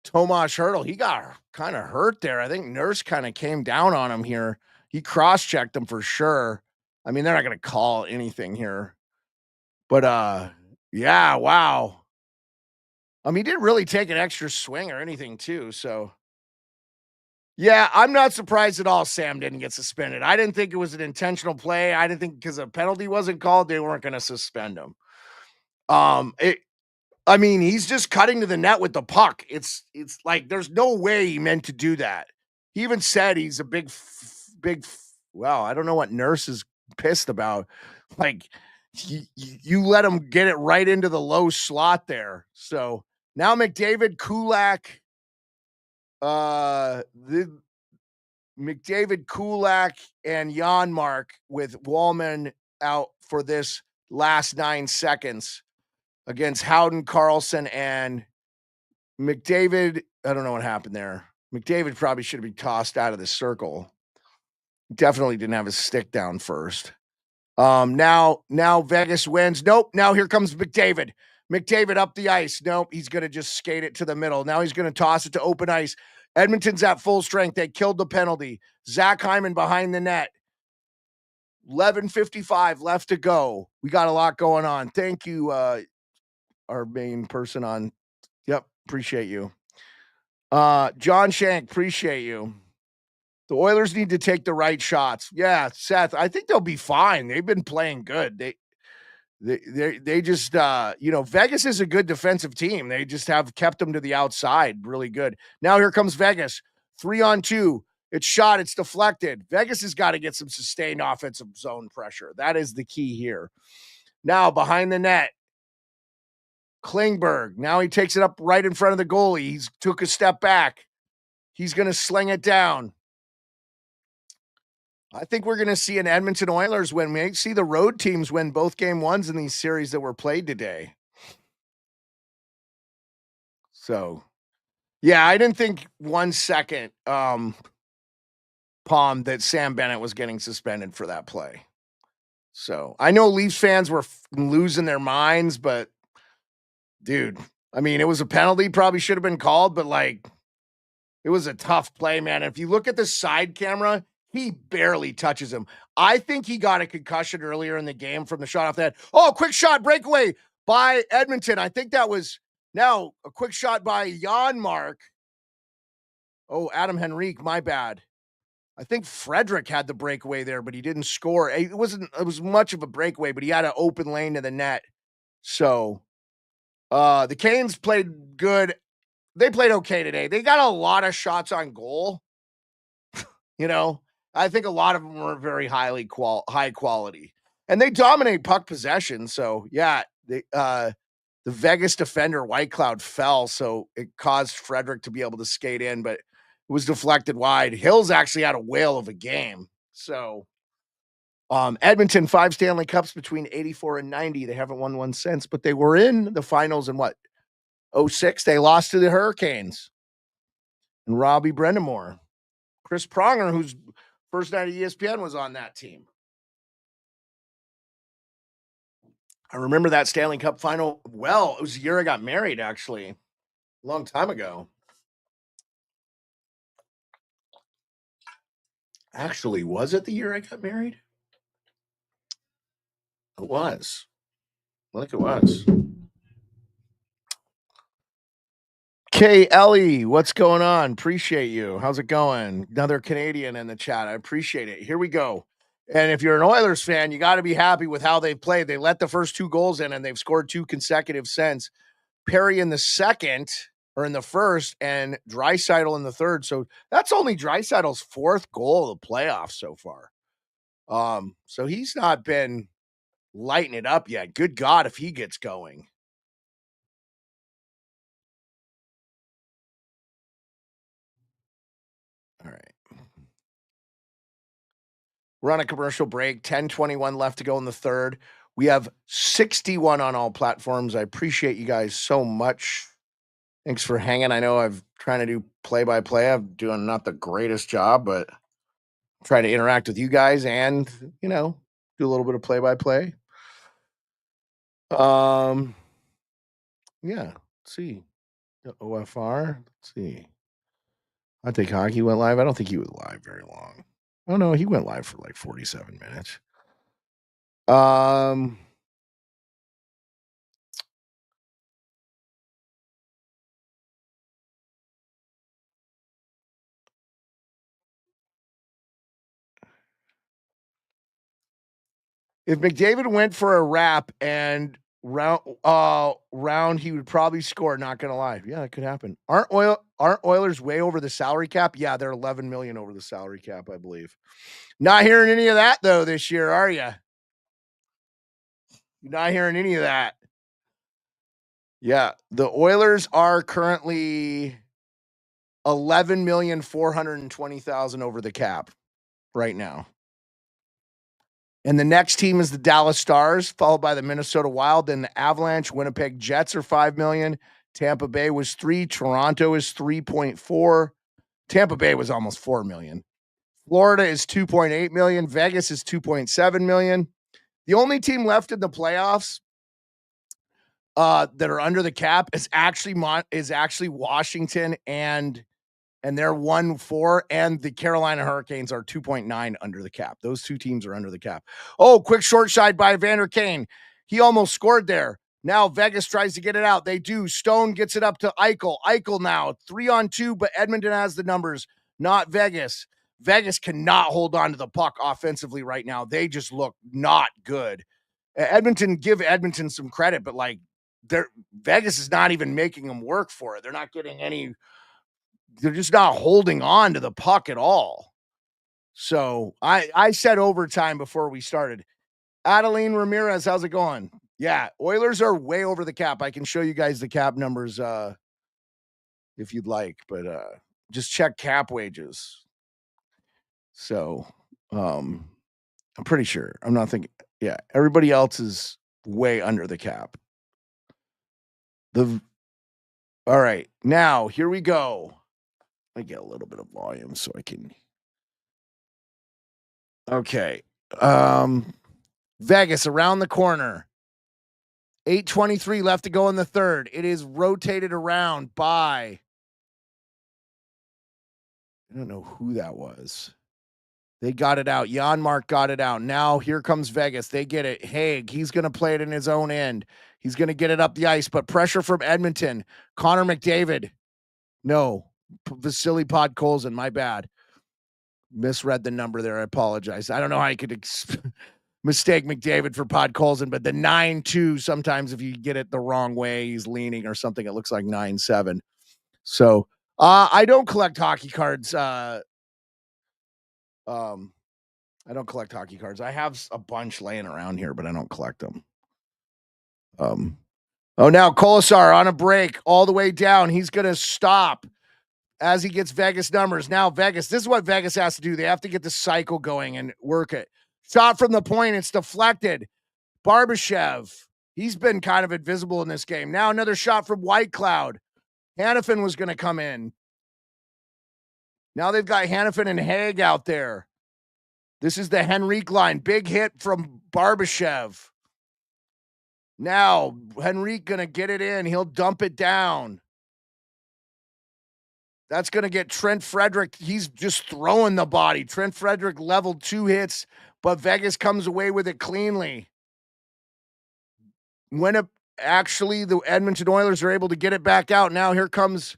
Tomas Hurdle. He got kind of hurt there. I think Nurse kind of came down on him here. He cross-checked him for sure. I mean, they're not going to call anything here. But, yeah, wow. I mean, he didn't really take an extra swing or anything, too, so. Yeah, I'm not surprised at all Sam didn't get suspended. I didn't think it was an intentional play. I didn't think because a penalty wasn't called, they weren't going to suspend him. I mean, he's just cutting to the net with the puck. It's like there's no way he meant to do that. He even said he's a big. Well, I don't know what Nurse is pissed about. Like you let him get it right into the low slot there. So now McDavid, Kulak, and Janmark with Wallman out for this last 9 seconds against Howden, Carlson, and McDavid. I don't know what happened there. McDavid probably should have been tossed out of the circle. Definitely didn't have his stick down first. Now Vegas wins. Nope. Now here comes McDavid. McDavid up the ice. Nope. He's going to just skate it to the middle. Now he's going to toss it to open ice. Edmonton's at full strength. They killed the penalty. Zach Hyman behind the net. 11:55 left to go. We got a lot going on. Thank you, our main person on. Yep. Appreciate you. John Shank, appreciate you. The Oilers need to take the right shots. Yeah, Seth, I think they'll be fine. They've been playing good. They just Vegas is a good defensive team. They just have kept them to the outside really good. Now here comes Vegas. 3-on-2. It's shot, it's deflected. Vegas has got to get some sustained offensive zone pressure. That is the key here. Now behind the net. Klingberg. Now he takes it up right in front of the goalie. He's took a step back. He's going to sling it down. I think we're going to see an Edmonton Oilers win. We may see the road teams win both game ones in these series that were played today. So, yeah, I didn't think 1 second, Palm, that Sam Bennett was getting suspended for that play. So, I know Leafs fans were losing their minds, but, dude, I mean, it was a penalty, probably should have been called, but, like, it was a tough play, man. If you look at the side camera, he barely touches him. I think he got a concussion earlier in the game from the shot off that. Oh, quick shot, breakaway by Edmonton. I think that was now a quick shot by Janmark. Oh, Adam Henrique, my bad. I think Frederick had the breakaway there, but he didn't score. It was much of a breakaway, but he had an open lane to the net. So the Canes played good. They played okay today. They got a lot of shots on goal. I think a lot of them were very high quality, and they dominate puck possession. So yeah, the Vegas defender White Cloud fell, so it caused Frederick to be able to skate in, but it was deflected wide. Hills actually had a whale of a game. So Edmonton 5 Stanley Cups between 84 and 90. They haven't won one since, but they were in the finals in 06. They lost to the Hurricanes and Robbie Brendamore. Chris Pronger, whose first night at ESPN was on that team. I remember that Stanley Cup final. Well, it was the year I got married, actually, a long time ago. Actually, was it the year I got married? It was. I think it was. Kay Ellie, what's going on? Appreciate you. How's it going? Another Canadian in the chat. I appreciate it. Here we go. And if you're an Oilers fan, you got to be happy with how they've played. They let the first 2 goals in, and they've scored 2 consecutive since. Perry in the second, or in the first, and Draisaitl in the third. So that's only Draisaitl's 4th goal of the playoffs so far. So he's not been lighting it up yet. Good God, if he gets going. All right. We're on a commercial break. 10:21 left to go in the third. We have 61 on all platforms. I appreciate you guys so much. Thanks for hanging. I know I've trying to do play-by-play. I'm doing not the greatest job, but trying to interact with you guys and, do a little bit of play-by-play. Yeah. Let's see. The OFR. Let's see. I think hockey went live. I don't think he was live very long. Oh no, he went live for like 47 minutes. If McDavid went for a wrap and round, he would probably score. Not gonna lie, yeah, it could happen. Aren't Oilers way over the salary cap? Yeah, they're 11 million over the salary cap, I believe. Not hearing any of that though this year, are you? You're not hearing any of that. Yeah, the Oilers are currently 11,420,000 over the cap right now. And the next team is the Dallas Stars, followed by the Minnesota Wild, then the Avalanche. Winnipeg Jets are 5 million. Tampa Bay was 3. Toronto is 3.4. Tampa Bay was almost 4 million. Florida is 2.8 million. Vegas is 2.7 million. The only team left in the playoffs that are under the cap is actually Washington, and they're 1-4, and the Carolina Hurricanes are 2.9 under the cap. Those 2 teams are under the cap. Oh, quick short side by Vander Kane. He almost scored there. Now Vegas tries to get it out. They do. Stone gets it up to Eichel. Eichel now 3-on-2, but Edmonton has the numbers, not Vegas. Vegas cannot hold on to the puck offensively right now. They just look not good. Give Edmonton some credit, but Vegas is not even making them work for it. They're not getting any. They're just not holding on to the puck at all. So I said overtime before we started. Adeline Ramirez, how's it going? Yeah, Oilers are way over the cap. I can show you guys the cap numbers if you'd like, but just check cap wages. So I'm pretty sure. I'm not thinking. Yeah, everybody else is way under the cap. All right, now here we go. I get a little bit of volume so I can. Okay. Vegas around the corner. 8:23 left to go in the third. It is rotated around by, I don't know who that was. They got it out. Janmark got it out. Now here comes Vegas. They get it. Haig, he's going to play it in his own end. He's going to get it up the ice, but pressure from Edmonton. Connor McDavid. No. Vasily Podkolzin, my bad. Misread the number there. I apologize. I don't know how you could mistake McDavid for Podkolzin, but the 9-2, sometimes if you get it the wrong way, he's leaning or something, it looks like 9-7. So I don't collect hockey cards. I don't collect hockey cards. I have a bunch laying around here, but I don't collect them. Now Kolesar on a break all the way down. He's going to stop as he gets Vegas numbers. Now Vegas, this is what Vegas has to do. They have to get the cycle going and work it. Shot from the point. It's deflected. Barbashev. He's been kind of invisible in this game. Now another shot from White Cloud. Hannafin was going to come in. Now they've got Hannafin and Haig out there. This is the Henrique line. Big hit from Barbashev. Now, Henrique going to get it in. He'll dump it down. That's going to get Trent Frederick. He's just throwing the body. Trent Frederick leveled 2 hits, but Vegas comes away with it cleanly. Actually, the Edmonton Oilers are able to get it back out. Now here comes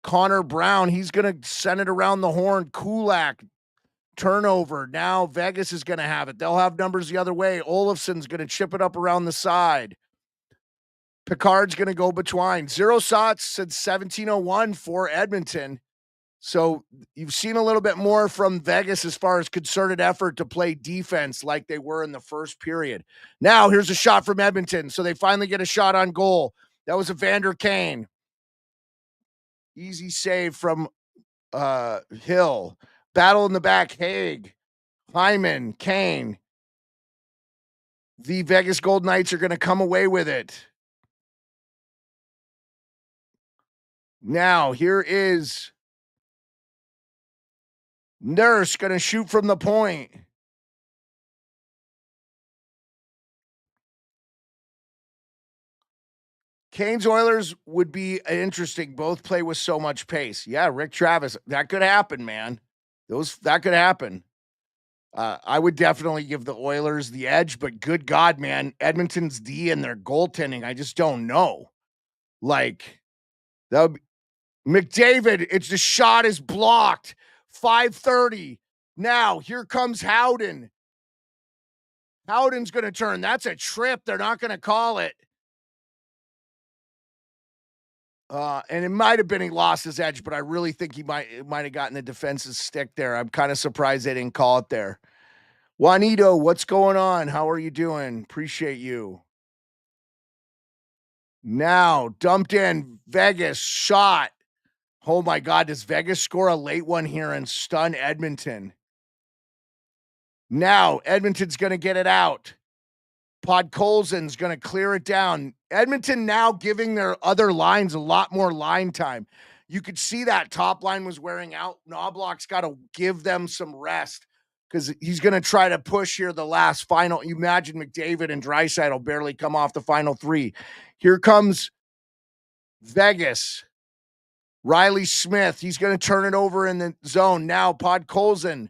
Connor Brown. He's going to send it around the horn. Kulak, turnover. Now Vegas is going to have it. They'll have numbers the other way. Olofsson's going to chip it up around the side. Picard's going to go between. 0 shots since 1701 for Edmonton. So you've seen a little bit more from Vegas as far as concerted effort to play defense like they were in the first period. Now here's a shot from Edmonton. So they finally get a shot on goal. That was a Vander Kane. Easy save from Hill. Battle in the back. Haig, Hyman, Kane. The Vegas Golden Knights are going to come away with it. Now here is Nurse going to shoot from the point. Canes Oilers would be interesting. Both play with so much pace. Yeah, Rick Travis. That could happen, man. That could happen. I would definitely give the Oilers the edge, but good God, man, Edmonton's D and their goaltending, I just don't know. Like, that would be, McDavid, the shot is blocked. 5:30. Now, here comes Howden. Howden's going to turn. That's a trip. They're not going to call it. And it might have been he lost his edge, but I really think he might have gotten the defense's stick there. I'm kind of surprised they didn't call it there. Juanito, what's going on? How are you doing? Appreciate you. Now, dumped in. Vegas, shot. Oh my God, does Vegas score a late one here and stun Edmonton? Now, Edmonton's going to get it out. Podkolzin's going to clear it down. Edmonton now giving their other lines a lot more line time. You could see that top line was wearing out. Knobloch's got to give them some rest because he's going to try to push here the last final. You imagine McDavid and Draisaitl barely come off the final 3. Here comes Vegas. Riley Smith. He's going to turn it over in the zone. Now Podkolzin.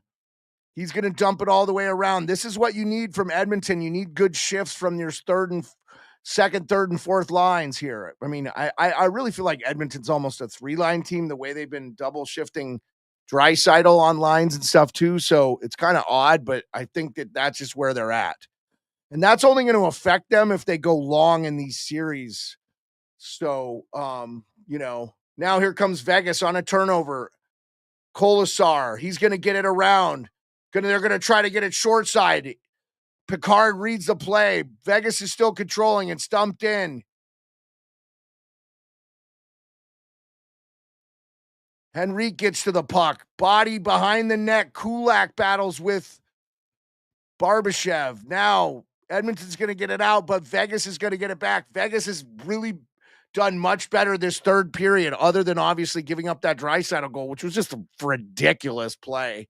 He's going to dump it all the way around. This is what you need from Edmonton. You need good shifts from your second, third, and fourth lines here. I mean, I really feel like Edmonton's almost a 3-line team, the way they've been double shifting Draisaitl on lines and stuff too. So it's kind of odd, but I think that that's just where they're at. And that's only going to affect them if they go long in these series. So, now here comes Vegas on a turnover. Kolasar, he's going to get it around. They're going to try to get it short side. Picard reads the play. Vegas is still controlling and stumped in. Henrique gets to the puck. Body behind the net. Kulak battles with Barbashev. Now, Edmonton's going to get it out, but Vegas is going to get it back. Vegas has really done much better this third period, other than obviously giving up that Draisaitl goal, which was just a ridiculous play.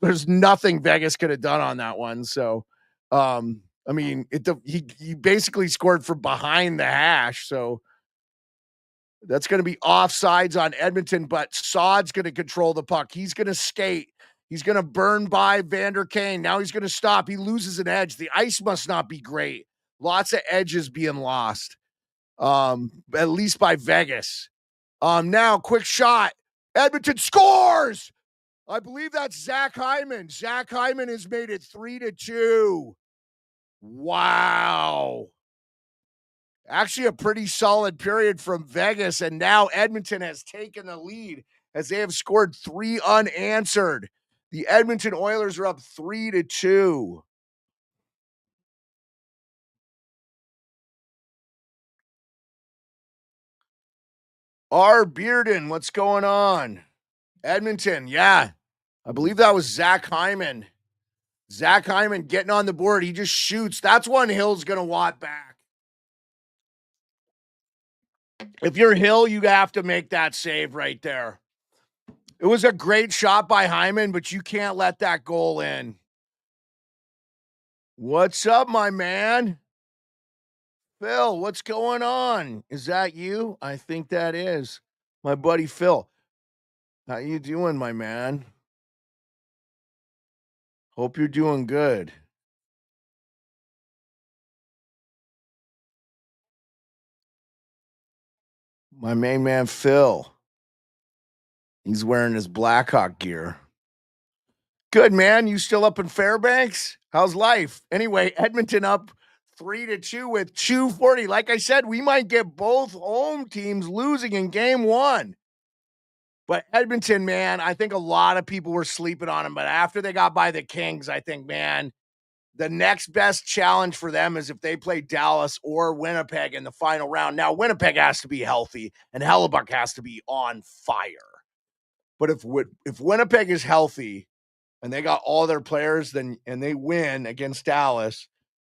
There's nothing Vegas could have done on that one. So, I mean, he basically scored from behind the hash. So that's going to be offsides on Edmonton, but Saad's going to control the puck. He's going to skate. He's going to burn by Vander Kane. Now he's going to stop. He loses an edge. The ice must not be great. Lots of edges being lost, at least by Vegas. Now, quick shot. Edmonton scores. I believe that's Zach Hyman. Zach Hyman has made it 3-2. Wow. Actually, a pretty solid period from Vegas, and now Edmonton has taken the lead as they have scored 3 unanswered. The Edmonton Oilers are up 3-2. R. Bearden, what's going on? Edmonton, yeah. I believe that was Zach Hyman. Zach Hyman getting on the board. He just shoots. That's one Hill's going to want back. If you're Hill, you have to make that save right there. It was a great shot by Hyman, but you can't let that goal in. What's up, my man? Phil, what's going on? Is that you? I think that is. My buddy Phil. How you doing, my man? Hope you're doing good. My main man Phil. He's wearing his Blackhawk gear. Good, man. You still up in Fairbanks? How's life? Anyway, Edmonton up 3-2 with 240. Like I said, we might get both home teams losing in game one. But Edmonton, man, I think a lot of people were sleeping on them. But after they got by the Kings, I think, man, the next best challenge for them is if they play Dallas or Winnipeg in the final round. Now, Winnipeg has to be healthy, and Hellebuck has to be on fire. But if Winnipeg is healthy and they got all their players, then and they win against Dallas,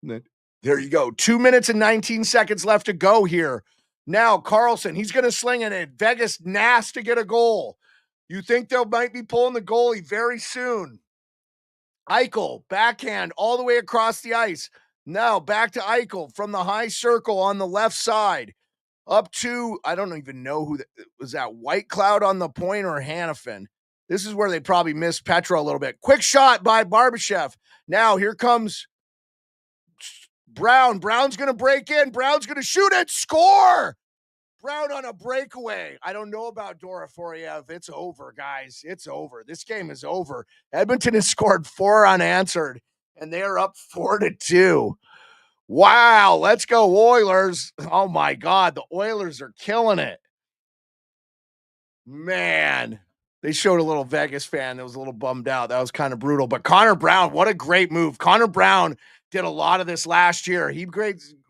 then there you go. 2 minutes and 19 seconds left to go here. Now, Carlson, he's going to sling it in. Vegas Nass to get a goal. You think they might be pulling the goalie very soon. Eichel, backhand all the way across the ice. Now back to Eichel from the high circle on the left side. Up to, I don't even know who was that, White Cloud on the point or Hannafin. This is where they probably missed Petro a little bit. Quick shot by Barbashev. Now here comes Brown. Brown's going to break in. Brown's going to shoot it. Score! Brown on a breakaway. I don't know about Doroforiev. It's over, guys. It's over. This game is over. Edmonton has scored 4 unanswered, and they are up 4-2. Wow. Let's go, Oilers. Oh, my God. The Oilers are killing it. Man, they showed a little Vegas fan that was a little bummed out. That was kind of brutal. But Connor Brown, what a great move. Connor Brown did a lot of this last year. He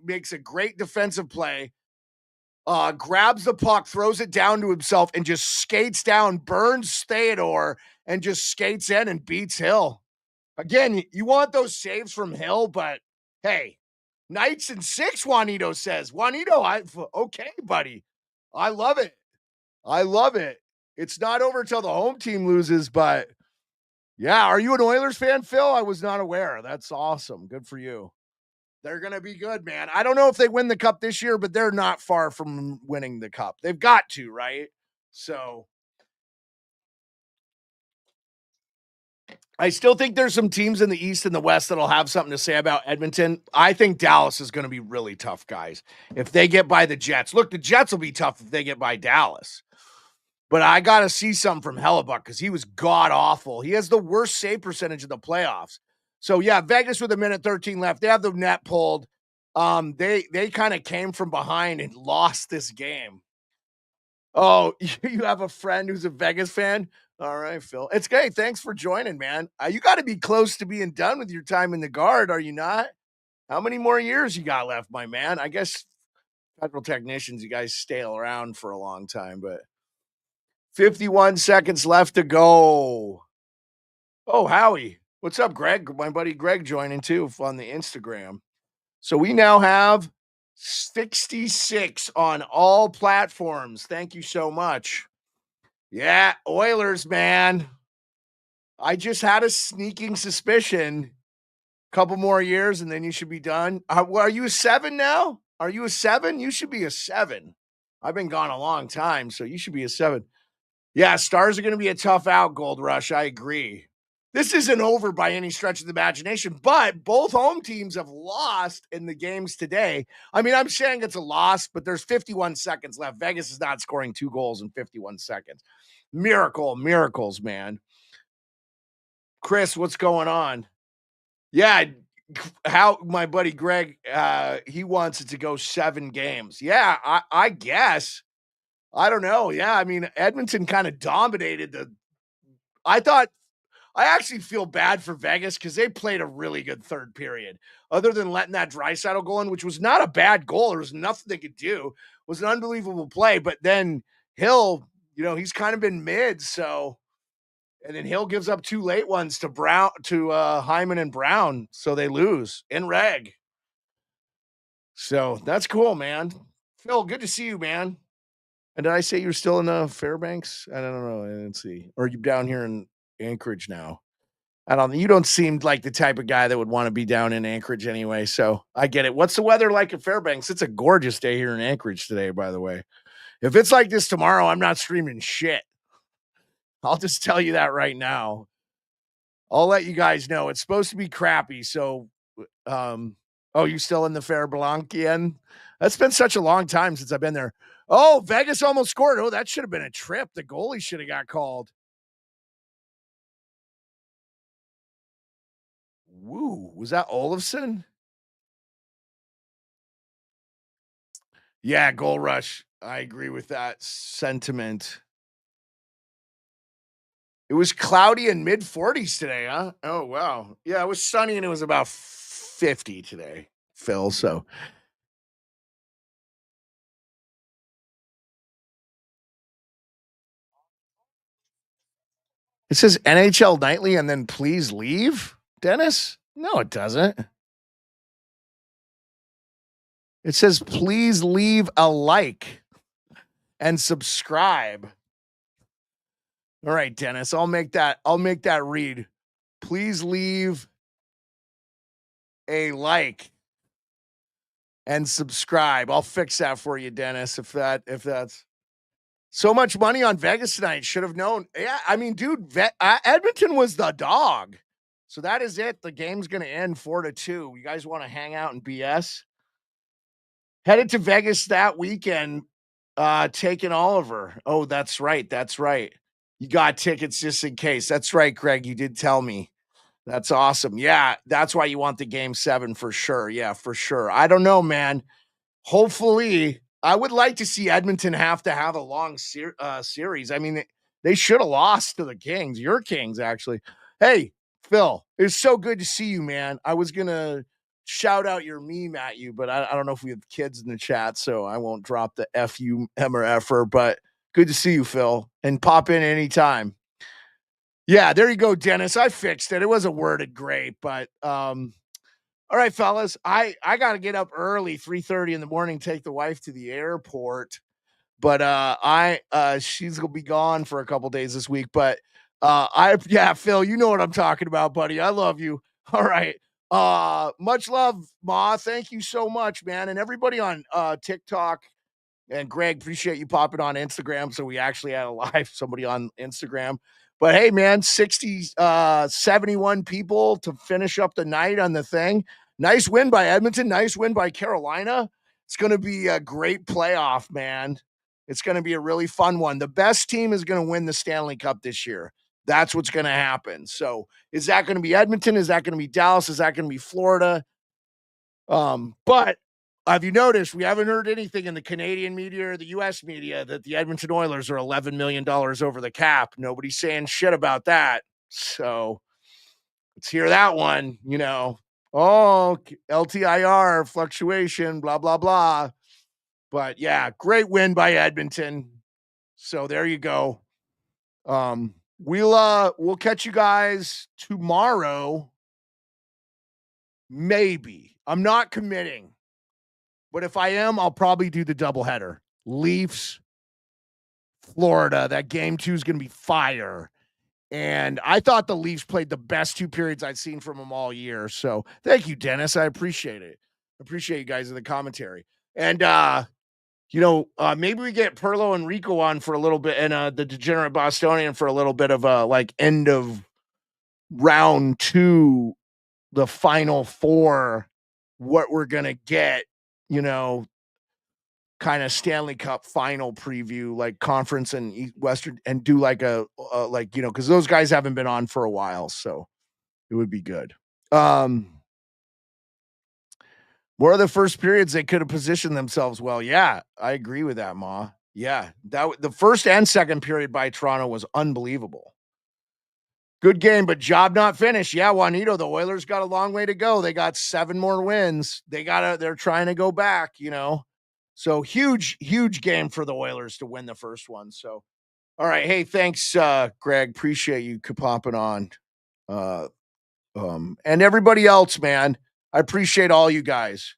makes a great defensive play. Grabs the puck, throws it down to himself, and just skates down, burns Theodore, and just skates in and beats Hill. Again, you want those saves from Hill, but hey, Knights and 6, Juanito says. Juanito, okay, buddy. I love it. I love it. It's not over until the home team loses, but yeah, are you an Oilers fan, Phil? I was not aware. That's awesome. Good for you. They're going to be good, man. I don't know if they win the cup this year, but they're not far from winning the cup. They've got to, right? So I still think there's some teams in the East and the West that'll have something to say about Edmonton. I think Dallas is going to be really tough, guys. If they get by the Jets. Look, the Jets will be tough if they get by Dallas. But I got to see something from Hellebuck because he was god-awful. He has the worst save percentage in the playoffs. So, yeah, Vegas with 1:13 left. They have the net pulled. They kind of came from behind and lost this game. Oh, you have a friend who's a Vegas fan? All right, Phil. It's great. Thanks for joining, man. You got to be close to being done with your time in the Guard, are you not? How many more years you got left, my man? I guess federal technicians, you guys stay around for a long time, but 51 seconds left to go. Oh, Howie. What's up, Greg? My buddy Greg joining too on the Instagram. So we now have 66 on all platforms. Thank you so much. Yeah, Oilers, man. I just had a sneaking suspicion. Couple more years and then you should be done. Are you a 7 now? Are you a 7? You should be a 7. I've been gone a long time, so you should be a 7. Yeah, Stars are going to be a tough out, Gold Rush. I agree. This isn't over by any stretch of the imagination, but both home teams have lost in the games today. I mean, I'm saying it's a loss, but there's 51 seconds left. Vegas is not scoring 2 goals in 51 seconds. Miracles, man. Chris, what's going on? Yeah, how my buddy Greg, he wants it to go 7 games. Yeah, I guess. I don't know. Yeah, I mean, Edmonton kind of dominated I actually feel bad for Vegas because they played a really good third period. Other than letting that Draisaitl go in, which was not a bad goal. There was nothing they could do. It was an unbelievable play. But then Hill, he's kind of been mid. So, and then Hill gives up 2 late ones to Hyman and Brown. So they lose in reg. So that's cool, man. Phil, good to see you, man. And did I say you're still in Fairbanks? I don't know. I didn't see. Or are you down here in Anchorage now? You don't seem like the type of guy that would want to be down in Anchorage anyway, so I get it. What's the weather like at Fairbanks? It's a gorgeous day here in Anchorage today, by the way. If it's like this tomorrow, I'm not streaming shit. I'll just tell you that right now. I'll let you guys know. It's supposed to be crappy, so oh, you still in the Fairbankian? That's been such a long time since I've been there. Oh, Vegas almost scored. Oh, that should have been a trip. The goalie should have got called. Woo, was that Olofsson? Yeah, goal rush. I agree with that sentiment. It was cloudy and mid 40s today, huh? Oh, wow. Yeah, it was sunny and it was about 50 today, Phil. So it says NHL Nightly and then please leave, Dennis? No, it doesn't. It says please leave a like and subscribe. All right, Dennis, I'll make that read. Please leave a like and subscribe. I'll fix that for you, Dennis, if that's so much money on Vegas tonight. Should have known. Yeah, I mean, dude, Edmonton was the dog. So that is it. The game's going to end 4-2. You guys want to hang out and BS? Headed to Vegas that weekend, taking Oliver. Oh, that's right. That's right. You got tickets just in case. That's right, Greg. You did tell me. That's awesome. Yeah, that's why you want the game 7 for sure. Yeah, for sure. I don't know, man. Hopefully, I would like to see Edmonton have to have a long series. I mean, they should have lost to the Kings, your Kings, actually. Hey, Phil, it's so good to see you, man. I was going to shout out your meme at you, but I don't know if we have kids in the chat, so I won't drop the F-U-M or F-er, but good to see you, Phil, and pop in anytime. Yeah, there you go, Dennis. I fixed it. It was a worded great, but all right, fellas. I got to get up early, 3:30 in the morning, take the wife to the airport. But she's gonna be gone for a couple days this week. But Phil, you know what I'm talking about, buddy. I love you. All right. Much love, Ma. Thank you so much, man. And everybody on TikTok. And Greg, appreciate you popping on Instagram. So we actually had a live somebody on Instagram. But hey, man, 71 people to finish up the night on the thing. Nice win by Edmonton. Nice win by Carolina. It's going to be a great playoff, man. It's going to be a really fun one. The best team is going to win the Stanley Cup this year. That's what's going to happen. So is that going to be Edmonton? Is that going to be Dallas? Is that going to be Florida? But have you noticed we haven't heard anything in the Canadian media or the U.S. media that the Edmonton Oilers are $11 million over the cap? Nobody's saying shit about that. So let's hear that one, Oh, LTIR, fluctuation, blah, blah, blah. But yeah, great win by Edmonton. So there you go. We'll catch you guys tomorrow. Maybe. I'm not committing. But if I am, I'll probably do the doubleheader. Leafs, Florida. That game 2 is going to be fire. And I thought the Leafs played the best 2 periods I'd seen from them all year. So thank you, Dennis. I appreciate it. Appreciate you guys in the commentary. And, maybe we get Perlo and Rico on for a little bit and the Degenerate Bostonian for a little bit of end of round 2, the final 4, what we're going to get, kind of Stanley Cup final preview, like conference and Western, and do like because those guys haven't been on for a while, so it would be good. More of the first periods they could have positioned themselves well. Yeah, I agree with that, Ma. Yeah, the first and second period by Toronto was unbelievable. Good game, but job not finished. Yeah, Juanito, the Oilers got a long way to go. They got 7 more wins. They're trying to go back, So huge game for the Oilers to win the first one. So, all right. Hey, thanks, Greg. Appreciate you popping on. And everybody else, man. I appreciate all you guys.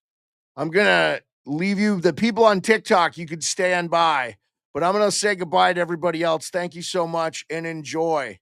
I'm going to leave you. The people on TikTok, you could stand by. But I'm going to say goodbye to everybody else. Thank you so much and enjoy.